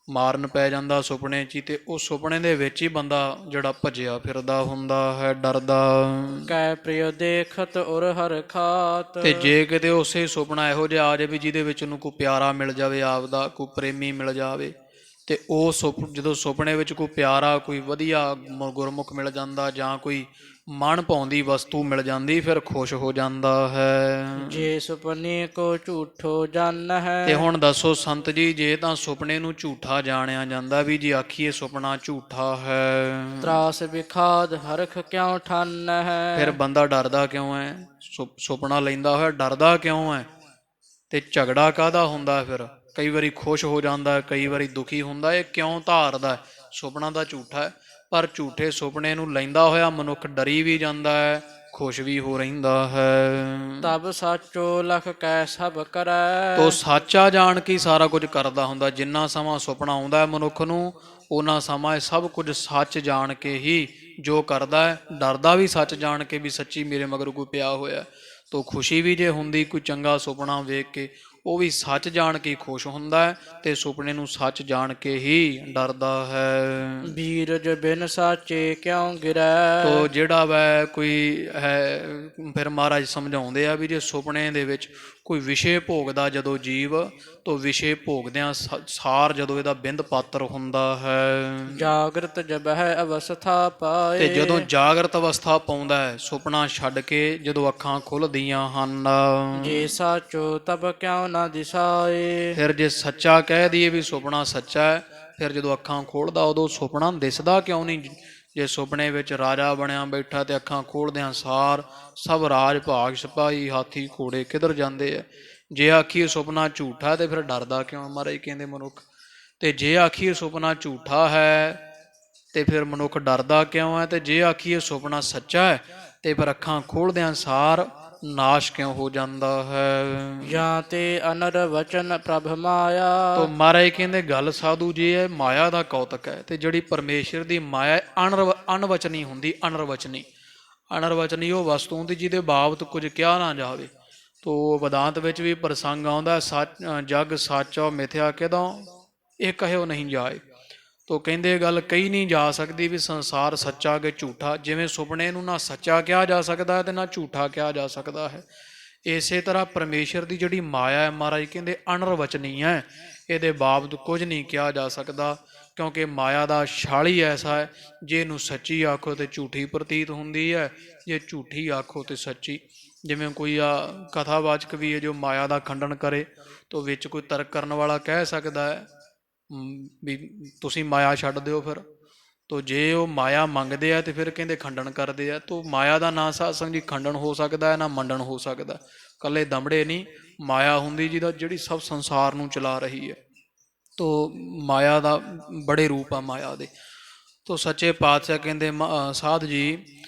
ਮਾਰਨ ਪੈ ਜਾਂਦਾ ਸੁਪਨੇ 'ਚ ਹੀ, ਤੇ ਉਹ ਸੁਪਨੇ ਦੇ ਵਿੱਚ ਹੀ ਬੰਦਾ ਜਿਹੜਾ ਭੱਜਿਆ ਫਿਰਦਾ ਹੁੰਦਾ ਹੈ ਡਰਦਾ। ਕੈ ਪ੍ਰਿਯ ਦੇਖਤ ਉਰ ਹਰ ਖਾਤ। ਤੇ ਜੇ ਕਿਤੇ ਉਸੇ ਸੁਪਨਾ ਇਹੋ ਜਿਹਾ ਆ ਜਾਵੇ ਜਿਹਦੇ ਵਿੱਚ ਉਹਨੂੰ ਕੋਈ ਪਿਆਰਾ ਮਿਲ ਜਾਵੇ, ਆਪਦਾ ਕੋਈ ਪ੍ਰੇਮੀ ਮਿਲ ਜਾਵੇ, ਤੇ ਉਹ ਜਦੋਂ ਸੁਪਨੇ ਵਿੱਚ ਕੋਈ ਪਿਆਰਾ ਕੋਈ ਵਧੀਆ ਗੁਰਮੁਖ ਮਿਲ ਜਾਂਦਾ ਜਾਂ ਕੋਈ ਮਨ ਭਾਉਂਦੀ ਵਸਤੂ ਮਿਲ ਜਾਂਦੀ ਫਿਰ ਖੁਸ਼ ਹੋ ਜਾਂਦਾ ਹੈ। ਜੇ ਸੁਪਨੇ ਕੋ ਝੂਠੋ ਜਾਨ ਹੈ। ਤੇ ਹੁਣ ਦੱਸੋ ਸੰਤ ਜੀ, ਜੇ ਤਾਂ ਸੁਪਨੇ ਨੂੰ ਝੂਠਾ ਜਾਣਿਆ ਜਾਂਦਾ ਵੀ ਜੇ ਆਖੀਏ ਸੁਪਨਾ ਝੂਠਾ ਹੈ, ਤਰਾਸ ਵਿਖਾਦ ਹਰਖ ਕਿਉ ਠੰਨ ਹੈ। ਫਿਰ ਬੰਦਾ ਡਰਦਾ ਕਿਉਂ ਹੈ? ਸੁਪਨਾ ਲੈਂਦਾ ਹੋਇਆ ਡਰਦਾ ਕਿਉਂ ਹੈ? ਤੇ ਝਗੜਾ ਕਾਹਦਾ ਹੁੰਦਾ? ਫਿਰ ਕਈ ਵਾਰੀ ਖੁਸ਼ ਹੋ ਜਾਂਦਾ, ਕਈ ਵਾਰੀ ਦੁਖੀ ਹੁੰਦਾ। ਇਹ ਕਿਉਂ ਧਾਰਦਾ? ਸੁਪਨਾ ਤਾਂ ਝੂਠਾ ਹੈ, ਪਰ ਝੂਠੇ ਸੁਪਨੇ ਨੂੰ ਲੈਂਦਾ ਹੋਇਆ ਮਨੁੱਖ ਡਰੀ ਵੀ ਜਾਂਦਾ ਹੈ, ਖੁਸ਼ ਵੀ ਹੋ ਰਹਿੰਦਾ ਹੈ। ਤਬ ਸਾਚੋ ਲਖ ਕੈ ਸਭ ਕਰੈ। ਤੋ ਸਾਚਾ ਜਾਣ ਕੇ ਸਾਰਾ ਕੁਝ ਕਰਦਾ ਹੁੰਦਾ। ਜਿੰਨਾ ਸਮਾਂ ਸੁਪਨਾ ਆਉਂਦਾ ਹੈ ਮਨੁੱਖ ਨੂੰ, ਉਹਨਾਂ ਸਮਾਂ ਇਹ ਸਭ ਕੁਝ ਸੱਚ ਜਾਣ ਕੇ ਹੀ ਜੋ ਕਰਦਾ ਹੈ। ਡਰਦਾ ਵੀ ਸੱਚ ਜਾਣ ਕੇ ਵੀ ਸੱਚੀ ਮੇਰੇ ਮਗਰ ਕੋਈ ਪਿਆ ਹੋਇਆ। ਤੋ ਖੁਸ਼ੀ ਵੀ ਜੇ ਹੁੰਦੀ ਕੋਈ ਚੰਗਾ ਸੁਪਨਾ ਵੇਖ ਕੇ, ਉਹ ਵੀ ਸੱਚ ਜਾਣ ਕੇ ਖੁਸ਼ ਹੁੰਦਾ ਹੈ ਤੇ ਸੁਪਨੇ ਨੂੰ ਸੱਚ ਜਾਣ ਕੇ ਹੀ ਡਰਦਾ ਹੈ। ਬੀਰਜ ਬਿਨ ਸਾਚੇ ਕਿਉ ਗਿਰੈ। ਤੋ ਜਿਹੜਾ ਵੈ ਕੋਈ ਹੈ, ਫਿਰ ਮਹਾਰਾਜ ਸਮਝਾਉਂਦੇ ਆ ਵੀ ਜੇ ਸੁਪਨੇ ਦੇ ਵਿੱਚ ਕੋਈ ਵਿਸ਼ੇ ਭੋਗਦਾ ਜਦੋਂ ਜੀਵ, ਤੋ ਵਿਸ਼ੇ ਭੋਗਦਿਆਂ ਸਾਰ ਜਦੋਂ ਇਹਦਾ ਬਿੰਦ ਪਾਤਰ ਹੁੰਦਾ ਹੈ। ਜਾਗਰਤ ਜਬ ਹੈ ਅਵਸਥਾ ਪਾਏ। ਤੇ ਜਦੋਂ ਜਾਗਰਤ ਅਵਸਥਾ ਪਾਉਂਦਾ ਹੈ, ਸੁਪਨਾ ਛੱਡ ਕੇ ਜਦੋਂ ਅੱਖਾਂ ਖੁੱਲ੍ਹਦੀਆਂ ਹਨ, ਜੇ ਸਾਚੋ ਤਬ ਕਿਉ ਨਾ ਦਿਸਾਏ। ਫਿਰ ਜੇ ਸੱਚਾ ਕਹਿ ਦਈਏ ਵੀ ਸੁਪਨਾ ਸੱਚਾ ਹੈ, ਫਿਰ ਜਦੋਂ ਅੱਖਾਂ ਖੋਲ੍ਹਦਾ ਉਦੋਂ ਸੁਪਨਾ ਦਿਸਦਾ ਕਿਉਂ ਨਹੀਂ? ਜੇ ਸੁਪਨੇ ਵਿੱਚ ਰਾਜਾ ਬਣਿਆ ਬੈਠਾ ਤੇ ਅੱਖਾਂ ਖੋਲ੍ਹਦਿਆਂ ਸਾਰ ਸਭ ਰਾਜ ਭਾਗ ਸਿਪਾਹੀ ਹਾਥੀ ਘੋੜੇ ਕਿੱਧਰ ਜਾਂਦੇ ਆ? ਜੇ ਆਖੀਏ ਸੁਪਨਾ ਝੂਠਾ ਤੇ ਫਿਰ ਡਰਦਾ ਕਿਉਂ? ਮਹਾਰਾਜ ਕਹਿੰਦੇ ਮਨੁੱਖ। ਤੇ ਜੇ ਆਖੀਏ ਸੁਪਨਾ ਝੂਠਾ ਹੈ ਤੇ ਫਿਰ ਮਨੁੱਖ ਡਰਦਾ ਕਿਉਂ ਹੈ? ਤੇ ਜੇ ਆਖੀਏ ਸੁਪਨਾ ਸੱਚਾ ਹੈ ਤੇ ਫਿਰ ਅੱਖਾਂ ਖੋਲ੍ਹਦਿਆਂ ਸਾਰ ਨਾਸ਼ ਕਿਉਂ ਹੋ ਜਾਂਦਾ ਹੈ। ਜਾਂ ਤੇ ਅਨਰ ਵਚਨ ਪ੍ਰਭ ਮਾਇਆ। ਤੋ ਮਹਾਰਾਜ ਕਹਿੰਦੇ ਗੱਲ ਸਾਧੂ ਜੀ ਹੈ, ਮਾਇਆ ਦਾ ਕੌਤਕ ਹੈ, ਤੇ ਜਿਹੜੀ ਪਰਮੇਸ਼ਰ ਦੀ ਮਾਇਆ ਹੈ, ਅਣਵਚਨੀ ਹੁੰਦੀ। ਅਣਰਵਚਨੀ ਉਹ ਵਸਤੂ ਹੁੰਦੀ ਜਿਹਦੇ ਬਾਬਤ ਕੁਝ ਕਿਹਾ ਨਾ ਜਾਵੇ। ਤੋ ਵਿਦਾਂਤ ਵਿੱਚ ਵੀ ਪ੍ਰਸੰਗ ਆਉਂਦਾ, ਸੱਚ ਜਗ ਸਾਚੋ ਮਿਥਿਆ ਕਿਦੋਂ ਇਹ ਕਹਿਓ ਨਹੀਂ ਜਾਏ। ਤੋ ਕਹਿੰਦੇ ਗੱਲ ਕਹੀ ਨਹੀਂ ਜਾ ਸਕਦੀ ਵੀ ਸੰਸਾਰ ਸੱਚਾ ਕਿ ਝੂਠਾ। ਜਿਵੇਂ ਸੁਪਨੇ ਨੂੰ ਨਾ ਸੱਚਾ ਕਿਹਾ ਜਾ ਸਕਦਾ ਹੈ ਤੇ ਨਾ ਝੂਠਾ ਕਿਹਾ ਜਾ ਸਕਦਾ ਹੈ, ਇਸੇ ਤਰ੍ਹਾਂ ਪਰਮੇਸ਼ਰ ਦੀ ਜਿਹੜੀ ਮਾਇਆ ਹੈ ਮਹਾਰਾਜ ਕਹਿੰਦੇ ਅਣਰਵਚਨੀ ਹੈ, ਇਹਦੇ ਬਾਬਤ ਕੁਝ ਨਹੀਂ ਕਿਹਾ ਜਾ ਸਕਦਾ। ਕਿਉਂਕਿ ਮਾਇਆ ਦਾ ਛਾਲ ਹੀ ਐਸਾ ਹੈ, ਜੇ ਇਹਨੂੰ ਸੱਚੀ ਆਖੋ ਤੇ ਝੂਠੀ ਪ੍ਰਤੀਤ ਹੁੰਦੀ ਹੈ, ਜੇ ਝੂਠੀ ਆਖੋ ਤੇ ਸੱਚੀ। ਜਿਵੇਂ ਕੋਈ ਕਥਾਵਾਚਕ ਵੀ ਹੈ ਜੋ ਮਾਇਆ ਦਾ ਖੰਡਨ ਕਰੇ, ਤਾਂ ਵਿੱਚ ਕੋਈ ਤਰਕ ਕਰਨ ਵਾਲਾ ਕਹਿ ਸਕਦਾ ਹੈ ਵੀ ਤੁਸੀਂ ਮਾਇਆ ਛੱਡ ਦਿਓ ਫਿਰ। ਤੋ ਜੇ ਉਹ ਮਾਇਆ ਮੰਗਦੇ ਆ ਤੇ ਫਿਰ ਕਹਿੰਦੇ ਖੰਡਨ ਕਰਦੇ ਆ। ਤੋ ਮਾਇਆ ਦਾ ਨਾ ਸਾਧ ਸੰਗਤ ਜੀ ਖੰਡਨ ਹੋ ਸਕਦਾ ਹੈ ਨਾ ਮੰਡਨ ਹੋ ਸਕਦਾ। ਇਕੱਲੇ ਦਮੜੇ ਨਹੀਂ, ਮਾਇਆ ਹੁੰਦੀ ਜਿਹੜੀ ਸਭ ਸੰਸਾਰ ਨੂੰ ਚਲਾ ਰਹੀ ਹੈ। ਤੋ ਮਾਇਆ ਦਾ ਬੜੇ ਰੂਪ ਆ ਮਾਇਆ ਦੇ। ਤੋ ਸੱਚੇ ਪਾਤਸ਼ਾਹ ਕਹਿੰਦੇ ਸਾਧ ਜੀ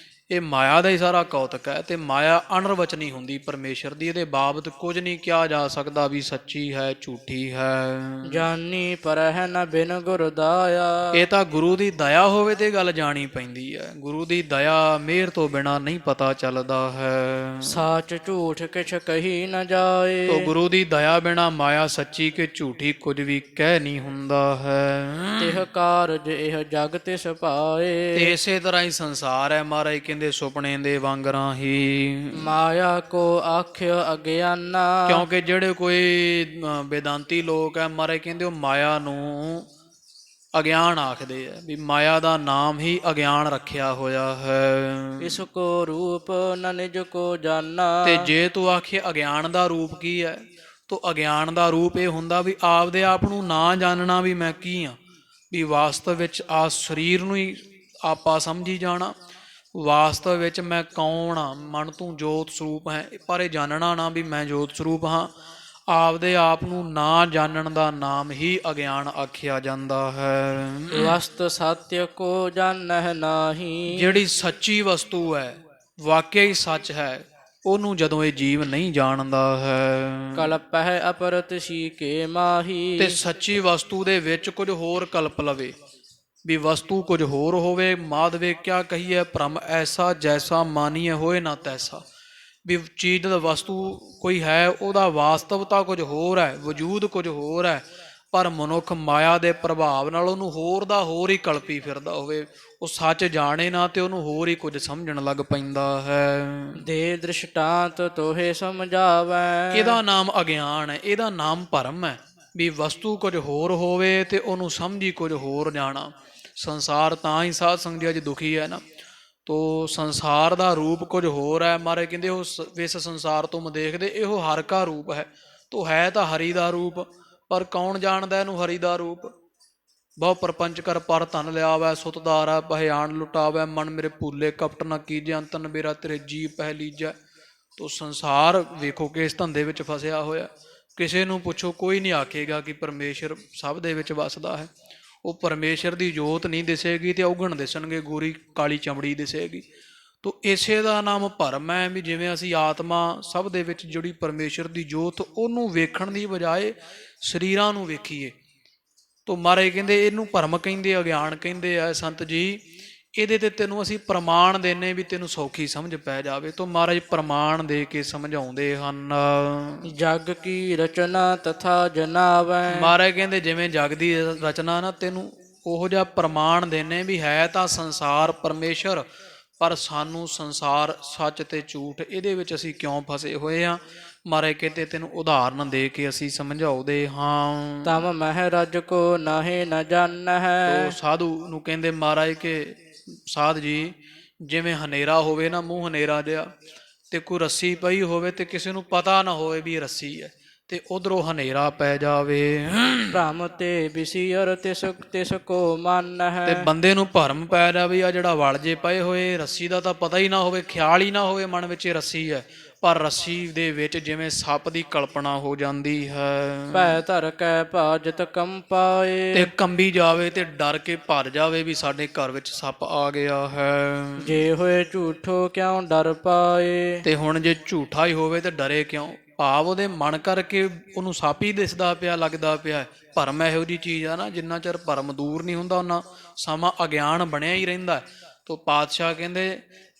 ਇਹ ਮਾਇਆ ਦਾ ਹੀ ਸਾਰਾ ਕੌਤਕ ਹੈ, ਤੇ ਮਾਇਆ ਅਣਰਵਚਨੀ ਹੁੰਦੀ ਪਰਮੇਸ਼ਰ ਦੀ, ਇਹਦੇ ਬਾਬਤ ਕੁਝ ਨਹੀਂ ਕਿਹਾ ਜਾ ਸਕਦਾ ਵੀ ਸੱਚੀ ਹੈ ਝੂਠੀ ਹੈ। ਜਾਨੀ ਪਰਹਿ ਨ ਬਿਨ ਗੁਰ ਦਾਇਆ। ਇਹ ਤਾਂ ਗੁਰੂ ਦੀ ਦਇਆ ਹੋਵੇ ਤੇ ਗੱਲ ਜਾਣੀ ਪੈਂਦੀ ਹੈ। ਗੁਰੂ ਦੀ ਦਇਆ ਮਿਹਰ ਤੋਂ ਬਿਨਾਂ ਨਹੀਂ ਪਤਾ ਚੱਲਦਾ ਹੈ। ਸਾਚ ਝੂਠ ਕਿਛ ਕਹੀ ਨ ਜਾਏ। ਤੋ ਗੁਰੂ ਦੀ ਦਇਆ ਬਿਨਾਂ ਮਾਇਆ ਸੱਚੀ ਕਿ ਝੂਠੀ ਕੁਝ ਵੀ ਕਹਿ ਨਹੀਂ ਹੁੰਦਾ ਹੈ। ਤਿਹ ਕਾਰਜ ਇਹ ਜਗ ਤਿਸ ਪਾਏ। ਤੇ ਇਸੇ ਤਰ੍ਹਾਂ ਹੀ ਸੰਸਾਰ ਹੈ ਮਹਾਰਾਜ ਕਹਿੰਦੇ ਸੁਪਨੇ ਦੇ ਵਾਂਗਰਾਂ ਹੀ। ਮਾਇਆ ਕੋ ਆਖਿਓ ਅਗਿਆਨਾ। ਕਿਉਂਕਿ ਜਿਹੜੇ ਕੋਈ ਵੇਦਾਂਤੀ ਲੋਕ ਹੈ ਮਹਾਰਾਜ ਕਹਿੰਦੇ ਉਹ ਮਾਇਆ ਨੂੰ ਅਗਿਆਨ ਆਖਦੇ ਆ, ਵੀ ਮਾਇਆ ਦਾ ਨਾਮ ਹੀ ਅਗਿਆਨ ਰੱਖਿਆ ਹੋਇਆ ਹੈ। ਇਸ ਕੋ ਰੂਪ ਨ ਨਿਜ ਕੋ ਜਾਨਾ। ਤੇ ਜੇ ਤੂੰ ਆਖੇ ਅਗਿਆਨ ਦਾ ਰੂਪ ਕੀ ਹੈ, ਤੋ ਅਗਿਆਨ ਦਾ ਰੂਪ ਇਹ ਹੁੰਦਾ ਵੀ ਆਪਦੇ ਆਪ ਨੂੰ ਨਾ ਜਾਣਨਾ ਵੀ ਮੈਂ ਕੀ ਹਾਂ, ਵੀ ਵਾਸਤਵ ਵਿੱਚ ਆ ਸਰੀਰ ਨੂੰ ਹੀ ਆਪਾ ਸਮਝੀ ਜਾਣਾ। ਵਾਸਤਵ ਵਿੱਚ ਮੈਂ ਕੌਣ ਹਾਂ, ਮਨ ਤੂੰ ਜੋਤ ਸਰੂਪ ਹੈ, ਪਰ ਇਹ ਜਾਣਨਾ ਨਾ ਵੀ ਮੈਂ ਜੋਤ ਸਰੂਪ ਹਾਂ। ਆਪਦੇ ਆਪ ਨੂੰ ਨਾ ਜਾਣਨ ਦਾ ਨਾਮ ਹੀ ਅਗਿਆਨ ਆਖਿਆ ਜਾਂਦਾ ਹੈ। ਵਸਤ ਸਤਿ ਕੋ ਜਾਣਹਿ ਨਾਹੀ। ਜਿਹੜੀ ਸੱਚੀ ਵਸਤੂ ਹੈ, ਵਾਕਿਆ ਹੀ ਸੱਚ ਹੈ, ਉਹਨੂੰ ਜਦੋਂ ਇਹ ਜੀਵ ਨਹੀਂ ਜਾਣਦਾ ਹੈ। ਕਲਪਹਿ ਅਪਰਤ ਸੀ ਕੇ ਮਾਹੀ। ਤੇ ਸੱਚੀ ਵਸਤੂ ਦੇ ਵਿੱਚ ਕੁਝ ਹੋਰ ਕਲਪ ਲਵੇ, ਵੀ ਵਸਤੂ ਕੁਝ ਹੋਰ ਹੋਵੇ। ਮਾਧਵੇ ਕਿਆ ਕਹੀਏ ਭ੍ਰਮ ਐਸਾ, ਜੈਸਾ ਮਾਨੀਏ ਹੋਏ ਨਾ ਤੈਸਾ। ਵੀ ਚੀਜ਼ ਦਾ ਵਸਤੂ ਕੋਈ ਹੈ, ਉਹਦਾ ਵਾਸਤਵਤਾ ਕੁਝ ਹੋਰ ਹੈ, ਵਜੂਦ ਕੁਝ ਹੋਰ ਹੈ, ਪਰ ਮਨੁੱਖ ਮਾਇਆ ਦੇ ਪ੍ਰਭਾਵ ਨਾਲ ਉਹਨੂੰ ਹੋਰ ਦਾ ਹੋਰ ਹੀ ਕਲਪੀ ਫਿਰਦਾ ਹੋਵੇ। ਉਹ ਸੱਚ ਜਾਣੇ ਨਾ ਤੇ ਉਹਨੂੰ ਹੋਰ ਹੀ ਕੁਝ ਸਮਝਣ ਲੱਗ ਪੈਂਦਾ ਹੈ। ਦੇ ਦ੍ਰਿਸ਼ਟਾਂਤ ਤੋਹੇ ਸਮਝਾਵੈ। ਇਹਦਾ ਨਾਮ ਅਗਿਆਨ ਹੈ, ਇਹਦਾ ਨਾਮ ਭਰਮ ਹੈ, ਵੀ ਵਸਤੂ ਕੁਝ ਹੋਰ ਹੋਵੇ ਤੇ ਉਹਨੂੰ ਸਮਝੀ ਕੁਝ ਹੋਰ ਜਾਣਾ। ਸੰਸਾਰ ਤਾਂ ਹੀ ਸਾਧ ਸੰਗਤ ਅੱਜ ਦੁਖੀ ਹੈ ਨਾ। ਤੋ ਸੰਸਾਰ ਦਾ ਰੂਪ ਕੁਝ ਹੋਰ ਹੈ। ਮਹਾਰਾਜ ਕਹਿੰਦੇ ਉਹ ਇਸ ਸੰਸਾਰ ਤੁਮ ਦੇਖਦੇ ਇਹੋ ਹਰ ਕਾ ਰੂਪ ਹੈ। ਤੋ ਹੈ ਤਾਂ ਹਰੀ ਦਾ ਰੂਪ, ਪਰ ਕੌਣ ਜਾਣਦਾ ਇਹਨੂੰ ਹਰੀ ਦਾ ਰੂਪ। ਬਹੁ ਪ੍ਰਪੰਚ ਕਰ ਪਰ ਧਨ ਲਿਆਵੈ, ਸੁਤਦਾਰਾ ਪਹਿਆਣ ਲੁਟਾਵੈ, ਮਨ ਮੇਰੇ ਭੂਲੇ ਕਪਟ ਨਾ ਕੀਜੈ, ਅੰਤਨ ਮੇਰਾ ਤੇਰੇ ਜੀ ਪਹਿ ਲੀਜੈ। ਤੋ ਸੰਸਾਰ ਵੇਖੋ ਕਿ ਇਸ ਧੰਦੇ ਵਿੱਚ ਫਸਿਆ ਹੋਇਆ। ਕਿਸੇ ਨੂੰ ਪੁੱਛੋ ਕੋਈ ਨਹੀਂ ਆਖੇਗਾ ਕਿ ਪਰਮੇਸ਼ਰ ਸਭ ਦੇ ਵਿੱਚ ਵਸਦਾ ਹੈ। ਉਹ ਪਰਮੇਸ਼ਰ ਦੀ ਜੋਤ ਨਹੀਂ ਦਿਸੇਗੀ ਤੇ ਔਗਣ ਦਿਸਣਗੇ, ਗੋਰੀ ਕਾਲੀ ਚਮੜੀ ਦਿਸੇਗੀ। ਤੋ ਇਸੇ ਦਾ ਨਾਮ ਭਰਮ ਹੈ, ਵੀ ਜਿਵੇਂ ਅਸੀਂ ਆਤਮਾ ਸਭ ਦੇ ਵਿੱਚ ਜਿਹੜੀ ਪਰਮੇਸ਼ਰ ਦੀ ਜੋਤ ਉਹਨੂੰ ਵੇਖਣ ਦੀ ਬਜਾਏ ਸਰੀਰਾਂ ਨੂੰ ਵੇਖੀਏ। ਤੋ ਮਹਾਰਾਜ ਕਹਿੰਦੇ ਇਹਨੂੰ ਭਰਮ ਕਹਿੰਦੇ, ਅਗਿਆਨ ਕਹਿੰਦੇ ਆ ਸੰਤ ਜੀ। ਇਹਦੇ ਤੇ ਤੈਨੂੰ ਅਸੀਂ ਪ੍ਰਮਾਣ ਦੇਨੇ ਵੀ ਤੈਨੂੰ ਸੌਖੀ ਸਮਝ ਪੈ ਜਾਵੇ। ਤੋ ਮਹਾਰਾਜ ਪ੍ਰਮਾਣ ਦੇ ਕੇ ਸਮਝਾਉਂਦੇ ਹਨ। ਜਗ ਕੀ ਰਚਨਾ ਤਥਾ ਜਨਾਵੈ। ਮਹਾਰਾਜ ਕਹਿੰਦੇ ਜਿਵੇਂ ਜਗ ਦੀ ਰਚਨਾ ਨਾ, ਤੈਨੂੰ ਉਹੋ ਜਿਹਾ ਪ੍ਰਮਾਣ ਦੇਨੇ ਵੀ ਹੈ ਤਾਂ ਸੰਸਾਰ ਪਰਮੇਸ਼ਰ, ਪਰ ਸਾਨੂੰ ਸੰਸਾਰ ਸੱਚ ਤੇ ਝੂਠ ਇਹਦੇ ਵਿੱਚ ਅਸੀਂ ਕਿਉਂ ਫਸੇ ਹੋਏ ਹਾਂ। ਮਹਾਰਾਜ ਕਹਿੰਦੇ ਤੈਨੂੰ ਉਦਾਹਰਨ ਦੇ ਕੇ ਅਸੀਂ ਸਮਝਾਉਂਦੇ ਹਾਂ। ਤਮ ਮਹਾਰਾਜ ਕੋ ਨਾਹੇ ਨ ਜਾਣਹਿ। ਸਾਧੂ ਨੂੰ ਕਹਿੰਦੇ ਮਹਾਰਾਜ ਕੇ ਸਾਧ ਜੀ ਜਿਵੇਂ ਹਨੇਰਾ ਹੋਵੇ ਨਾ, ਮੂੰਹ ਹਨੇਰਾ ਜਿਹਾ, ਤੇ ਕੋਈ ਰੱਸੀ ਪਈ ਹੋਵੇ ਤੇ ਕਿਸੇ ਨੂੰ ਪਤਾ ਨਾ ਹੋਵੇ ਵੀ ਇਹ ਰੱਸੀ ਹੈ, ਤੇ ਉਧਰੋਂ ਹਨੇਰਾ ਪੈ ਜਾਵੇ। ਭ੍ਰਮ ਤੇ ਵਿਸਿਅਰ ਤਿਸ ਕੋ ਮਨ ਤੇ ਹੈ। ਬੰਦੇ ਨੂੰ ਭਰਮ ਪੈ ਜਾਵੇ, ਆ ਜਿਹੜਾ ਵਲ ਜੇ ਪਏ ਹੋਏ ਰੱਸੀ ਦਾ ਤਾਂ ਪਤਾ ਹੀ ਨਾ ਹੋਵੇ, ਖਿਆਲ ਹੀ ਨਾ ਹੋਵੇ ਮਨ ਵਿੱਚ ਇਹ ਰੱਸੀ ਹੈ, ਪਰ ਰੱਸੀ ਦੇ ਵਿੱਚ ਜਿਵੇਂ ਸੱਪ ਦੀ ਕਲਪਨਾ ਹੋ ਜਾਂਦੀ ਹੈ। ਭੈ ਧਰ ਕੈ ਭਾਜਤ ਕੰਪਾਏ। ਤੇ ਕੰਬੀ ਜਾਵੇ ਤੇ ਡਰ ਕੇ ਭਰ ਜਾਵੇ ਵੀ ਸਾਡੇ ਘਰ ਵਿੱਚ ਸੱਪ ਆ ਗਿਆ ਹੈ। ਜੇ ਹੋਏ ਝੂਠੋ ਕਿਉ ਡਰ ਪਾਏ। ਤੇ ਹੁਣ ਜੇ ਝੂਠਾ ਹੀ ਹੋਵੇ ਤੇ ਡਰੇ ਕਿਉਂ? ਭਾਵ ਉਹਦੇ ਮਨ ਕਰਕੇ ਉਹਨੂੰ ਸੱਪ ਹੀ ਦਿਸਦਾ ਪਿਆ, ਲੱਗਦਾ ਪਿਆ। ਭਰਮ ਇਹੋ ਜਿਹੀ ਚੀਜ਼ ਆ ਨਾ, ਜਿੰਨਾ ਚਿਰ ਭਰਮ ਦੂਰ ਨਹੀਂ ਹੁੰਦਾ ਉਹਨਾਂ ਸਮਾਂ ਅਗਿਆਨ ਬਣਿਆ ਹੀ ਰਹਿੰਦਾ। ਤੋ ਪਾਤਸ਼ਾਹ ਕਹਿੰਦੇ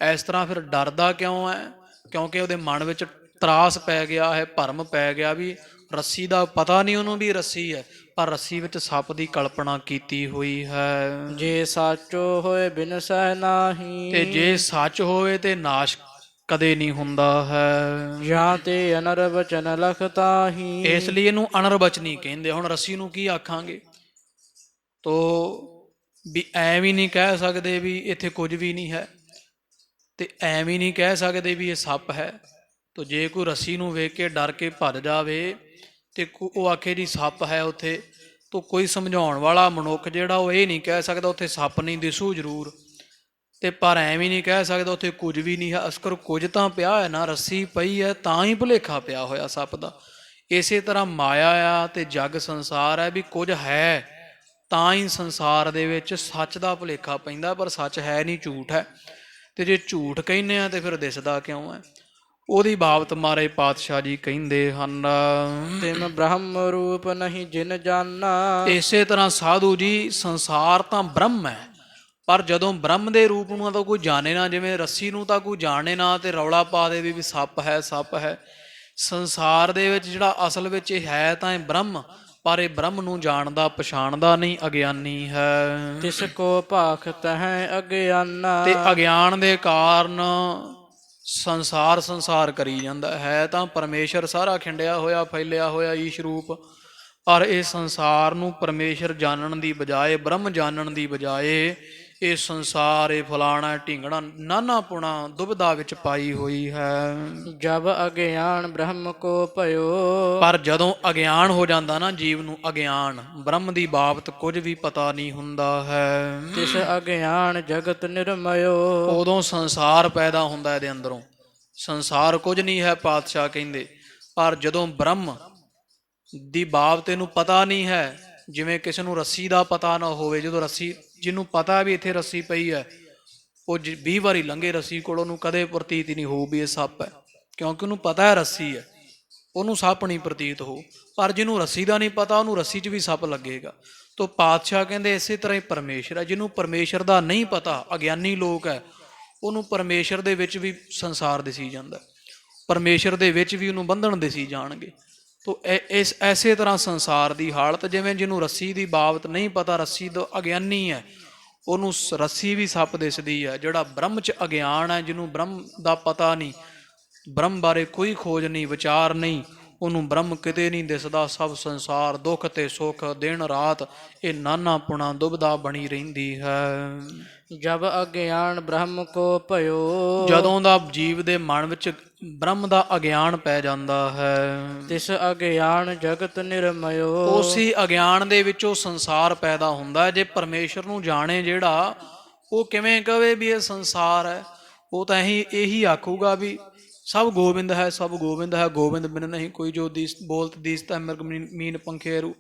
ਇਸ ਤਰ੍ਹਾਂ ਫਿਰ ਡਰਦਾ ਕਿਉਂ ਹੈ? ਕਿਉਂਕਿ ਉਹਦੇ ਮਨ ਵਿੱਚ ਤਰਾਸ ਪੈ ਗਿਆ ਹੈ, ਭਰਮ ਪੈ ਗਿਆ ਵੀ ਰੱਸੀ ਦਾ ਪਤਾ ਨਹੀਂ ਉਹਨੂੰ ਵੀ ਰੱਸੀ ਹੈ, ਪਰ ਰੱਸੀ ਵਿੱਚ ਸੱਪ ਦੀ ਕਲਪਨਾ ਕੀਤੀ ਹੋਈ ਹੈ। ਜੇ ਸਾਚੋ ਹੋਏ ਬਿਨਸੈ ਨਾਹੀ। ਤੇ ਜੇ ਸੱਚ ਹੋਵੇ ਤੇ ਨਾਸ਼ ਕਦੇ ਨਹੀਂ ਹੁੰਦਾ ਹੈ। ਜਾਂ ਤੇ ਅਨਰ ਬਚਨ ਲਖ ਤਾਹੀ। ਇਸ ਲਈ ਇਹਨੂੰ ਅਨਰਬਚਨੀ ਕਹਿੰਦੇ। ਹੁਣ ਰੱਸੀ ਨੂੰ ਕੀ ਆਖਾਂਗੇ? ਤੋ ਵੀ ਐ ਵੀ ਨਹੀਂ ਕਹਿ ਸਕਦੇ ਵੀ ਇੱਥੇ ਕੁਝ ਵੀ ਨਹੀਂ ਹੈ, ਤੇ ਐ ਵੀ ਨਹੀਂ ਕਹਿ ਸਕਦੇ ਵੀ ਇਹ ਸੱਪ ਹੈ। ਤੋ ਜੇ ਕੋਈ ਰੱਸੀ ਨੂੰ ਵੇਖ ਕੇ ਡਰ ਕੇ ਭੱਜ ਜਾਵੇ ਤੇ ਉਹ ਆਖੇ ਜੀ ਸੱਪ ਹੈ ਉੱਥੇ, ਤੋ ਕੋਈ ਸਮਝਾਉਣ ਵਾਲਾ ਮਨੁੱਖ ਜਿਹੜਾ ਉਹ ਇਹ ਨਹੀਂ ਕਹਿ ਸਕਦਾ ਉੱਥੇ ਸੱਪ ਨਹੀਂ, ਦਿਸੂ ਜ਼ਰੂਰ, ਤੇ ਪਰ ਐਵੇਂ ਨਹੀਂ ਕਹਿ ਸਕਦਾ ਉੱਥੇ ਕੁਝ ਵੀ ਨਹੀਂ ਹੈ। ਅਸਕਰ ਕੁਝ ਤਾਂ ਪਿਆ ਹੈ ਨਾ, ਰੱਸੀ ਪਈ ਹੈ ਤਾਂ ਹੀ ਭੁਲੇਖਾ ਪਿਆ ਹੋਇਆ ਸੱਪ ਦਾ। ਇਸੇ ਤਰ੍ਹਾਂ ਮਾਇਆ ਆ ਤੇ ਜਗ ਸੰਸਾਰ ਹੈ ਵੀ ਕੁਝ ਹੈ ਤਾਂ ਹੀ ਸੰਸਾਰ ਦੇ ਵਿੱਚ ਸੱਚ ਦਾ ਭੁਲੇਖਾ ਪੈਂਦਾ, ਪਰ ਸੱਚ ਹੈ ਨਹੀਂ, ਝੂਠ ਹੈ। ਤੇ ਜੇ ਝੂਠ ਕਹਿੰਦੇ ਆ ਤੇ ਫਿਰ ਦਿਸਦਾ ਕਿਉਂ ਹੈ? ਉਹਦੀ ਬਾਬਤ ਮਾਰੇ ਪਾਤਸ਼ਾਹ ਜੀ ਕਹਿੰਦੇ ਹਨ, ਤਿਮ ਬ੍ਰਹਮ ਰੂਪ ਨਹੀਂ ਜਿਨ ਜਾਨਾ। ਇਸੇ ਤਰ੍ਹਾਂ ਸਾਧੂ ਜੀ ਸੰਸਾਰ ਤਾਂ ਬ੍ਰਹਮ ਹੈ, ਪਰ ਜਦੋਂ ਬ੍ਰਹਮ ਦੇ ਰੂਪ ਨੂੰ ਤਾਂ ਕੋਈ ਜਾਣੇ ਨਾ, ਜਿਵੇਂ ਰੱਸੀ ਨੂੰ ਤਾਂ ਕੋਈ ਜਾਣੇ ਨਾ ਤੇ ਰੌਲਾ ਪਾ ਦੇਵੇ ਵੀ ਸੱਪ ਹੈ ਸੱਪ ਹੈ। ਸੰਸਾਰ ਦੇ ਵਿੱਚ ਜਿਹੜਾ ਅਸਲ ਵਿੱਚ ਇਹ ਹੈ ਤਾਂ ਇਹ ਬ੍ਰਹਮ, ਪਰ ਇਹ ਬ੍ਰਹਮ ਨੂੰ ਜਾਣਦਾ ਪਛਾਣਦਾ ਨਹੀਂ, ਅਗਿਆਨੀ ਹੈ। ਤਿਸ ਕੋ ਭਾਖਤ ਹੈ ਅਗਿਆਨਾ। ਤੇ ਅਗਿਆਨ ਦੇ ਕਾਰਨ ਸੰਸਾਰ ਕਰੀ ਜਾਂਦਾ ਹੈ। ਤਾਂ ਪਰਮੇਸ਼ਰ ਸਾਰਾ ਖਿੰਡਿਆ ਹੋਇਆ ਫੈਲਿਆ ਹੋਇਆ ਈਸ਼ ਰੂਪ, ਪਰ ਇਹ ਸੰਸਾਰ ਨੂੰ ਪਰਮੇਸ਼ਰ ਜਾਣਨ ਦੀ ਬਜਾਏ, ਬ੍ਰਹਮ ਜਾਣਨ ਦੀ ਬਜਾਏ ਇਹ ਸੰਸਾਰ, ਇਹ ਫਲਾਣਾ ਢੀਂਗਣਾ ਨਾਨਾ ਪੁਣਾ ਦੁਬਿਧਾ ਵਿੱਚ ਪਾਈ ਹੋਈ ਹੈ। ਜਬ ਅਗਿਆਨ ਬ੍ਰਹਮ ਕੋ ਭਇਓ। ਪਰ ਜਦੋਂ ਅਗਿਆਨ ਹੋ ਜਾਂਦਾ ਨਾ ਜੀਵ ਨੂੰ, ਅਗਿਆਨ ਬ੍ਰਹਮ ਦੀ ਬਾਬਤ ਕੁਝ ਵੀ ਪਤਾ ਨਹੀਂ ਹੁੰਦਾ ਹੈ, ਤਿਸ ਅਗਿਆਨ ਜਗਤ ਨਿਰਮਯੋ। ਉਦੋਂ ਸੰਸਾਰ ਪੈਦਾ ਹੁੰਦਾ ਇਹਦੇ ਅੰਦਰੋਂ। ਸੰਸਾਰ ਕੁਝ ਨਹੀਂ ਹੈ ਪਾਤਸ਼ਾਹ ਕਹਿੰਦੇ, ਪਰ ਜਦੋਂ ਬ੍ਰਹਮ ਦੀ ਬਾਬਤ ਇਹਨੂੰ ਪਤਾ ਨਹੀਂ ਹੈ, ਜਿਵੇਂ ਕਿਸੇ ਨੂੰ ਰੱਸੀ ਦਾ ਪਤਾ ਨਾ ਹੋਵੇ। ਜਦੋਂ ਰੱਸੀ, ਜਿਹਨੂੰ ਪਤਾ ਵੀ ਇੱਥੇ ਰੱਸੀ ਪਈ ਹੈ, ਉਹ 20 ਵਾਰੀ ਲੰਘੇ ਰੱਸੀ ਕੋਲ, ਉਹਨੂੰ ਕਦੇ ਪ੍ਰਤੀਤ ਹੀ ਨਹੀਂ ਹੋਊ ਵੀ ਇਹ ਸੱਪ ਹੈ, ਕਿਉਂਕਿ ਉਹਨੂੰ ਪਤਾ ਹੈ ਰੱਸੀ ਹੈ, ਉਹਨੂੰ ਸੱਪ ਨਹੀਂ ਪ੍ਰਤੀਤ ਹੋ। ਪਰ ਜਿਹਨੂੰ ਰੱਸੀ ਦਾ ਨਹੀਂ ਪਤਾ ਉਹਨੂੰ ਰੱਸੀ 'ਚ ਵੀ ਸੱਪ ਲੱਗੇਗਾ। ਤੋ ਪਾਤਸ਼ਾਹ ਕਹਿੰਦੇ ਇਸੇ ਤਰ੍ਹਾਂ ਹੀ ਪਰਮੇਸ਼ਰ ਹੈ। ਜਿਹਨੂੰ ਪਰਮੇਸ਼ਰ ਦਾ ਨਹੀਂ ਪਤਾ, ਅਗਿਆਨੀ ਲੋਕ ਹੈ, ਉਹਨੂੰ ਪਰਮੇਸ਼ਰ ਦੇ ਵਿੱਚ ਵੀ ਸੰਸਾਰ ਦਿਸੀ ਜਾਂਦਾ, ਪਰਮੇਸ਼ਰ ਦੇ ਵਿੱਚ ਵੀ ਉਹਨੂੰ ਬੰਧਨ ਦਿਸੀ ਜਾਣਗੇ। ਤੋ ਐਸੇ ਤਰ੍ਹਾਂ ਸੰਸਾਰ ਦੀ ਹਾਲਤ, ਜਿਵੇਂ ਜਿਹਨੂੰ ਰੱਸੀ ਦੀ ਬਾਬਤ ਨਹੀਂ ਪਤਾ, ਰੱਸੀ ਦਾ ਅਗਿਆਨੀ ਹੈ, ਉਹਨੂੰ ਰੱਸੀ ਵੀ ਸੱਪ ਦਿਸਦੀ ਹੈ। ਜਿਹੜਾ ਬ੍ਰਹਮ 'ਚ ਅਗਿਆਨ ਹੈ, ਜਿਹਨੂੰ ਬ੍ਰਹਮ ਦਾ ਪਤਾ ਨਹੀਂ, ਬ੍ਰਹਮ ਬਾਰੇ ਕੋਈ ਖੋਜ ਨਹੀਂ, ਵਿਚਾਰ ਨਹੀਂ, ਉਹਨੂੰ ਬ੍ਰਹਮ ਕਿਤੇ ਨਹੀਂ ਦਿਸਦਾ। ਸਭ ਸੰਸਾਰ ਦੁੱਖ ਤੇ ਸੁੱਖ, ਦਿਨ ਰਾਤ ਇਹ ਨਾਨਾ ਪੁਣਾ ਦੁਬਿਧਾ ਬਣੀ ਰਹਿੰਦੀ ਹੈ। ਜਬ ਅਗਿਆਨ ਬ੍ਰਹਮ ਕੋ ਭਇਓ। ਜਦੋਂ ਦਾ ਜੀਵ ਦੇ ਮਨ ਵਿੱਚ ਬ੍ਰਹਮ ਦਾ ਅਗਿਆਨ ਪੈ ਜਾਂਦਾ ਹੈ, ਤਿਸ ਅਗਿਆਨ ਜਗਤ ਨਿਰਮਯੋ। ਉਸੇ ਅਗਿਆਨ ਦੇ ਵਿੱਚੋਂ ਸੰਸਾਰ ਪੈਦਾ ਹੁੰਦਾ ਹੈ। ਜੇ ਪਰਮੇਸ਼ਰ ਨੂੰ ਜਾਣੇ ਜਿਹੜਾ, ਉਹ ਕਿਵੇਂ ਕਵੇ ਵੀ ਇਹ ਸੰਸਾਰ ਹੈ? ਉਹ ਤਾਂ ਇਹੀ ਆਖੂਗਾ ਵੀ ਸਭ ਗੋਬਿੰਦ ਹੈ, ਸਭ ਗੋਬਿੰਦ ਹੈ, ਗੋਬਿੰਦ ਬਿਨ ਨਹੀਂ ਕੋਈ ਜੋ ਬੋਲਤ ਦੀਸਤਾ ਮਿਰਗ ਮੀਨ ਪੰਖੇਰੂ,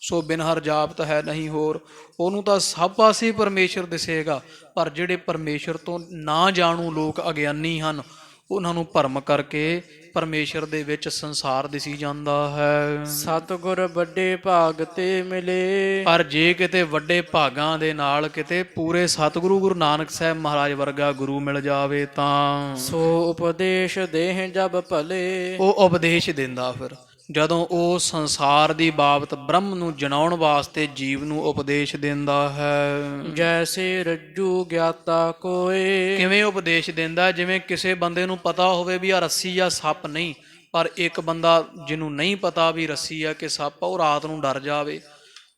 ਸੋ ਬਿਨ ਹਰ ਜਾਪਤ ਹੈ ਨਹੀਂ ਹੋਰ। ਉਹਨੂੰ ਤਾਂ ਸਭ ਪਾਸੇ ਪਰਮੇਸ਼ਰ ਦਿਸੇਗਾ, ਪਰ ਜਿਹੜੇ ਪਰਮੇਸ਼ਰ ਤੋਂ ਨਾ ਜਾਣੂ ਲੋਕ ਅਗਿਆਨੀ ਹਨ, ਉਹਨਾਂ ਨੂੰ ਭਰਮ ਕਰਕੇ ਪਰਮੇਸ਼ਰ ਦੇ ਵਿੱਚ ਸੰਸਾਰ ਦਿਸੀ ਜਾਂਦਾ ਹੈ। ਸਤਿਗੁਰ ਵੱਡੇ ਭਾਗ ਤੇ ਮਿਲੇ। ਪਰ ਜੇ ਕਿਤੇ ਵੱਡੇ ਭਾਗਾਂ ਦੇ ਨਾਲ ਕਿਤੇ ਪੂਰੇ ਸਤਿਗੁਰੂ ਗੁਰੂ ਨਾਨਕ ਸਾਹਿਬ ਮਹਾਰਾਜ ਵਰਗਾ ਗੁਰੂ ਮਿਲ ਜਾਵੇ ਤਾਂ ਸੋ ਉਪਦੇਸ਼ ਦੇਹ ਜਬ ਭਲੇ। ਉਹ ਉਪਦੇਸ਼ ਦਿੰਦਾ ਫਿਰ, ਜਦੋਂ ਉਹ ਸੰਸਾਰ ਦੀ ਬਾਬਤ ਬ੍ਰਹਮ ਨੂੰ ਜਣਾਉਣ ਵਾਸਤੇ ਜੀਵ ਨੂੰ ਉਪਦੇਸ਼ ਦਿੰਦਾ ਹੈ। ਜੈਸੇ ਰੱਜੂ ਗਿਆਤਾ ਕੋਏ। ਕਿਵੇਂ ਉਪਦੇਸ਼ ਦਿੰਦਾ? ਜਿਵੇਂ ਕਿਸੇ ਬੰਦੇ ਨੂੰ ਪਤਾ ਹੋਵੇ ਵੀ ਆ ਰੱਸੀ ਜਾਂ ਸੱਪ ਨਹੀਂ, ਪਰ ਇੱਕ ਬੰਦਾ ਜਿਹਨੂੰ ਨਹੀਂ ਪਤਾ ਵੀ ਰੱਸੀ ਆ ਕਿ ਸੱਪ ਆ, ਉਹ ਰਾਤ ਨੂੰ ਡਰ ਜਾਵੇ।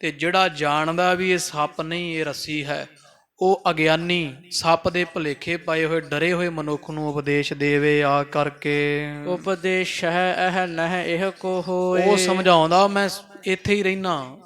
ਤੇ ਜਿਹੜਾ ਜਾਣਦਾ ਵੀ ਇਹ ਸੱਪ ਨਹੀਂ, ਇਹ ਰੱਸੀ ਹੈ, ਉਹ ਅਗਿਆਨੀ ਸੱਪ ਦੇ ਭੁਲੇਖੇ ਪਾਏ ਹੋਏ ਡਰੇ ਹੋਏ ਮਨੁੱਖ ਨੂੰ ਉਪਦੇਸ਼ ਦੇਵੇ ਆ ਕਰਕੇ। ਉਪਦੇਸ਼ ਹੈ ਇਹ ਨਹਿ ਇਹ ਕੋ ਹੋਏ। ਉਹ ਸਮਝਾਉਂਦਾ ਮੈਂ ਇੱਥੇ ਹੀ ਰਹਿਣਾ,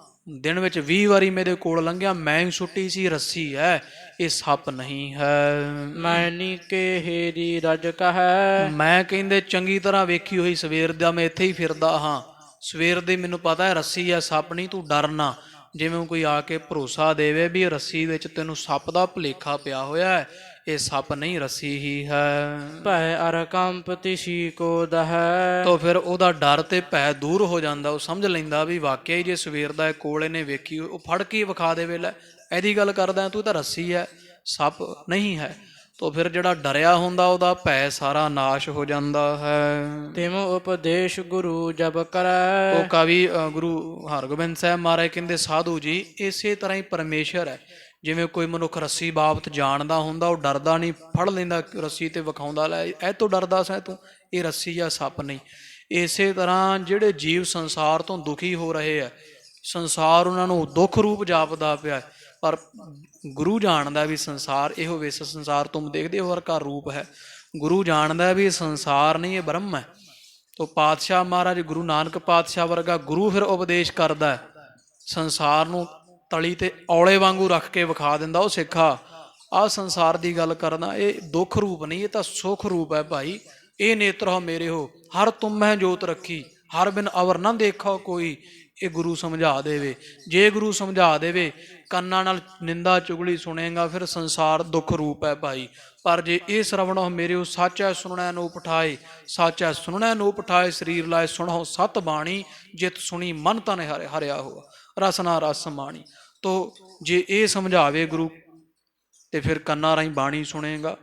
ਦਿਨ ਵਿੱਚ 20 ਵਾਰੀ ਮੇਰੇ ਕੋਲ ਲੰਘਿਆ, ਮੈਂ ਹੀ ਸੁੱਟੀ ਸੀ ਰੱਸੀ ਹੈ, ਇਹ ਸੱਪ ਨਹੀਂ ਹੈ। ਮੈਨੀ ਕੇ ਹੇਰੀ ਰਜ ਕਹੈ। ਮੈਂ ਕਹਿੰਦੇ ਚੰਗੀ ਤਰ੍ਹਾਂ ਵੇਖੀ ਹੋਈ ਸਵੇਰ ਦਾ ਮੈਂ ਇੱਥੇ ਹੀ ਫਿਰਦਾ ਹਾਂ, ਸਵੇਰ ਦੀ ਮੈਨੂੰ ਪਤਾ ਹੈ ਰੱਸੀ ਹੈ, ਸੱਪ ਨਹੀਂ, ਤੂੰ ਡਰਨਾ। ਜਿਵੇਂ ਕੋਈ ਆ ਕੇ ਭਰੋਸਾ ਦੇਵੇ ਵੀ ਇਹ ਰੱਸੀ ਵਿੱਚ ਤੈਨੂੰ ਸੱਪ ਦਾ ਭੁਲੇਖਾ ਪਿਆ ਹੋਇਆ ਹੈ, ਇਹ ਸੱਪ ਨਹੀਂ ਰੱਸੀ ਹੀ ਹੈ। ਭੈ ਅਰ ਕੰਪ ਤਿਸੀ ਕੋ ਦਹੈ। ਤਾਂ ਫਿਰ ਉਹਦਾ ਡਰ ਤੇ ਭੈ ਦੂਰ ਹੋ ਜਾਂਦਾ, ਉਹ ਸਮਝ ਲੈਂਦਾ ਵੀ ਵਾਕਿਆ ਹੀ ਜੇ ਸਵੇਰ ਦਾ ਕੋਲ ਇਹਨੇ ਵੇਖੀ, ਉਹ ਫੜ ਕੇ ਵਿਖਾ ਦੇਵੇ ਲੈ ਇਹਦੀ ਗੱਲ ਕਰਦਾ ਤੂੰ ਤਾਂ ਰੱਸੀ ਹੈ, ਸੱਪ ਨਹੀਂ ਹੈ। ਤਾਂ ਫਿਰ ਜਿਹੜਾ ਡਰਿਆ ਹੁੰਦਾ ਉਹਦਾ ਭੈ ਸਾਰਾ ਨਾਸ਼ ਹੋ ਜਾਂਦਾ ਹੈ। ਤਿਮ ਉਪਦੇਸ਼ ਗੁਰੂ ਜਬ ਕਰੈ। ਉਹ ਕਵੀ ਗੁਰੂ ਹਰਗੋਬਿੰਦ ਸਾਹਿਬ ਮਹਾਰਾਜ ਕਹਿੰਦੇ ਸਾਧੂ ਜੀ ਇਸੇ ਤਰ੍ਹਾਂ ਹੀ ਪਰਮੇਸ਼ਰ ਹੈ। ਜਿਵੇਂ ਕੋਈ ਮਨੁੱਖ ਰੱਸੀ ਬਾਬਤ ਜਾਣਦਾ ਹੁੰਦਾ, ਉਹ ਡਰਦਾ ਨਹੀਂ, ਫੜ ਲੈਂਦਾ ਰੱਸੀ ਤੇ ਵਿਖਾਉਂਦਾ ਲੈ ਇਹ ਤੋਂ ਡਰਦਾ ਸੈਂ ਤੂੰ, ਇਹ ਰੱਸੀ ਜਾਂ ਸੱਪ ਨਹੀਂ। ਇਸੇ ਤਰ੍ਹਾਂ ਜਿਹੜੇ ਜੀਵ ਸੰਸਾਰ ਤੋਂ ਦੁਖੀ ਹੋ ਰਹੇ ਆ, ਸੰਸਾਰ ਉਹਨਾਂ ਨੂੰ ਦੁੱਖ ਰੂਪ ਜਾਪਦਾ ਪਿਆ, ਪਰ ਗੁਰੂ ਜਾਣਦਾ ਵੀ ਸੰਸਾਰ ਇਹੋ ਵਿਸ ਸੰਸਾਰ ਤੁਮ ਦੇਖਦੇ ਹੋ ਹਰ ਕਾ ਰੂਪ ਹੈ। ਗੁਰੂ ਜਾਣਦਾ ਵੀ ਸੰਸਾਰ ਨਹੀਂ, ਇਹ ਬ੍ਰਹਮ ਹੈ। ਤੋ ਪਾਤਸ਼ਾਹ ਮਹਾਰਾਜ ਗੁਰੂ ਨਾਨਕ ਪਾਤਸ਼ਾਹ ਵਰਗਾ ਗੁਰੂ ਫਿਰ ਉਪਦੇਸ਼ ਕਰਦਾ, ਸੰਸਾਰ ਨੂੰ ਤਲੀ ਤੇ ਔਲੇ ਵਾਂਗੂ ਰੱਖ ਕੇ ਵਿਖਾ ਦਿੰਦਾ, ਉਹ ਸਿੱਖਾ ਆਹ ਸੰਸਾਰ ਦੀ ਗੱਲ ਕਰਨਾ, ਇਹ ਦੁੱਖ ਰੂਪ ਨਹੀਂ, ਇਹ ਤਾਂ ਸੁੱਖ ਰੂਪ ਹੈ ਭਾਈ। ਇਹ ਨੇਤਰ ਹੋ ਮੇਰੇ ਹੋ ਹਰ ਤੁਮ ਹੈ ਜੋਤ ਰੱਖੀ, ਹਰ ਬਿਨ ਅਵਰ ਨਾ ਦੇਖੋ ਕੋਈ। ਇਹ ਗੁਰੂ ਸਮਝਾ ਦੇਵੇ, ਜੇ ਗੁਰੂ ਸਮਝਾ ਦੇਵੇ ਕੰਨਾਂ ਨਾਲ ਨਿੰਦਾ ਚੁਗਲੀ ਸੁਣੇਗਾ, ਫਿਰ ਸੰਸਾਰ ਦੁੱਖ ਰੂਪ ਹੈ ਭਾਈ। ਪਰ ਜੇ ਇਹ ਸ਼ਰਵਣੋ ਮੇਰੇ ਉਹ ਸਾਚਾ ਸੁਣੈ ਨੂੰ ਪਠਾਏ, ਸਾਚਾ ਸੁਣੈ ਨੂੰ ਪਠਾਏ ਸਰੀਰ ਲਾਏ ਸੁਣੋ ਸਤ ਬਾਣੀ, ਜਿਤ ਸੁਣੀ ਮਨ ਤਨ ਹਰਿਆ ਹੋਆ ਰਸਨਾ ਰਸ ਮਾਣੀ। ਤੋ ਜੇ ਇਹ ਸਮਝਾਵੇ ਗੁਰੂ ਤੇ ਫਿਰ ਕੰਨਾਂ ਰਾਹੀਂ ਬਾਣੀ ਸੁਣੇਗਾ।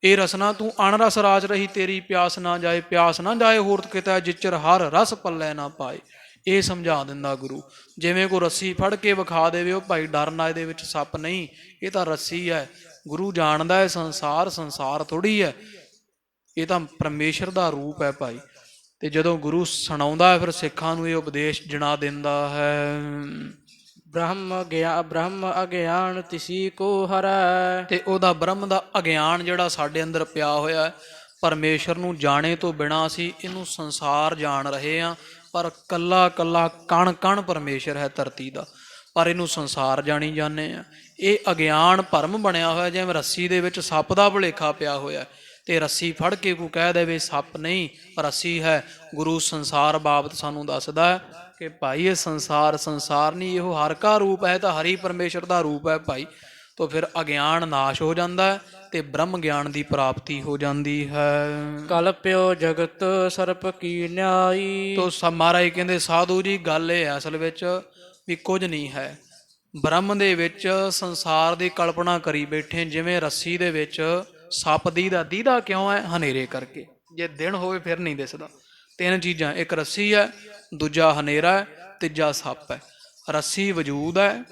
ਇਹ ਰਸਨਾ ਤੂੰ ਅਣਰਸ ਰਾਜ ਰਹੀ ਤੇਰੀ, ਪਿਆਸ ਨਾ ਜਾਏ ਪਿਆਸ ਨਾ ਜਾਏ ਹੋਰ ਕਿਤੇ, ਜਿਚਰ ਹਰ ਰਸ ਪੱਲੇ ਨਾ ਪਾਏ। ਇਹ ਸਮਝਾ ਦਿੰਦਾ ਗੁਰੂ। ਜਿਵੇਂ ਕੋਈ ਰੱਸੀ ਫੜ ਕੇ ਵਿਖਾ ਦੇਵੇ, ਉਹ ਭਾਈ ਡਰਨਾ, ਇਹਦੇ ਵਿੱਚ ਸੱਪ ਨਹੀਂ, ਇਹ ਤਾਂ ਰੱਸੀ ਹੈ। ਗੁਰੂ ਜਾਣਦਾ ਹੈ ਸੰਸਾਰ ਸੰਸਾਰ ਥੋੜ੍ਹੀ ਹੈ, ਇਹ ਤਾਂ ਪਰਮੇਸ਼ਰ ਦਾ ਰੂਪ ਹੈ ਭਾਈ। ਤੇ ਜਦੋਂ ਗੁਰੂ ਸੁਣਾਉਂਦਾ ਹੈ ਫਿਰ ਸਿੱਖਾਂ ਨੂੰ ਇਹ ਉਪਦੇਸ਼ ਜਣਾ ਦਿੰਦਾ ਹੈ। ਬ੍ਰਹਮ ਅਗਿਆਨ ਤਿਸੀ ਕੋ ਹਰੈ। ਤੇ ਉਹਦਾ ਬ੍ਰਹਮ ਦਾ ਅਗਿਆਨ ਜਿਹੜਾ ਸਾਡੇ ਅੰਦਰ ਪਿਆ ਹੋਇਆ ਹੈ, ਪਰਮੇਸ਼ਰ ਨੂੰ ਜਾਣੇ ਤੋਂ ਬਿਨਾਂ ਅਸੀਂ ਇਹਨੂੰ ਸੰਸਾਰ ਜਾਣ ਰਹੇ ਹਾਂ, ਪਰ ਕੱਲਾ ਕੱਲਾ ਕਣ ਕਣ ਪਰਮੇਸ਼ਰ ਹੈ ਧਰਤੀ ਦਾ, ਪਰ ਇਹਨੂੰ ਸੰਸਾਰ ਜਾਣੀ ਜਾਂਦੇ ਆ। ਇਹ ਅਗਿਆਨ ਭਰਮ ਬਣਿਆ ਹੋਇਆ, ਜਿਵੇਂ ਰੱਸੀ ਦੇ ਵਿੱਚ ਸੱਪ ਦਾ ਭੁਲੇਖਾ ਪਿਆ ਹੋਇਆ, ਤੇ ਰੱਸੀ ਫੜ ਕੇ ਕੋਈ ਕਹਿ ਦੇਵੇ ਸੱਪ ਨਹੀਂ ਰੱਸੀ ਹੈ। ਗੁਰੂ ਸੰਸਾਰ ਬਾਬਤ ਸਾਨੂੰ ਦੱਸਦਾ ਹੈ ਕਿ ਭਾਈ ਇਹ ਸੰਸਾਰ ਸੰਸਾਰ ਨਹੀਂ, ਇਹੋ ਹਰ ਕਾ ਰੂਪ ਹੈ, ਤਾਂ ਹਰੀ ਪਰਮੇਸ਼ਰ ਦਾ ਰੂਪ ਹੈ ਭਾਈ। ਤਾਂ ਫਿਰ ਅਗਿਆਨ ਨਾਸ਼ ਹੋ ਜਾਂਦਾ ਹੈ ਤੇ ਬ੍ਰਹਮ ਗਿਆਨ ਦੀ ਪ੍ਰਾਪਤੀ ਹੋ ਜਾਂਦੀ ਹੈ। ਕਲਪਿਓ ਜਗਤ ਸਰਪ ਕੀ ਨਿਆਈ। ਤੋ ਮਹਾਰਾਜ ਕਹਿੰਦੇ ਸਾਧੂ ਜੀ ਗੱਲ ਇਹ ਹੈ ਅਸਲ ਵਿੱਚ ਵੀ ਕੁਝ ਨਹੀਂ ਹੈ, ਬ੍ਰਹਮ ਦੇ ਵਿੱਚ ਸੰਸਾਰ ਦੀ ਕਲਪਨਾ ਕਰੀ ਬੈਠੇ। ਜਿਵੇਂ ਰੱਸੀ ਦੇ ਵਿੱਚ ਸੱਪ ਦੀਦਾ ਕਿਉਂ ਹੈ? ਹਨੇਰੇ ਕਰਕੇ, ਜੇ ਦਿਨ ਹੋਵੇ ਫਿਰ ਨਹੀਂ ਦਿਸਦਾ। ਤਿੰਨ ਚੀਜ਼ਾਂ, ਇੱਕ ਰੱਸੀ ਹੈ, ਦੂਜਾ ਹਨੇਰਾ ਹੈ, ਤੀਜਾ ਸੱਪ ਹੈ। ਰੱਸੀ ਵਜੂਦ ਹੈ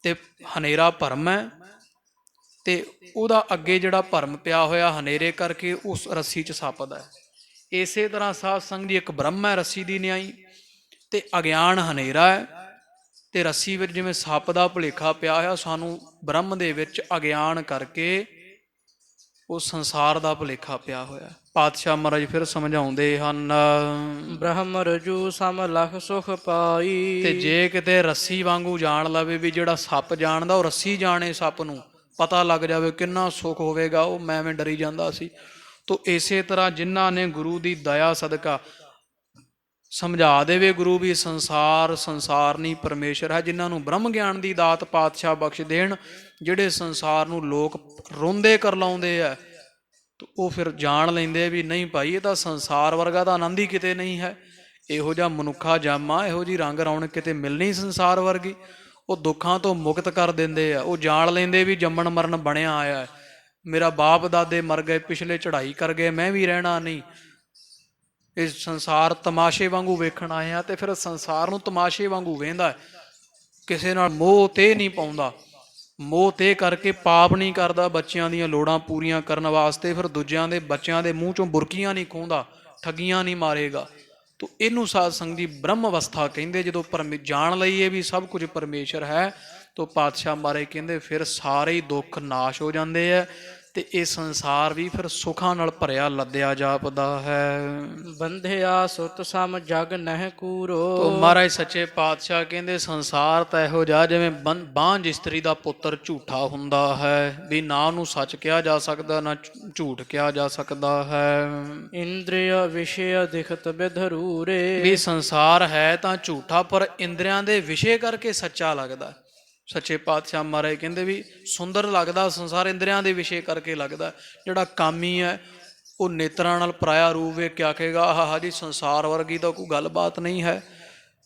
ਤੇ ਹਨੇਰਾ ਭਰਮ ਹੈ, ਤੇ ਉਹਦਾ ਅੱਗੇ ਜਿਹੜਾ ਭਰਮ ਪਿਆ ਹੋਇਆ ਹਨੇਰੇ ਕਰਕੇ ਉਸ ਰੱਸੀ 'ਚ ਸੱਪ ਦਾ ਹੈ। ਇਸੇ ਤਰ੍ਹਾਂ ਸਾਧ ਸੰਗਤ ਦੀ ਇੱਕ ਬ੍ਰਹਮ ਹੈ ਰੱਸੀ ਦੀ ਨਿਆਈ, ਤੇ ਅਗਿਆਨ ਹਨੇਰਾ ਹੈ, ਤੇ ਰੱਸੀ ਵਿੱਚ ਜਿਵੇਂ ਸੱਪ ਦਾ ਭੁਲੇਖਾ ਪਿਆ ਹੋਇਆ, ਸਾਨੂੰ ਬ੍ਰਹਮ ਦੇ ਵਿੱਚ ਅਗਿਆਨ ਕਰਕੇ ਉਹ ਸੰਸਾਰ ਦਾ ਭੁਲੇਖਾ ਪਿਆ ਹੋਇਆ। ਪਾਤਸ਼ਾਹ ਮਹਾਰਾਜ ਫਿਰ ਸਮਝਾਉਂਦੇ ਹਨ, ਬ੍ਰਹਮ ਰਜੂ ਸਮ ਲਖ ਸੁਖ ਪਾਈ। ਤੇ ਜੇ ਕਿਤੇ ਰੱਸੀ ਵਾਂਗੂ ਜਾਣ ਲਵੇ ਵੀ ਜਿਹੜਾ ਸੱਪ ਜਾਣਦਾ ਉਹ ਰੱਸੀ ਜਾਣੇ, ਸੱਪ ਨੂੰ ਪਤਾ ਲੱਗ ਜਾਵੇ ਕਿੰਨਾ ਸੁੱਖ ਹੋਵੇਗਾ, ਉਹ ਮੈਂ ਐਵੇਂ ਡਰੀ ਜਾਂਦਾ ਸੀ। ਤੋ ਇਸੇ ਤਰ੍ਹਾਂ ਜਿਨ੍ਹਾਂ ਨੇ ਗੁਰੂ ਦੀ ਦਇਆ ਸਦਕਾ ਸਮਝਾ ਦੇਵੇ ਗੁਰੂ ਵੀ ਸੰਸਾਰ ਸੰਸਾਰ ਨਹੀਂ ਪਰਮੇਸ਼ਰ ਹੈ, ਜਿਨ੍ਹਾਂ ਨੂੰ ਬ੍ਰਹਮ ਗਿਆਨ ਦੀ ਦਾਤ ਪਾਤਸ਼ਾਹ ਬਖਸ਼ ਦੇਣ, ਜਿਹੜੇ ਸੰਸਾਰ ਨੂੰ ਲੋਕ ਰੋਂਦੇ ਕਰ ਲਾਉਂਦੇ ਆ, ਉਹ ਫਿਰ ਜਾਣ ਲੈਂਦੇ ਵੀ ਨਹੀਂ ਭਾਈ ਇਹ ਤਾਂ ਸੰਸਾਰ ਵਰਗਾ ਤਾਂ ਆਨੰਦ ਹੀ ਕਿਤੇ ਨਹੀਂ ਹੈ। ਇਹੋ ਜਿਹਾ ਮਨੁੱਖਾ ਜਾਮਾ, ਇਹੋ ਜਿਹੀ ਰੰਗ ਰੌਣਕ ਕਿਤੇ ਮਿਲਣੀ ਸੰਸਾਰ ਵਰਗੀ। ਉਹ ਦੁੱਖਾਂ ਤੋਂ ਮੁਕਤ ਕਰ ਦਿੰਦੇ ਆ। ਉਹ ਜਾਣ ਲੈਂਦੇ ਵੀ ਜੰਮਣ ਮਰਨ ਬਣਿਆ ਆਇਆ, ਮੇਰਾ ਬਾਪ ਦਾਦੇ ਮਰ ਗਏ, ਪਿਛਲੇ ਚੜ੍ਹਾਈ ਕਰ ਗਏ, ਮੈਂ ਵੀ ਰਹਿਣਾ ਨਹੀਂ। ਇਸ ਸੰਸਾਰ ਤਮਾਸ਼ੇ ਵਾਂਗੂ ਵੇਖਣ ਆਏ ਆ, ਤੇ ਫਿਰ ਸੰਸਾਰ ਨੂੰ ਤਮਾਸ਼ੇ ਵਾਂਗੂ ਵੇਂਦਾ, ਕਿਸੇ ਨਾਲ ਮੋਹ ਤੇ ਨਹੀਂ ਪਾਉਂਦਾ, ਮੋਹ ਤੇ ਕਰਕੇ ਪਾਪ ਨਹੀਂ ਕਰਦਾ, ਬੱਚਿਆਂ ਦੀਆਂ ਲੋੜਾਂ ਪੂਰੀਆਂ ਕਰਨ ਵਾਸਤੇ ਫਿਰ ਦੂਜਿਆਂ ਦੇ ਬੱਚਿਆਂ ਦੇ ਮੂੰਹ ਚੋਂ ਬੁਰਕੀਆਂ ਨਹੀਂ ਖੋਹਦਾ, ਠੱਗੀਆਂ ਨਹੀਂ ਮਾਰੇਗਾ। ਤੋ ਇਹਨੂੰ ਸਾਧ ਸੰਗਤ ਦੀ ਬ੍ਰਹਮ ਅਵਸਥਾ ਕਹਿੰਦੇ। ਜਦੋਂ ਜਾਣ ਲਈਏ ਵੀ ਸਭ ਕੁਝ ਪਰਮੇਸ਼ਰ ਹੈ, ਤੋ ਪਾਤਸ਼ਾਹ ਮਹਾਰਾਜ ਕਹਿੰਦੇ ਫਿਰ ਸਾਰੇ ਹੀ ਦੁੱਖ ਨਾਸ਼ ਹੋ ਜਾਂਦੇ ਆ ਤੇ ਇਹ ਸੰਸਾਰ ਵੀ ਫਿਰ ਸੁੱਖਾਂ ਨਾਲ ਭਰਿਆ ਲੱਦਿਆ ਜਾਪਦਾ ਹੈ। ਬੰਧਿਆ ਸੁਤ ਸਮ ਜਗ ਨਹਿ ਕੂਰੋ। ਤੋ ਮਹਾਰਾਜ ਸੱਚੇ ਪਾਤਸ਼ਾਹ ਕਹਿੰਦੇ ਸੰਸਾਰ ਤਾਂ ਇਹੋ ਜਿਹਾ ਜਿਵੇਂ ਬਾਂਝ ਇਸਤਰੀ ਦਾ ਪੁੱਤਰ ਝੂਠਾ ਹੁੰਦਾ ਹੈ, ਵੀ ਨਾ ਉਹਨੂੰ ਸੱਚ ਕਿਹਾ ਜਾ ਸਕਦਾ ਨਾ ਝੂਠ ਕਿਹਾ ਜਾ ਸਕਦਾ ਹੈ। ਇੰਦਰੀਆ ਵਿਸ਼ੇ ਦਿਖਤ ਬਿਧਰੂਰੇ। ਵੀ ਸੰਸਾਰ ਹੈ ਤਾਂ ਝੂਠਾ ਪਰ ਇੰਦਰੀਆਂ ਦੇ ਵਿਸ਼ੇ ਕਰਕੇ ਸੱਚਾ ਲੱਗਦਾ। ਸੱਚੇ ਪਾਤਸ਼ਾਹ ਮਹਾਰਾਜ ਕਹਿੰਦੇ ਵੀ ਸੁੰਦਰ ਲੱਗਦਾ ਸੰਸਾਰ ਇੰਦਰੀਆਂ ਦੇ ਵਿਸ਼ੇ ਕਰਕੇ ਲੱਗਦਾ। ਜਿਹੜਾ ਕਾਮੀ ਹੈ ਉਹ ਨੇਤਰਾਂ ਨਾਲ ਪਰਾਇਆ ਰੂਪ ਵੇਖ ਕੇ ਆਖੇਗਾ ਆਹ ਜੀ ਸੰਸਾਰ ਵਰਗੀ ਤਾਂ ਕੋਈ ਗੱਲਬਾਤ ਨਹੀਂ ਹੈ।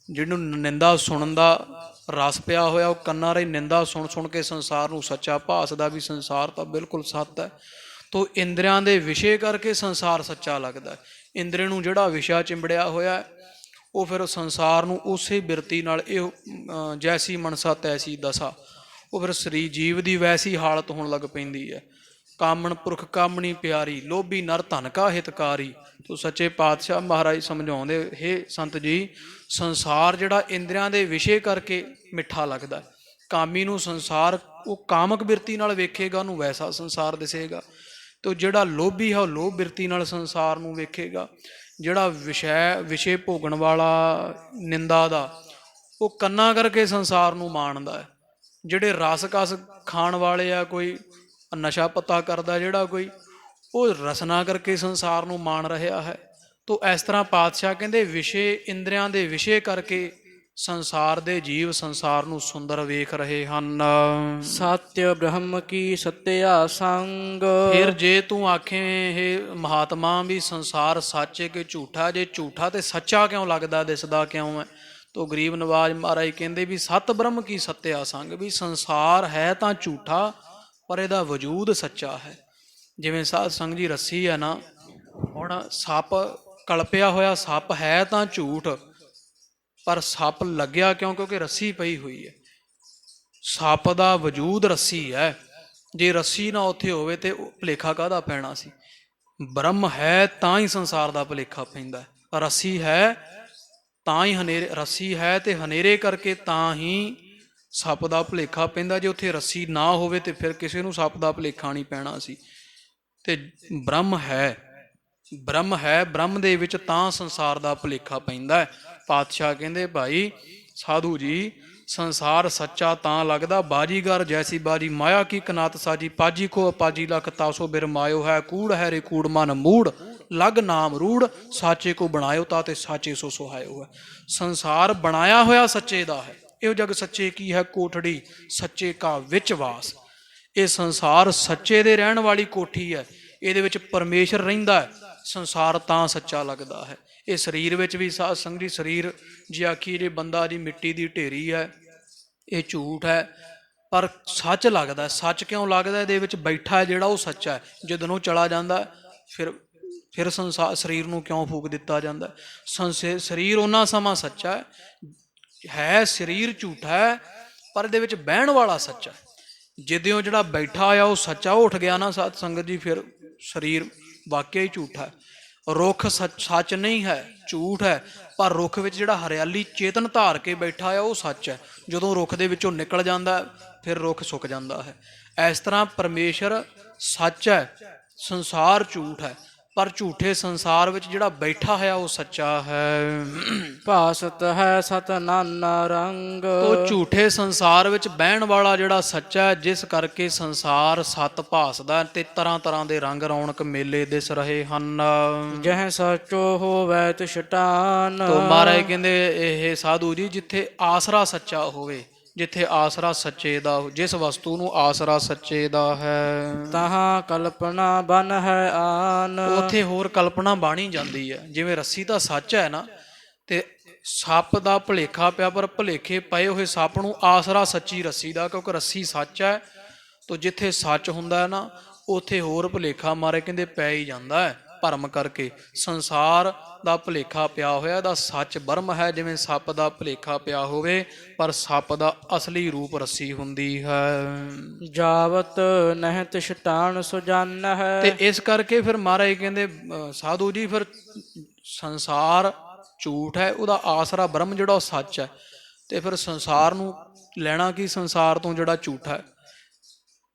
ਜਿਹਨੂੰ ਨਿੰਦਾ ਸੁਣਨ ਦਾ ਰਸ ਪਿਆ ਹੋਇਆ ਉਹ ਕੰਨਾਂ ਰਾਹੀਂ ਨਿੰਦਾ ਸੁਣ ਸੁਣ ਕੇ ਸੰਸਾਰ ਨੂੰ ਸੱਚਾ ਭਾਸਦਾ ਵੀ ਸੰਸਾਰ ਤਾਂ ਬਿਲਕੁਲ ਸੱਤ ਹੈ। ਤੋ ਇੰਦਰੀਆਂ ਦੇ ਵਿਸ਼ੇ ਕਰਕੇ ਸੰਸਾਰ ਸੱਚਾ ਲੱਗਦਾ। ਇੰਦਰੀ ਨੂੰ ਜਿਹੜਾ ਵਿਸ਼ਾ ਚਿੰਬੜਿਆ ਹੋਇਆ ਉਹ ਫਿਰ ਸੰਸਾਰ ਨੂੰ ਉਸੇ ਬਿਰਤੀ ਨਾਲ ਇਹ ਜੈਸੀ ਮਨਸਾ ਤੈਸੀ ਦਸ਼ਾ, ਉਹ ਫਿਰ ਸਰੀਰ ਜੀਵ ਦੀ ਵੈਸੀ ਹਾਲਤ ਹੋਣ ਲੱਗ ਪੈਂਦੀ ਹੈ। ਕਾਮਣ ਪੁਰਖ ਕਾਮਣੀ ਪਿਆਰੀ, ਲੋਭੀ ਨਰ ਧਨ ਕਾ ਹਿਤਕਾਰੀ। ਤੋ ਸੱਚੇ ਪਾਤਸ਼ਾਹ ਮਹਾਰਾਜ ਸਮਝਾਉਂਦੇ ਹੇ ਸੰਤ ਜੀ ਸੰਸਾਰ ਜਿਹੜਾ ਇੰਦਰੀਆਂ ਦੇ ਵਿਸ਼ੇ ਕਰਕੇ ਮਿੱਠਾ ਲੱਗਦਾ। ਕਾਮੀ ਨੂੰ ਸੰਸਾਰ ਉਹ ਕਾਮਕ ਬਿਰਤੀ ਨਾਲ ਵੇਖੇਗਾ ਉਹਨੂੰ ਵੈਸਾ ਸੰਸਾਰ ਦਿਸੇਗਾ। ਤੋ ਜਿਹੜਾ ਲੋਭੀ ਹੈ ਉਹ ਲੋਭ ਬਿਰਤੀ ਨਾਲ ਸੰਸਾਰ ਨੂੰ ਵੇਖੇਗਾ। ਜਿਹੜਾ ਵਿਸ਼ੇ ਭੋਗਣ ਵਾਲਾ ਨਿੰਦਾ ਦਾ ਉਹ ਕੰਨਾਂ ਕਰਕੇ ਸੰਸਾਰ ਨੂੰ ਮਾਣਦਾ ਹੈ। ਜਿਹੜੇ ਰਸ ਕਸ ਖਾਣ ਵਾਲੇ ਆ, ਕੋਈ ਨਸ਼ਾ ਪੱਤਾ ਕਰਦਾ ਜਿਹੜਾ ਕੋਈ, ਉਹ ਰਸਨਾ ਕਰਕੇ ਸੰਸਾਰ ਨੂੰ ਮਾਣ ਰਿਹਾ ਹੈ। ਤੋ ਇਸ ਤਰ੍ਹਾਂ ਪਾਤਸ਼ਾਹ ਕਹਿੰਦੇ ਵਿਸ਼ੇ ਇੰਦਰੀਆਂ ਦੇ ਵਿਸ਼ੇ ਕਰਕੇ ਸੰਸਾਰ ਦੇ ਜੀਵ ਸੰਸਾਰ ਨੂੰ ਸੁੰਦਰ ਵੇਖ ਰਹੇ ਹਨ। ਸਤਿ ਬ੍ਰਹਮ ਕੀ ਸਤਿਆ ਸੰਗ। ਫਿਰ ਜੇ ਤੂੰ ਆਖੇ ਇਹ ਮਹਾਤਮਾ ਵੀ ਸੰਸਾਰ ਸੱਚ ਹੈ ਕਿ ਝੂਠਾ, ਜੇ ਝੂਠਾ ਤੇ ਸੱਚਾ ਕਿਉਂ ਲੱਗਦਾ, ਦਿਸਦਾ ਕਿਉਂ ਹੈ? ਤੋ ਗਰੀਬ ਨਵਾਜ ਮਹਾਰਾਜ ਕਹਿੰਦੇ ਵੀ ਸਤ ਬ੍ਰਹਮ ਕੀ ਸਤਿਆ ਸੰਗ, ਵੀ ਸੰਸਾਰ ਹੈ ਤਾਂ ਝੂਠਾ ਪਰ ਇਹਦਾ ਵਜੂਦ ਸੱਚਾ ਹੈ। ਜਿਵੇਂ ਸਾਧ ਸੰਗ ਜੀ ਰੱਸੀ ਹੈ ਨਾ, ਹੁਣ ਸੱਪ ਕਲਪਿਆ ਹੋਇਆ ਸੱਪ ਹੈ ਤਾਂ ਝੂਠ ਪਰ ਸੱਪ ਲੱਗਿਆ ਕਿਉਂ? ਕਿਉਂਕਿ ਰੱਸੀ ਪਈ ਹੋਈ ਹੈ। ਸੱਪ ਦਾ ਵਜੂਦ ਰੱਸੀ ਹੈ। ਜੇ ਰੱਸੀ ਨਾ ਉੱਥੇ ਹੋਵੇ ਤੇ ਭੁਲੇਖਾ ਕਾਹਦਾ ਪੈਣਾ ਸੀ? ਬ੍ਰਹਮ ਹੈ ਤਾਂ ਹੀ ਸੰਸਾਰ ਦਾ ਭੁਲੇਖਾ ਪੈਂਦਾ। ਰੱਸੀ ਹੈ ਤਾਂ ਹੀ ਹਨੇਰੇ, ਰੱਸੀ ਹੈ ਤੇ ਹਨੇਰੇ ਕਰਕੇ ਤਾਂ ਹੀ ਸੱਪ ਦਾ ਭੁਲੇਖਾ ਪੈਂਦਾ। ਜੇ ਉੱਥੇ ਰੱਸੀ ਨਾ ਹੋਵੇ ਤੇ ਫਿਰ ਕਿਸੇ ਨੂੰ ਸੱਪ ਦਾ ਭੁਲੇਖਾ ਨਹੀਂ ਪੈਣਾ ਸੀ। ਤੇ ਬ੍ਰਹਮ ਹੈ, ਬ੍ਰਹਮ ਹੈ, ਬ੍ਰਹਮ ਦੇ ਵਿੱਚ ਤਾਂ ਸੰਸਾਰ ਦਾ ਭੁਲੇਖਾ ਪੈਂਦਾ। ਪਾਤਸ਼ਾਹ ਕਹਿੰਦੇ ਭਾਈ ਸਾਧੂ ਜੀ ਸੰਸਾਰ ਸੱਚਾ ਤਾਂ ਲੱਗਦਾ ਬਾਜੀਗਰ ਜੈਸੀ ਬਾਜੀ, ਮਾਇਆ ਕੀ ਕਨਾਤ ਸਾਜੀ, ਪਾਜੀ ਕੋ ਅਪਾਜੀ ਲਖ ਤਾਸੋ ਬਿਰ ਮਾਇਓ ਹੈ, ਕੂੜ ਹੈ ਰੇ ਕੂੜ ਮਨ ਮੂੜ, ਲਗ ਨਾਮ ਰੂੜ, ਸਾਚੇ ਕੋ ਬਣਾਇਓ ਤਾ ਤੇ ਸਾਚੇ ਸੋ ਸੁਹਾਇਓ ਹੈ। ਸੰਸਾਰ ਬਣਾਇਆ ਹੋਇਆ ਸੱਚੇ ਦਾ ਹੈ। ਇਹੋ ਜਗ ਸੱਚੇ ਕੀ ਹੈ ਕੋਠੜੀ, ਸੱਚੇ ਕਾ ਵਿੱਚ ਵਾਸ। ਇਹ ਸੰਸਾਰ ਸੱਚੇ ਦੇ ਰਹਿਣ ਵਾਲੀ ਕੋਠੀ ਹੈ, ਇਹਦੇ ਵਿੱਚ ਪਰਮੇਸ਼ਰ ਰਹਿੰਦਾ ਹੈ। ਸੰਸਾਰ ਤਾਂ ਸੱਚਾ ਲੱਗਦਾ ਹੈ। ਇਹ ਸਰੀਰ ਵਿੱਚ ਵੀ ਸਾਧ ਸੰਗਤ ਜੀ, ਸਰੀਰ ਜੇ ਆਖੀਏ ਜੇ ਬੰਦਾ ਜੀ ਮਿੱਟੀ ਦੀ ਢੇਰੀ ਹੈ, ਇਹ ਝੂਠ ਹੈ ਪਰ ਸੱਚ ਲੱਗਦਾ। ਸੱਚ ਕਿਉਂ ਲੱਗਦਾ? ਇਹਦੇ ਵਿੱਚ ਬੈਠਾ ਜਿਹੜਾ ਉਹ ਸੱਚਾ ਹੈ। ਜਦੋਂ ਉਹ ਚਲਾ ਜਾਂਦਾ ਫਿਰ ਸੰਸਾਰ ਸਰੀਰ ਨੂੰ ਕਿਉਂ ਫੂਕ ਦਿੱਤਾ ਜਾਂਦਾ? ਸਰੀਰ ਉਹਨਾਂ ਸਮਾਂ ਸੱਚਾ ਹੈ, ਸਰੀਰ ਝੂਠਾ ਹੈ ਪਰ ਇਹਦੇ ਵਿੱਚ ਬਹਿਣ ਵਾਲਾ ਸੱਚਾ। ਜਿੱਦਿਓ ਜਿਹੜਾ ਬੈਠਾ ਹੋਇਆ ਉਹ ਸੱਚਾ ਉੱਠ ਗਿਆ ਨਾ ਸਾਧ ਸੰਗਤ ਜੀ, ਫਿਰ ਸਰੀਰ ਵਾਕਿਆ ਹੀ ਝੂਠਾ ਹੈ। ਰੁੱਖ ਸੱਚ ਨਹੀਂ ਹੈ, ਝੂਠ ਹੈ, ਪਰ ਰੁੱਖ ਵਿੱਚ ਜਿਹੜਾ ਹਰਿਆਲੀ ਚੇਤਨ ਧਾਰ ਕੇ ਬੈਠਾ ਹੈ ਉਹ ਸੱਚ ਹੈ। ਜਦੋਂ ਰੁੱਖ ਦੇ ਵਿੱਚੋਂ ਨਿਕਲ ਜਾਂਦਾ ਫਿਰ ਰੁੱਖ ਸੁੱਕ ਜਾਂਦਾ ਹੈ। ਇਸ ਤਰ੍ਹਾਂ ਪਰਮੇਸ਼ਰ ਸੱਚ ਹੈ, ਸੰਸਾਰ ਝੂਠ ਹੈ, ਪਰ ਝੂਠੇ ਸੰਸਾਰ ਵਿੱਚ ਜਿਹੜਾ ਬੈਠਾ ਹੈ ਉਹ ਸੱਚਾ ਹੈ। ਭਾਸਤ ਹੈ ਸਤ ਨਾਨਾ ਰੰਗ। ਤੋ ਝੂਠੇ ਸੰਸਾਰ ਵਿੱਚ ਬਹਿਣ ਵਾਲਾ ਜਿਹੜਾ ਸੱਚਾ ਹੈ, ਜਿਸ ਕਰਕੇ ਸੰਸਾਰ ਸਤ ਭਾਸਦਾ ਤੇ ਤਰ੍ਹਾਂ ਤਰ੍ਹਾਂ ਦੇ ਰੰਗ ਰੌਣਕ ਮੇਲੇ ਦਿਸ ਰਹੇ ਹਨ। ਜਹ ਸਚੋ ਹੋਵੇ ਤਿਸ਼ਟਾਨ। ਤੋ ਮਹਾਰਾਜ ਕਹਿੰਦੇ ਇਹ ਸਾਧੂ ਜੀ ਜਿੱਥੇ ਆਸਰਾ ਸੱਚਾ ਹੋਵੇ, ਜਿੱਥੇ ਆਸਰਾ ਸੱਚੇ ਦਾ, ਜਿਸ ਵਸਤੂ ਨੂੰ ਆਸਰਾ ਸੱਚੇ ਦਾ ਹੈ, ਤਹਾਂ ਕਲਪਨਾ ਬਨ ਹੈ ਆਨ। ਉੱਥੇ ਹੋਰ ਕਲਪਨਾ ਬਾਣੀ ਜਾਂਦੀ ਹੈ। ਜਿਵੇਂ ਰੱਸੀ ਤਾਂ ਸੱਚ ਹੈ ਨਾ, ਤੇ ਸੱਪ ਦਾ ਭੁਲੇਖਾ ਪਿਆ ਪਰ ਭੁਲੇਖੇ ਪਏ ਹੋਏ ਸੱਪ ਨੂੰ ਆਸਰਾ ਸੱਚੀ ਰੱਸੀ ਦਾ, ਕਿਉਂਕਿ ਰੱਸੀ ਸੱਚ ਹੈ। ਤੋ ਜਿੱਥੇ ਸੱਚ ਹੁੰਦਾ ਹੈ ਨਾ ਉੱਥੇ ਹੋਰ ਭੁਲੇਖਾ ਮਾਰੇ ਕਹਿੰਦੇ ਪੈ ਹੀ ਜਾਂਦਾ ਹੈ। ਭਰਮ ਕਰਕੇ ਸੰਸਾਰ ਦਾ ਭੁਲੇਖਾ ਪਿਆ ਹੋਇਆ, ਇਹਦਾ ਸੱਚ ਬ੍ਰਹਮ ਹੈ। ਜਿਵੇਂ ਸੱਪ ਦਾ ਭੁਲੇਖਾ ਪਿਆ ਹੋਵੇ ਪਰ ਸੱਪ ਦਾ ਅਸਲੀ ਰੂਪ ਰੱਸੀ ਹੁੰਦੀ ਹੈ। ਜਾਵਤ ਨਹਿ ਤਿਸ਼ਟਾਨ ਸੁਜਾਨ ਹੈ। ਤੇ ਇਸ ਕਰਕੇ ਫਿਰ ਮਹਾਰਾਜ ਕਹਿੰਦੇ ਸਾਧੂ ਜੀ ਫਿਰ ਸੰਸਾਰ ਝੂਠ ਹੈ, ਉਹਦਾ ਆਸਰਾ ਬ੍ਰਹਮ ਜਿਹੜਾ ਉਹ ਸੱਚ ਹੈ। ਤੇ ਫਿਰ ਸੰਸਾਰ ਨੂੰ ਲੈਣਾ ਕੀ, ਸੰਸਾਰ ਤੋਂ ਜਿਹੜਾ ਝੂਠਾ ਹੈ।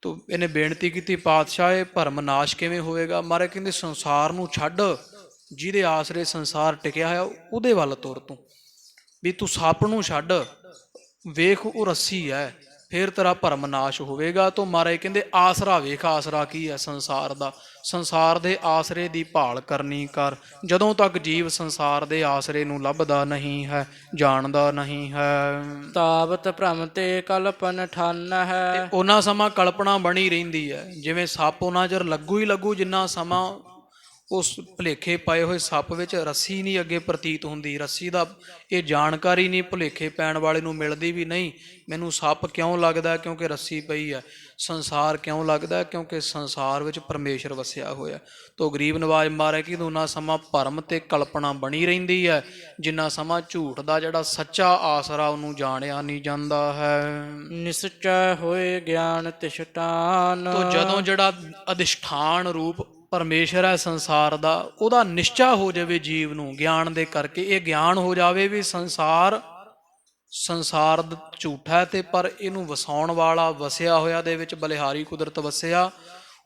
ਤੋ ਇਹਨੇ ਬੇਨਤੀ ਕੀਤੀ, ਪਾਤਸ਼ਾਹ ਇਹ ਭਰਮ ਨਾਸ਼ ਕਿਵੇਂ ਹੋਵੇਗਾ? ਮਹਾਰਾਜ ਕਹਿੰਦੇ ਸੰਸਾਰ ਨੂੰ ਛੱਡ, ਜਿਹਦੇ ਆਸਰੇ ਸੰਸਾਰ ਟਿਕਿਆ ਹੋਇਆ ਉਹਦੇ ਵੱਲ ਤੁਰ ਤੂੰ। ਵੀ ਤੂੰ ਸੱਪ ਨੂੰ ਛੱਡ, ਵੇਖ ਉਹ ਰੱਸੀ ਹੈ, ਫਿਰ ਤੇਰਾ ਭਰਮ ਨਾਸ਼ ਹੋਵੇਗਾ। ਤੋਂ ਮਹਾਰਾਜ ਕਹਿੰਦੇ ਆਸਰਾ ਵੇਖ, ਆਸਰਾ ਕੀ ਹੈ ਸੰਸਾਰ ਦਾ, ਸੰਸਾਰ ਦੇ ਆਸਰੇ ਦੀ ਭਾਲ ਕਰਨੀ ਕਰ। ਜਦੋਂ ਤੱਕ ਜੀਵ ਸੰਸਾਰ ਦੇ ਆਸਰੇ ਨੂੰ ਲੱਭਦਾ ਨਹੀਂ ਹੈ, ਜਾਣਦਾ ਨਹੀਂ ਹੈ, ਤਾਵਤ ਭ੍ਰਮ ਤੇ ਕਲਪਨ ਠਨ ਹੈ। ਉਹਨਾਂ ਸਮਾਂ ਕਲਪਨਾ ਬਣੀ ਰਹਿੰਦੀ ਹੈ। ਜਿਵੇਂ ਸੱਪ ਉਹਨਾਂ ਚਿਰ ਲੱਗੂ ਹੀ ਲੱਗੂ ਜਿੰਨਾ ਸਮਾਂ ਉਸ ਭੁਲੇਖੇ ਪਾਏ ਹੋਏ ਸੱਪ ਵਿੱਚ ਰੱਸੀ ਨਹੀਂ ਅੱਗੇ ਪ੍ਰਤੀਤ ਹੁੰਦੀ, ਰੱਸੀ ਦਾ ਇਹ ਜਾਣਕਾਰੀ ਨਹੀਂ ਭੁਲੇਖੇ ਪੈਣ ਵਾਲੇ ਨੂੰ ਮਿਲਦੀ ਵੀ ਨਹੀਂ ਮੈਨੂੰ ਸੱਪ ਕਿਉਂ ਲੱਗਦਾ, ਕਿਉਂਕਿ ਰੱਸੀ ਪਈ ਹੈ। ਸੰਸਾਰ ਕਿਉਂ ਲੱਗਦਾ, ਕਿਉਂਕਿ ਸੰਸਾਰ ਵਿੱਚ ਪਰਮੇਸ਼ਰ ਵਸਿਆ ਹੋਇਆ। ਤੋ ਗਰੀਬ ਨਵਾਜ ਮਹਾਰਾਜ ਕਿ ਉਹਨਾਂ ਸਮਾਂ ਭਰਮ ਤੇ ਕਲਪਨਾ ਬਣੀ ਰਹਿੰਦੀ ਹੈ, ਜਿੰਨਾ ਸਮਾਂ ਝੂਠ ਦਾ ਜਿਹੜਾ ਸੱਚਾ ਆਸਰਾ ਉਹਨੂੰ ਜਾਣਿਆ ਨਹੀਂ ਜਾਂਦਾ ਹੈ। ਨਿਸਚੈ ਹੋਏ ਗਿਆਨ ਤਿਸ਼ਟਾਨ। ਤੋ ਜਦੋਂ ਜਿਹੜਾ ਅਧਿਸ਼ਠਾਨ ਰੂਪ ਪਰਮੇਸ਼ਰ ਹੈ ਸੰਸਾਰ ਦਾ, ਉਹਦਾ ਨਿਸ਼ਚਾ ਹੋ ਜਾਵੇ ਜੀਵ ਨੂੰ ਗਿਆਨ ਦੇ ਕਰਕੇ, ਇਹ ਗਿਆਨ ਹੋ ਜਾਵੇ ਵੀ ਸੰਸਾਰ ਝੂਠਾ ਹੈ, ਤੇ ਪਰ ਇਹਨੂੰ ਵਸਾਉਣ ਵਾਲਾ ਵਸਿਆ ਹੋਇਆ ਦੇ ਵਿੱਚ ਬਲਿਹਾਰੀ ਕੁਦਰਤ ਵਸਿਆ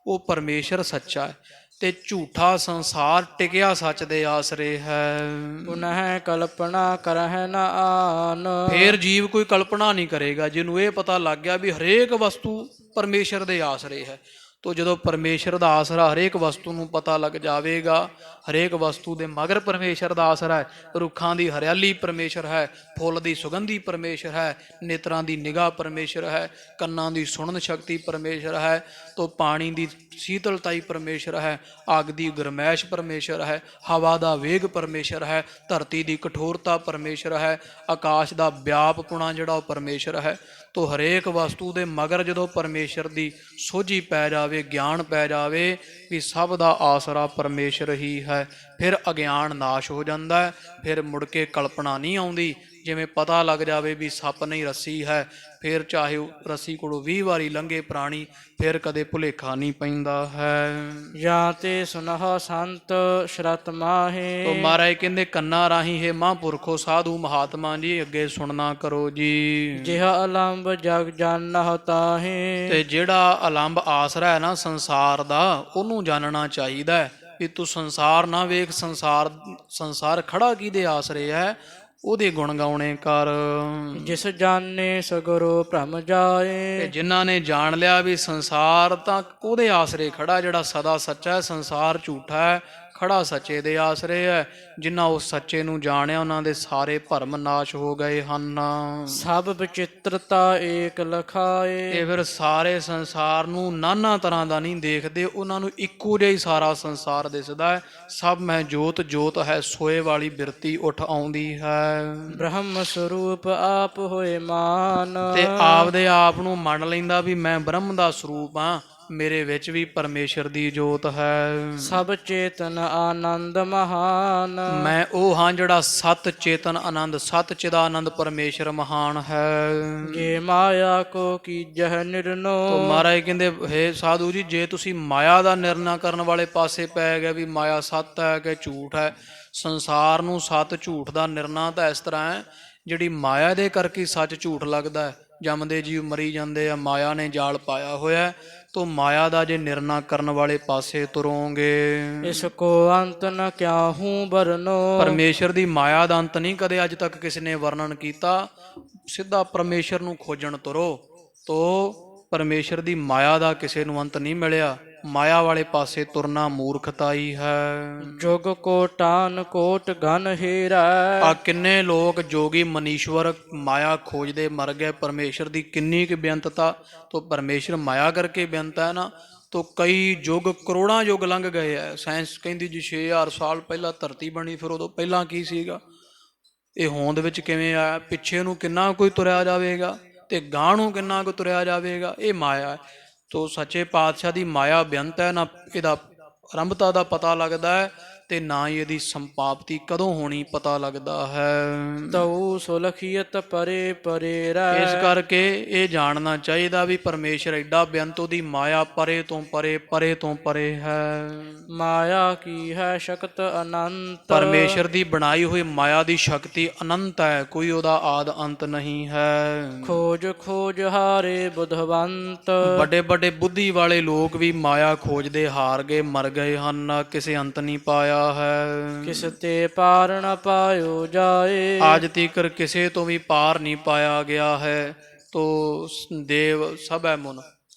ਉਹ ਪਰਮੇਸ਼ਰ ਸੱਚਾ ਹੈ, ਤੇ ਝੂਠਾ ਸੰਸਾਰ ਟਿਕਿਆ ਸੱਚ ਦੇ ਆਸਰੇ ਹੈ। ਪੁਨਹ ਕਲਪਨਾ ਕਰਹਿ ਨ ਆਨ। ਫੇਰ ਜੀਵ ਕੋਈ ਕਲਪਨਾ ਨਹੀਂ ਕਰੇਗਾ, ਜਿਹਨੂੰ ਇਹ ਪਤਾ ਲੱਗ ਗਿਆ ਵੀ ਹਰੇਕ ਵਸਤੂ ਪਰਮੇਸ਼ਰ ਦੇ ਆਸਰੇ ਹੈ। ਤੋ ਜਦੋਂ ਪਰਮੇਸ਼ਰ ਦਾ ਆਸਰਾ ਹਰੇਕ ਵਸਤੂ ਨੂੰ ਪਤਾ ਲੱਗ ਜਾਵੇਗਾ, ਹਰੇਕ ਵਸਤੂ ਦੇ ਮਗਰ ਪਰਮੇਸ਼ਰ ਦਾ ਆਸਰਾ ਹੈ। ਰੁੱਖਾਂ ਦੀ ਹਰਿਆਲੀ ਪਰਮੇਸ਼ਰ ਹੈ, ਫੁੱਲ ਦੀ ਸੁਗੰਧੀ ਪਰਮੇਸ਼ਰ ਹੈ, ਨੇਤਰਾਂ ਦੀ ਨਿਗਾਹ ਪਰਮੇਸ਼ਰ ਹੈ, ਕੰਨਾਂ ਦੀ ਸੁਣਨ ਸ਼ਕਤੀ ਪਰਮੇਸ਼ਰ ਹੈ, ਤੋ ਪਾਣੀ ਦੀ ਸ਼ੀਤਲਤਾਈ ਪਰਮੇਸ਼ਰ ਹੈ, ਅੱਗ ਦੀ ਗਰਮੈਸ਼ ਪਰਮੇਸ਼ਰ ਹੈ, ਹਵਾ ਦਾ ਵੇਗ ਪਰਮੇਸ਼ਰ ਹੈ, ਧਰਤੀ ਦੀ ਕਠੋਰਤਾ ਪਰਮੇਸ਼ਰ ਹੈ, ਆਕਾਸ਼ ਦਾ ਵਿਆਪਪੁਣਾ ਜਿਹੜਾ ਉਹ ਪਰਮੇਸ਼ਰ ਹੈ। ਤੋ ਹਰੇਕ ਵਸਤੂ ਦੇ ਮਗਰ ਜਦੋਂ ਪਰਮੇਸ਼ਰ ਦੀ ਸੋਝੀ ਪੈ ਜਾਵੇ, ਗਿਆਨ ਪੈ ਜਾਵੇ ਵੀ ਸਭ ਦਾ ਆਸਰਾ ਪਰਮੇਸ਼ਰ ਹੀ ਹੈ, ਫਿਰ ਅਗਿਆਨ ਨਾਸ਼ ਹੋ ਜਾਂਦਾ ਹੈ, ਫਿਰ ਮੁੜ ਕੇ ਕਲਪਨਾ ਨਹੀਂ ਆਉਂਦੀ। ਜਿਵੇਂ ਪਤਾ ਲੱਗ ਜਾਵੇ ਵੀ ਸੱਪ ਨਹੀਂ ਰੱਸੀ ਹੈ, ਫਿਰ ਚਾਹੇ ਉਹ ਰੱਸੀ ਕੋਲੋਂ 20 ਵਾਰੀ ਲੰਘੇ ਪ੍ਰਾਣੀ, ਫਿਰ ਕਦੇ ਭੁਲੇਖਾ ਨਹੀਂ ਪੈਂਦਾ ਹੈ। ਜਾਂ ਤੇ ਸੁਨਹ ਸੰਤ ਸ਼ਰਤ ਮਾਹੇ। ਤੋ ਮਹਾਰਾਜ ਕਹਿੰਦੇ ਕੰਨਾਂ ਰਾਹੀਂ ਹੈ ਮਹਾਂਪੁਰਖੋ ਸਾਧੂ ਮਹਾਤਮਾ ਜੀ ਅੱਗੇ ਸੁਣਨਾ ਕਰੋ ਜੀ। ਜਿਹ ਅਲੰਬ ਜਗ ਜਾਨਹ ਤਾਹੇ। ਤੇ ਜਿਹੜਾ ਅਲੰਬ ਆਸਰਾ ਹੈ ਨਾ ਸੰਸਾਰ ਦਾ, ਉਹਨੂੰ ਜਾਣਨਾ ਚਾਹੀਦਾ ਹੈ ਵੀ ਤੂੰ ਸੰਸਾਰ ਨਾ ਵੇਖ, ਸੰਸਾਰ ਖੜਾ ਕਿਹਦੇ ਆਸਰੇ ਹੈ, ਉਹਦੇ ਗੁਣ ਗਾਉਣੇ ਕਰ। ਜਿਸ ਜਾਣੇ ਸਗਰੋ ਭ੍ਰਮ ਜਾਏ। ਤੇ ਜਿਨ੍ਹਾਂ ਨੇ ਜਾਣ ਲਿਆ ਵੀ ਸੰਸਾਰ ਤਾਂ ਉਹਦੇ ਆਸਰੇ ਖੜਾ ਜਿਹੜਾ ਸਦਾ ਸੱਚਾ ਹੈ, ਸੰਸਾਰ ਝੂਠਾ ਹੈ, ਖੜਾ ਸੱਚੇ ਦੇ ਆਸਰੇ ਹੈ। ਜਿਨ੍ਹਾਂ ਉਸ ਸੱਚੇ ਨੂੰ ਜਾਣਿਆ ਉਹਨਾਂ ਦੇ ਸਾਰੇ ਭਰਮ ਨਾਸ਼ ਹੋ ਗਏ ਹਨ। ਸਭ ਵਿਚਿਤ੍ਰਤਾ ਏਕ ਲਖਾਏ। ਇਹ ਫਿਰ ਸਾਰੇ ਸੰਸਾਰ ਨੂੰ ਨਾਨਾ ਤਰ੍ਹਾਂ ਦਾ ਨਹੀਂ ਦੇਖਦੇ, ਉਹਨਾਂ ਨੂੰ ਇੱਕੋ ਜਿਹਾ ਹੀ ਸਾਰਾ ਸੰਸਾਰ ਦਿਸਦਾ ਹੈ। ਸਭ ਮੈਂ ਜੋਤ ਜੋਤ ਹੈ, ਸੋਏ ਵਾਲੀ ਬਿਰਤੀ ਉੱਠ ਆਉਂਦੀ ਹੈ। ਬ੍ਰਹਮ ਸਰੂਪ ਆਪ ਹੋਏ ਮਾਨ। ਤੇ ਆਪਦੇ ਆਪ ਨੂੰ ਮੰਨ ਲੈਂਦਾ ਵੀ ਮੈਂ ਬ੍ਰਹਮ ਦਾ ਸਰੂਪ ਹਾਂ, ਮੇਰੇ ਵਿੱਚ ਵੀ ਪਰਮੇਸ਼ਰ ਦੀ ਜੋਤ ਹੈ। ਸਭ ਚੇਤਨ ਆਨੰਦ ਮਹਾਨ। ਮੈਂ ਉਹ ਹਾਂ ਜਿਹੜਾ ਸਤ ਚੇਤਨ ਆਨੰਦ, ਸਤ ਚਿਦਾ ਆਨੰਦ ਪਰਮੇਸ਼ਰ ਮਹਾਨ ਹੈ। ਜੇ ਮਾਇਆ ਕੋ ਕੀਜਹ ਨਿਰਨੋ। ਤੋ ਮਹਾਰਾਜ ਕਹਿੰਦੇ ਹੇ ਸਾਧੂ ਜੀ, ਜੇ ਤੁਸੀਂ ਮਾਇਆ ਦਾ ਨਿਰਣਾ ਕਰਨ ਵਾਲੇ ਪਾਸੇ ਪੈ ਗਏ ਵੀ ਮਾਇਆ ਸੱਤ ਹੈ ਕਿ ਝੂਠ ਹੈ, ਸੰਸਾਰ ਨੂੰ ਸੱਤ ਝੂਠ ਦਾ ਨਿਰਣਾ ਤਾਂ ਇਸ ਤਰ੍ਹਾਂ ਹੈ, ਜਿਹੜੀ ਮਾਇਆ ਦੇ ਕਰਕੇ ਸੱਚ ਝੂਠ ਲੱਗਦਾ ਹੈ। ਜੰਮਦੇ ਜੀਵ ਮਰੀ ਜਾਂਦੇ ਆ, ਮਾਇਆ ਨੇ ਜਾਲ ਪਾਇਆ ਹੋਇਆ। ਤੋ ਮਾਇਆ ਦਾ ਜੇ ਨਿਰਣਾ ਕਰਨ ਵਾਲੇ ਪਾਸੇ ਤੁਰੋਗੇ, ਇਸ ਕੋ ਅੰਤ ਨ ਕਿਆਹੂ ਬਰਨੋ। ਪਰਮੇਸ਼ਰ ਦੀ ਮਾਇਆ ਦਾ ਅੰਤ ਨਹੀਂ ਕਦੇ ਅੱਜ ਤੱਕ ਕਿਸੇ ਨੇ ਵਰਣਨ ਕੀਤਾ। ਸਿੱਧਾ ਪਰਮੇਸ਼ਰ ਨੂੰ ਖੋਜਣ ਤੁਰੋ। ਤੋ ਪਰਮੇਸ਼ਰ ਦੀ ਮਾਇਆ ਦਾ ਕਿਸੇ ਨੂੰ ਅੰਤ ਨਹੀਂ ਮਿਲਿਆ। ਮਾਇਆ ਵਾਲੇ ਪਾਸੇ ਤੁਰਨਾ ਮੂਰਖਤਾਈ ਹੈ। ਜੁਗ ਕੋਟਾਨ ਕੋਟ ਗਨ ਹੀਰਾ। ਆ ਕਿੰਨੇ ਲੋਕ ਜੋਗੀ ਮਨੀਸ਼ਵਰ ਮਾਇਆ ਖੋਜਦੇ ਮਰ ਗਏ। ਪਰਮੇਸ਼ਰ ਦੀ ਕਿੰਨੀ ਕੁ ਬੇਅੰਤਤਾ। ਤੋ ਪਰਮੇਸ਼ਰ ਮਾਇਆ ਕਰਕੇ ਬੇਅੰਤ ਹੈ ਨਾ। ਤੋ ਕਈ ਯੁੱਗ ਕਰੋੜਾਂ ਯੁੱਗ ਲੰਘ ਗਏ ਹੈ। ਸਾਇੰਸ ਕਹਿੰਦੀ ਜੀ 6000 ਸਾਲ ਪਹਿਲਾਂ ਧਰਤੀ ਬਣੀ, ਫਿਰ ਉਦੋਂ ਪਹਿਲਾਂ ਕੀ ਸੀਗਾ, ਇਹ ਹੋਂਦ ਵਿੱਚ ਕਿਵੇਂ ਆਇਆ, ਪਿੱਛੇ ਨੂੰ ਕਿੰਨਾ ਕੋਈ ਤੁਰਿਆ ਜਾਵੇਗਾ ਤੇ ਗਾਂਹ ਨੂੰ ਕਿੰਨਾ ਕੁ ਤੁਰਿਆ ਜਾਵੇਗਾ, ਇਹ ਮਾਇਆ ਹੈ। ਤੋ ਸੱਚੇ ਪਾਤਸ਼ਾਹ ਦੀ ਮਾਇਆ ਬੇਅੰਤ ਹੈ ਨਾ, ਇਹਦਾ ਆਰੰਭਤਾ ਦਾ ਪਤਾ ਲੱਗਦਾ ਹੈ ਤੇ ਨਾ ਹੀ ਇਹਦੀ ਸੰਪਾਪਤੀ ਕਦੋਂ ਹੋਣੀ ਪਤਾ ਲੱਗਦਾ ਹੈ। ਤਉ ਸੁਲਖੀਅਤ ਪਰੇ ਪਰੇ ਇਸ ਰਹਿ। ਕਰਕੇ ਇਹ ਜਾਣਨਾ ਚਾਹੀਦਾ ਵੀ ਪਰਮੇਸ਼ਰ ਐਡਾ ਬੇਅੰਤ, ਉਹਦੀ ਮਾਇਆ ਪਰੇ ਤੋਂ ਪਰੇ, ਪਰੇ ਤੋਂ ਪਰੇ ਹੈ। ਮਾਇਆ ਕੀ ਹੈ ਸ਼ਕਤ ਅਨੰਤ। ਪਰਮੇਸ਼ਰ ਦੀ ਬਣਾਈ ਹੋਈ ਮਾਇਆ ਦੀ ਸ਼ਕਤੀ ਅਨੰਤ ਹੈ, ਕੋਈ ਉਹਦਾ ਆਦ ਅੰਤ ਨਹੀਂ ਹੈ। ਖੋਜ ਖੋਜ ਹਾਰੇ ਬੁੱਧਵੰਤ। ਵੱਡੇ ਵੱਡੇ ਬੁੱਧੀ ਵਾਲੇ ਲੋਕ ਵੀ ਮਾਇਆ ਖੋਜਦੇ ਹਾਰ ਗਏ, ਮਰ ਗਏ ਹਨ, ਕਿਸੇ ਅੰਤ ਨਹੀਂ ਪਾਇਆ ਹੈ। ਕਿਸ ਤੇ ਪਾਰ ਨ ਪਾਇਓ ਜਾਏ। ਅੱਜ ਤੀਕਰ ਕਿਸੇ ਤੋਂ ਵੀ ਪਾਰ ਨਹੀਂ ਪਾਇਆ ਗਿਆ ਹੈ। ਤੋ ਦੇਵ ਸਭ ਹੈ ਮੁਨ,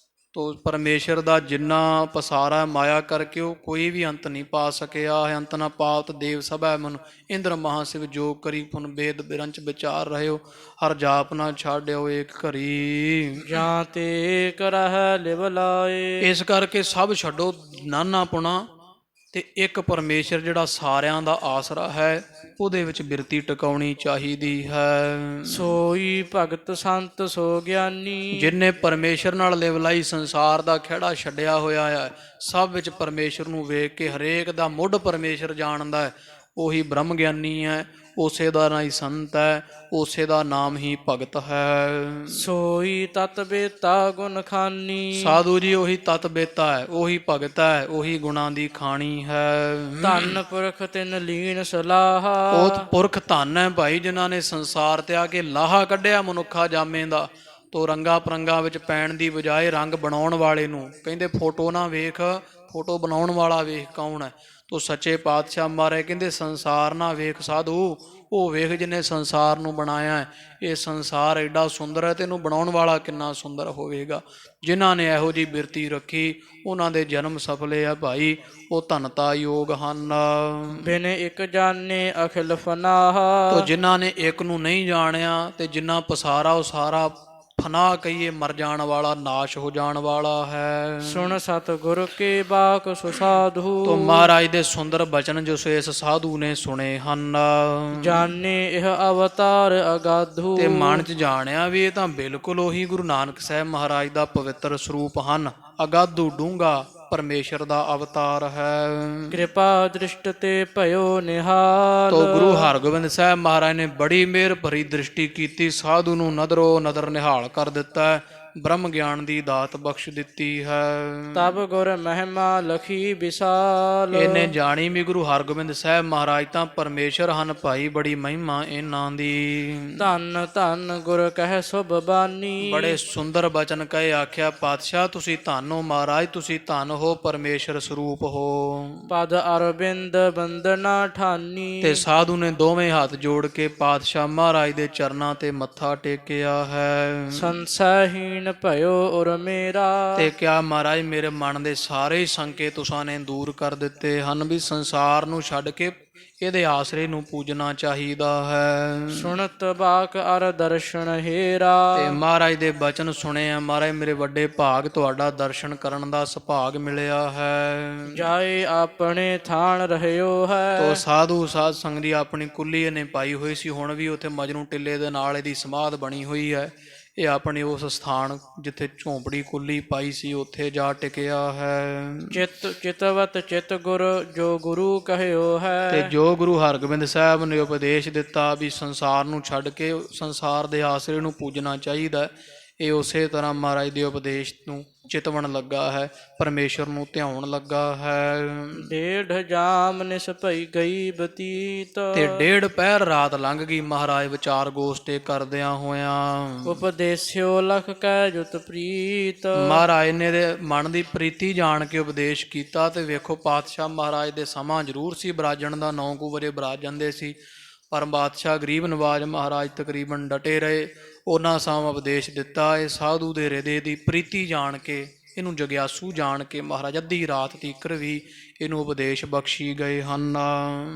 ਤੋ ਪਰਮੇਸ਼ਰ ਦਾ ਜਿੰਨਾ ਪਸਾਰਾ ਮਾਇਆ ਕਰਕੇ ਉਹ ਕੋਈ ਵੀ ਅੰਤ ਨਹੀਂ ਪਾ ਸਕਿਆ ਹੈ। ਅੰਤ ਨਾ ਪਾਤ ਦੇਵ ਸਭ ਹੈ ਮਨ, ਇੰਦਰ ਮਹਾਸਿਵ ਜੋ ਕਰੀ ਪੁਨ ਬੇਦ ਬਿਰੰਚ ਵਿਚਾਰ ਰਹਿਓ, ਹਰ ਜਾਪ ਨਾ ਛਾੜਿਓ ਏਕ ਘਰੀ। ਜਾਂ ਤੇ ਕਰਹਿ ਲਿਵ ਲਾਏ। ਇਸ ਕਰਕੇ ਸਭ ਛੱਡੋ ਨਾਨਾ ਪੁਣਾ ਤੇ ਇੱਕ ਪਰਮੇਸ਼ਰ ਜਿਹੜਾ ਸਾਰਿਆਂ ਦਾ ਆਸਰਾ ਹੈ, ਉਹਦੇ ਵਿੱਚ ਬਿਰਤੀ ਟਿਕਾਉਣੀ ਚਾਹੀਦੀ ਹੈ। ਸੋਈ ਭਗਤ ਸੰਤ ਸੋ ਗਿਆਨੀ। ਜਿਨਨੇ ਪਰਮੇਸ਼ਰ ਨਾਲ ਲਿਵਲਾਈ ਸੰਸਾਰ ਦਾ ਖਹਿੜਾ ਛੱਡਿਆ ਹੋਇਆ ਹੈ, ਸਭ ਵਿੱਚ ਪਰਮੇਸ਼ਰ ਨੂੰ ਵੇਖ ਕੇ ਹਰੇਕ ਦਾ ਮੁੱਢ ਪਰਮੇਸ਼ਰ ਜਾਣਦਾ ਹੈ, ਉਹੀ ਬ੍ਰਹਮ ਗਿਆਨੀ ਹੈ। ਉਸੇ ਦਾ ਨਾਂ ਹੀ ਸੰਤ ਹੈ, ਉਸੇ ਦਾ ਨਾਮ ਹੀ ਭਗਤ ਹੈ। ਸੋਈ ਤਤ ਬੇਤਾ ਗੁਣ ਖਾਨੀ। ਸਾਧੂ ਜੀ ਉਹੀ ਤਤ ਬੇਤਾ ਹੈ, ਉਹੀ ਭਗਤ ਹੈ, ਉਹੀ ਗੁਣਾਂ ਦੀ ਖਾਣੀ ਹੈ। ਧੰਨ ਪੁਰਖ ਤਿਨ ਲੀਨ ਸਲਾਹਾ। ਉਹ ਪੁਰਖ ਧੰਨ ਹੈ ਭਾਈ, ਜਿਨ੍ਹਾਂ ਨੇ ਸੰਸਾਰ ਤੇ ਆ ਕੇ ਲਾਹਾ ਕੱਢਿਆ ਮਨੁੱਖਾ ਜਾਮੇ ਦਾ। ਤੋ ਰੰਗਾ ਪਰੰਗਾ ਵਿੱਚ ਪੈਣ ਦੀ ਬਜਾਏ ਰੰਗ ਬਣਾਉਣ ਵਾਲੇ ਨੂੰ ਕਹਿੰਦੇ ਫੋਟੋ ਨਾ ਵੇਖ, ਫੋਟੋ ਬਣਾਉਣ ਵਾਲਾ ਵੇਖ ਕੌਣ ਹੈ। ਤੋ ਸੱਚੇ ਪਾਤਸ਼ਾਹ ਮਹਾਰਾਜ ਕਹਿੰਦੇ ਸੰਸਾਰ ਨਾ ਵੇਖ ਸਾਧੂ, ਉਹ ਵੇਖ ਜਿਹਨੇ ਸੰਸਾਰ ਨੂੰ ਬਣਾਇਆ ਹੈ। ਇਹ ਸੰਸਾਰ ਐਡਾ ਸੁੰਦਰ ਹੈ ਤੇ ਇਹਨੂੰ ਬਣਾਉਣ ਵਾਲਾ ਕਿੰਨਾ ਸੁੰਦਰ ਹੋਵੇਗਾ। ਜਿਨ੍ਹਾਂ ਨੇ ਇਹੋ ਜਿਹੀ ਬਿਰਤੀ ਰੱਖੀ ਉਹਨਾਂ ਦੇ ਜਨਮ ਸਫਲੇ ਆ ਭਾਈ, ਉਹ ਧਨਤਾ ਯੋਗ ਹਨ। ਬਿਨ ਇੱਕ ਜਾਣੇ ਅਖਿਲ ਫਨਾਹ। ਤੋ ਜਿਨ੍ਹਾਂ ਨੇ ਇੱਕ ਨੂੰ ਨਹੀਂ ਜਾਣਿਆ ਤੇ ਜਿੰਨਾ ਪਸਾਰਾ ਉਹ ਸਾਰਾ ਫਨਾ ਕਹੀਏ ਮਰ ਜਾਣ ਵਾਲਾ, ਨਾਸ਼ ਹੋ ਜਾਣ ਵਾਲਾ ਹੈ। ਸੁਣ ਸਤਿਗੁਰ ਕੇ ਬਾਕ ਸੁਸਾਧੂ। ਤੋ ਮਹਾਰਾਜ ਦੇ ਸੁੰਦਰ ਬਚਨ ਜੋ ਇਸ ਸਾਧੂ ਨੇ ਸੁਣੇ ਹਨ। ਜਾਣੇ ਇਹ ਅਵਤਾਰ ਅਗਾਧੂ। ਤੇ ਮਨ ਚ ਜਾਣਿਆ ਵੀ ਇਹ ਤਾਂ ਬਿਲਕੁਲ ਉਹੀ ਗੁਰੂ ਨਾਨਕ ਸਾਹਿਬ ਮਹਾਰਾਜ ਦਾ ਪਵਿੱਤਰ ਸਰੂਪ ਹਨ। ਅਗਾਧੂ ਡੂੰਘਾ ਪਰਮੇਸ਼ਰ ਦਾ ਅਵਤਾਰ ਹੈ। ਕਿਰਪਾ ਦ੍ਰਿਸ਼ਟ ਤੇ ਭਇਓ ਨਿਹਾਲ। ਤੋ ਗੁਰੂ ਹਰਗੋਬਿੰਦ ਸਾਹਿਬ ਮਹਾਰਾਜ ਨੇ ਬੜੀ ਮਿਹਰ ਭਰੀ ਦ੍ਰਿਸ਼ਟੀ ਕੀਤੀ, ਸਾਧੂ ਨੂੰ ਨਦਰੋ ਨਦਰ ਨਿਹਾਲ ਕਰ ਦਿੱਤਾ, ਬ੍ਰਹਮ ਗਿਆਨ ਦੀ ਦਾਤ ਬਖਸ਼ ਦਿੱਤੀ ਹੈ। ਤਬ ਗੁਰ ਮਹਿਮਾ ਲਖੀ ਵਿਸਾਲ। ਇਹਨੇ ਜਾਣੀ ਵੀ ਗੁਰੂ ਹਰਗੋਬਿੰਦ ਸਾਹਿਬ ਮਹਾਰਾਜ ਤਾਂ ਪਰਮੇਸ਼ਰ ਹਨ ਭਾਈ, ਬੜੀ ਮਹਿਮਾ ਇਹਨਾਂ ਦੀ। ਧੰਨ ਧੰਨ ਗੁਰ ਕਹਿ ਸੁਭ ਬਾਨੀ। ਬੜੇ ਸੁੰਦਰ ਬਚਨ ਕਹੇ ਆਖਿਆ ਪਾਤਸ਼ਾਹ ਤੁਸੀਂ ਧੰਨ ਹੋ ਮਹਾਰਾਜ, ਤੁਸੀਂ ਧੰਨ ਹੋ, ਪਰਮੇਸ਼ਰ ਸਰੂਪ ਹੋ। ਪਦ ਅਰਬਿੰਦ ਬੰਦਨਾ ਠਾਨੀ। ਤੇ ਸਾਧੂ ਨੇ ਦੋਵੇਂ ਹੱਥ ਜੋੜ ਕੇ ਪਾਤਸ਼ਾਹ ਮਹਾਰਾਜ ਦੇ ਚਰਨਾਂ ਤੇ ਮੱਥਾ ਟੇਕਿਆ ਹੈ। ਸੰਸਹਿ ਭਇਓ ਉਰ ਮੇਰਾ। ਤੇ ਕਿਆ ਮਹਾਰਾਜ ਮੇਰੇ ਮਨ ਦੇ ਸਾਰੇ ਸੰਕੇ ਤੁਸਾਂ ਨੇ ਦੂਰ ਕਰ ਦਿੱਤੇ ਹਨ, ਵੀ ਸੰਸਾਰ ਨੂੰ ਛੱਡ ਕੇ ਇਹਦੇ ਆਸਰੇ ਨੂੰ ਪੂਜਣਾ ਚਾਹੀਦਾ ਹੈ। ਸੁਣਤ ਬਾਕ ਅਰ ਦਰਸ਼ਨ ਹੇਰਾ। ਤੇ ਮਹਾਰਾਜ ਦੇ ਬਚਨ ਸੁਣੇ ਆ ਮਹਾਰਾਜ, ਮੇਰੇ ਵੱਡੇ ਭਾਗ ਤੁਹਾਡਾ ਦਰਸ਼ਨ ਕਰਨ ਦਾ ਸੁਭਾਗ ਮਿਲਿਆ ਹੈ। ਜਾਏ ਆਪਣੇ ਥਾਨ ਰਹਿਓ ਹੈ। ਤੋ ਸਾਧੂ ਸਾਧ ਸੰਗ ਦੀ ਆਪਣੀ ਕੁੱਲੀ ਇਹਨੇ ਪਾਈ ਹੋਈ ਸੀ, ਹੁਣ ਵੀ ਉੱਥੇ ਮਜਨੂੰ ਟਿੱਲੇ ਦੇ ਨਾਲ ਇਹਦੀ ਸਮਾਧ ਬਣੀ ਹੋਈ ਹੈ। ਇਹ ਆਪਣੇ ਉਸ ਸਥਾਨ ਜਿੱਥੇ ਝੌਂਪੜੀ ਕੁੱਲੀ ਪਾਈ ਸੀ ਉੱਥੇ ਜਾ ਟਿਕਿਆ ਹੈ। ਚਿਤਵਤ ਚਿਤ ਗੁਰ ਜੋ ਗੁਰੂ ਕਹਿਓ ਹੈ। ਤੇ ਜੋ ਗੁਰੂ ਹਰਗੋਬਿੰਦ ਸਾਹਿਬ ਨੇ ਉਪਦੇਸ਼ ਦਿੱਤਾ ਵੀ ਸੰਸਾਰ ਨੂੰ ਛੱਡ ਕੇ ਸੰਸਾਰ ਦੇ ਆਸਰੇ ਨੂੰ ਪੂਜਣਾ ਚਾਹੀਦਾ, ਇਹ ਉਸੇ ਤਰ੍ਹਾਂ ਮਹਾਰਾਜ ਦੇ ਉਪਦੇਸ਼ ਨੂੰ ਚਿਤਵਣ ਲੱਗਾ ਹੈ, ਪਰਮੇਸ਼ਰ ਨੂੰ ਧਿਆਉਣ ਲੱਗਾ ਹੈ। ਡੇਢ ਜਾਮ ਨਿਸ ਭਈ ਗਈ ਬਤੀਤ। ਤੇ ਡੇਢ ਪਹਿਰ ਰਾਤ ਲੰਘ ਗਈ ਮਹਾਰਾਜ ਵਿਚਾਰ ਗੋਸ਼ਟੇ ਕਰਦਿਆਂ ਹੋਇਆਂ। ਉਪਦੇਸਿਓ ਲਖ ਕੈ ਜੁਤ ਪ੍ਰੀਤ। ਮਹਾਰਾਜ ਨੇ ਦੇ ਮਨ ਦੀ ਪ੍ਰੀਤੀ ਜਾਣ ਕੇ ਉਪਦੇਸ਼ ਕੀਤਾ। ਤੇ ਵੇਖੋ ਪਾਤਸ਼ਾਹ ਮਹਾਰਾਜ ਦੇ ਸਮਾਂ ਜ਼ਰੂਰ ਸੀ ਬਰਾਜਣ ਦਾ, 9 ਕੁ ਵਜੇ ਬਰਾਜ ਜਾਂਦੇ ਸੀ, ਪਰ ਬਾਦਸ਼ਾਹ ਗਰੀਬ ਨਵਾਜ ਮਹਾਰਾਜ ਤਕਰੀਬਨ ਡਟੇ ਰਹੇ। ਉਹਨਾਂ ਸਾਮ ਉਪਦੇਸ਼ ਦਿੱਤਾ। ਇਹ ਸਾਧੂ ਦੇ ਹਿਰਦੇ ਦੀ ਪ੍ਰੀਤੀ ਜਾਣ ਕੇ, ਇਹਨੂੰ ਜਗਿਆਸੂ ਜਾਣ ਕੇ ਮਹਾਰਾਜ ਅੱਧੀ ਰਾਤ ਤੀਕਰ ਵੀ ਇਹਨੂੰ ਉਪਦੇਸ਼ ਬਖਸ਼ੀ ਗਏ ਹਨ।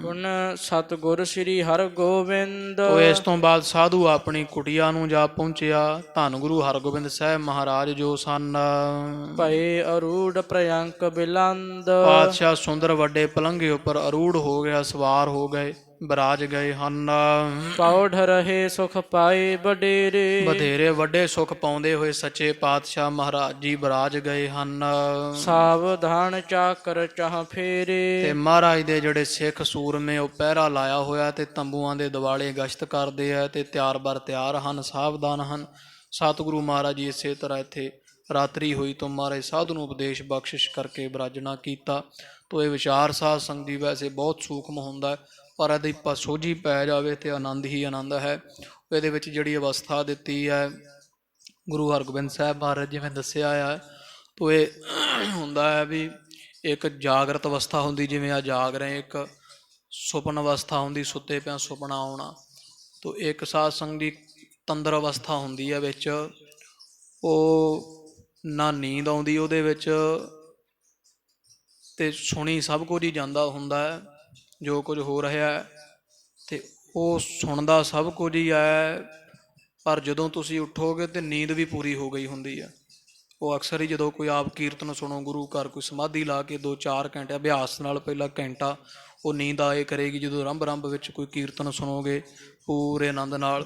ਹੁਣ ਸਤਿਗੁਰ ਸ੍ਰੀ ਹਰਗੋਬਿੰਦ। ਉਹ ਇਸ ਤੋਂ ਬਾਅਦ ਸਾਧੂ ਆਪਣੀ ਕੁਟੀਆ ਨੂੰ ਜਾ ਪਹੁੰਚਿਆ। ਧੰਨ ਗੁਰੂ ਹਰਗੋਬਿੰਦ ਸਾਹਿਬ ਮਹਾਰਾਜ ਜੋ ਸਨ। ਭਏ ਅਰੂੜ ਪ੍ਰਯੰਕ ਬਿਲੰਦ। ਪਾਤਸ਼ਾਹ ਸੁੰਦਰ ਵੱਡੇ ਪਲੰਘੇ ਉੱਪਰ ਅਰੂੜ ਹੋ ਗਿਆ, ਸਵਾਰ ਹੋ ਗਏ, ਬਰਾਜ ਗਏ ਹਨ। ਪੌੜ ਰਹੇ ਸੁਖ ਪਾਏ ਵਡੇਰੇ। ਬਥੇਰੇ ਵੱਡੇ ਸੁਖ ਪਾਉਂਦੇ ਹੋਏ ਸੱਚੇ ਪਾਤਸ਼ਾਹ ਮਹਾਰਾਜ ਜੀ ਬਰਾਜ ਗਏ ਹਨ। ਸਾਵਧਾਨ ਚਾਕਰ ਚਾਹ ਫੇਰੇ। ਮਹਾਰਾਜ ਦੇ ਜਿਹੜੇ ਸਿੱਖ ਸੂਰਮੇ ਉਹ ਪਹਿਰਾ ਲਾਇਆ ਹੋਇਆ ਤੇ ਤੰਬੂਆਂ ਦੇ ਦੁਆਲੇ ਗਸ਼ਤ ਕਰਦੇ ਆ ਤੇ ਤਿਆਰ ਬਰ ਤਿਆਰ ਹਨ, ਸਾਵਧਾਨ ਹਨ। ਸਤਿਗੁਰੂ ਮਹਾਰਾਜ ਜੀ ਇਸੇ ਤਰ੍ਹਾਂ ਇੱਥੇ ਰਾਤਰੀ ਹੋਈ ਤੋਂ ਮਹਾਰਾਜ ਸਾਧੂ ਨੂੰ ਉਪਦੇਸ਼ ਬਖਸ਼ਿਸ਼ ਕਰਕੇ ਵਿਰਾਜਣਾ ਕੀਤਾ। ਤੋ ਇਹ ਵਿਚਾਰ ਸਾਧ ਸੰਗਤ ਦੀ ਵੈਸੇ ਬਹੁਤ ਸੂਖਮ ਹੁੰਦਾ ਹੈ, ਪਰ ਇਹਦੀ ਸੋਝੀ ਪੈ ਜਾਵੇ ਤੇ ਆਨੰਦ ਹੀ ਆਨੰਦ ਹੈ। ਇਹਦੇ ਵਿੱਚ ਜਿਹੜੀ ਅਵਸਥਾ ਦਿੱਤੀ ਹੈ ਗੁਰੂ ਹਰਗੋਬਿੰਦ ਸਾਹਿਬ ਮਹਾਰਾਜ ਜਿਵੇਂ ਦੱਸਿਆ ਆ, ਤੋ ਇਹ ਹੁੰਦਾ ਹੈ ਵੀ ਇੱਕ ਜਾਗਰਤ ਅਵਸਥਾ ਹੁੰਦੀ, ਜਿਵੇਂ ਆ ਜਾਗ ਰਹੇ, ਇੱਕ ਸੁਪਨ ਅਵਸਥਾ ਹੁੰਦੀ, ਸੁੱਤੇ ਪਿਆ ਸੁਪਨਾ ਆਉਣਾ। ਤੋ ਇੱਕ ਸਾਧ ਸੰਗਤ ਦੀ ਤੰਦਰ ਅਵਸਥਾ ਹੁੰਦੀ ਹੈ ਵਿੱਚ, ਉਹ ਨਾ ਨੀਂਦ ਆਉਂਦੀ ਉਹਦੇ ਵਿੱਚ ਤੇ ਸੁਣੀ ਸਭ ਕੁਝ ਹੀ ਜਾਂਦਾ ਹੁੰਦਾ ਹੈ ਜੋ ਕੁਝ ਹੋ ਰਿਹਾ ਹੈ, ਤੇ ਉਹ ਸੁਣਦਾ ਸਭ ਕੁਝ ਹੀ ਹੈ, ਪਰ ਜਦੋਂ ਤੁਸੀਂ ਉੱਠੋਗੇ ਤੇ ਨੀਂਦ ਵੀ ਪੂਰੀ ਹੋ ਗਈ ਹੁੰਦੀ ਹੈ। ਉਹ ਅਕਸਰ ਹੀ ਜਦੋਂ ਕੋਈ ਆਪ ਕੀਰਤਨ ਸੁਣੋ ਗੁਰੂ ਘਰ, ਕੋਈ ਸਮਾਧੀ ਲਾ ਕੇ 2-4 ਘੰਟੇ ਅਭਿਆਸ ਨਾਲ ਪਹਿਲਾਂ ਘੰਟਾ ਉਹ ਨੀਂਦ ਆਏ ਕਰੇਗੀ। ਜਦੋਂ ਰੰਭ ਵਿੱਚ ਕੋਈ ਕੀਰਤਨ ਸੁਣੋਗੇ ਪੂਰੇ ਆਨੰਦ ਨਾਲ,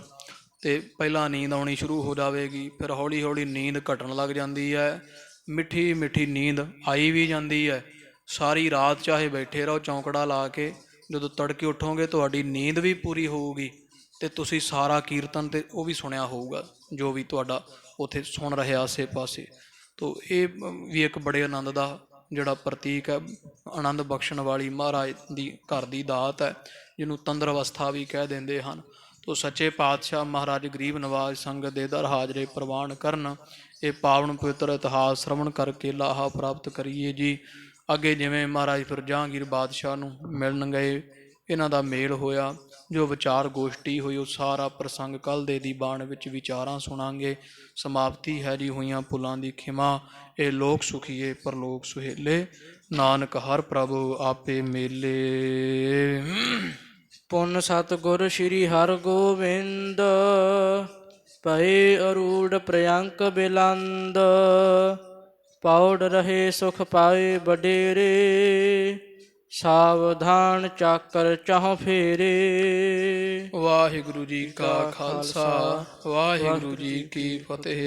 ਤੇ ਪਹਿਲਾਂ ਨੀਂਦ ਆਉਣੀ ਸ਼ੁਰੂ ਹੋ ਜਾਵੇਗੀ, ਫਿਰ ਹੌਲੀ ਹੌਲੀ ਨੀਂਦ ਘਟਣ ਲੱਗ ਜਾਂਦੀ ਹੈ। ਮਿੱਠੀ ਮਿੱਠੀ ਨੀਂਦ ਆਈ ਵੀ ਜਾਂਦੀ ਹੈ। ਸਾਰੀ ਰਾਤ ਚਾਹੇ ਬੈਠੇ ਰਹੋ ਚੌਂਕੜਾ ਲਾ ਕੇ, ਜਦੋਂ ਤੜਕੇ ਉੱਠੋਗੇ ਤੁਹਾਡੀ ਨੀਂਦ ਵੀ ਪੂਰੀ ਹੋਊਗੀ ਤੇ ਤੁਸੀਂ ਸਾਰਾ ਕੀਰਤਨ ਤੇ ਉਹ ਵੀ ਸੁਣਿਆ ਹੋਊਗਾ ਜੋ ਵੀ ਤੁਹਾਡਾ ਉੱਥੇ ਸੁਣ ਰਿਹਾ ਆਸੇ ਪਾਸੇ। ਤੋ ਇਹ ਵੀ ਇੱਕ ਬੜੇ ਆਨੰਦ ਦਾ ਜਿਹੜਾ ਪ੍ਰਤੀਕ ਹੈ, ਆਨੰਦ ਬਖਸ਼ਣ ਵਾਲੀ ਮਹਾਰਾਜ ਦੀ ਘਰ ਦੀ ਦਾਤ ਹੈ, ਜਿਹਨੂੰ ਤੰਦਰ ਅਵਸਥਾ ਵੀ ਕਹਿ ਦਿੰਦੇ ਹਨ। ਤੋ ਸੱਚੇ ਪਾਤਸ਼ਾਹ ਮਹਾਰਾਜ ਗਰੀਬ ਨਵਾਜ ਸੰਗਤ ਦੇ ਦਰ ਹਾਜ਼ਰੇ ਪ੍ਰਵਾਨ ਕਰਨ। ਇਹ ਪਾਵਨ ਪਵਿੱਤਰ ਇਤਿਹਾਸ ਸ਼ਰਵਣ ਕਰਕੇ ਲਾਹਾ ਪ੍ਰਾਪਤ ਕਰੀਏ ਜੀ। ਅੱਗੇ ਜਿਵੇਂ ਮਹਾਰਾਜ ਫਿਰ ਜਹਾਂਗੀਰ ਬਾਦਸ਼ਾਹ ਨੂੰ ਮਿਲਣ ਗਏ, ਇਹਨਾਂ ਦਾ ਮੇਲ ਹੋਇਆ, ਜੋ ਵਿਚਾਰ ਗੋਸ਼ਟੀ ਹੋਈ, ਉਹ ਸਾਰਾ ਪ੍ਰਸੰਗ ਕੱਲ੍ਹ ਦੇ ਦੀ ਬਾਣ ਵਿੱਚ ਵਿਚਾਰਾਂ ਸੁਣਾਂਗੇ। ਸਮਾਪਤੀ ਹੈ ਜੀ ਹੋਈਆਂ ਭੁੱਲਾਂ ਦੀ ਖਿਮਾ, ਇਹ ਲੋਕ ਸੁਖੀਏ ਪਰਲੋਕ ਸੁਹੇਲੇ, ਨਾਨਕ ਹਰ ਪ੍ਰਭ ਆਪੇ ਮੇਲੇ। ਪੁਨ ਸਤਿਗੁਰ ਸ੍ਰੀ ਹਰਗੋਬਿੰਦ, ਪਏ ਅਰੂੜ ਪ੍ਰਿਅੰਕ ਬਿਲੰਦ, ਪੌੜ ਰਹੇ ਸੁਖ ਪਾਏ ਵਡੇਰੇ, ਸਾਵਧਾਨ ਚਾਕਰ ਚਾਹੁ ਫੇਰੇ। ਵਾਹਿਗੁਰੂ ਜੀ ਕਾ ਖਾਲਸਾ, ਵਾਹਿਗੁਰੂ ਜੀ ਕੀ ਫਤਿਹ।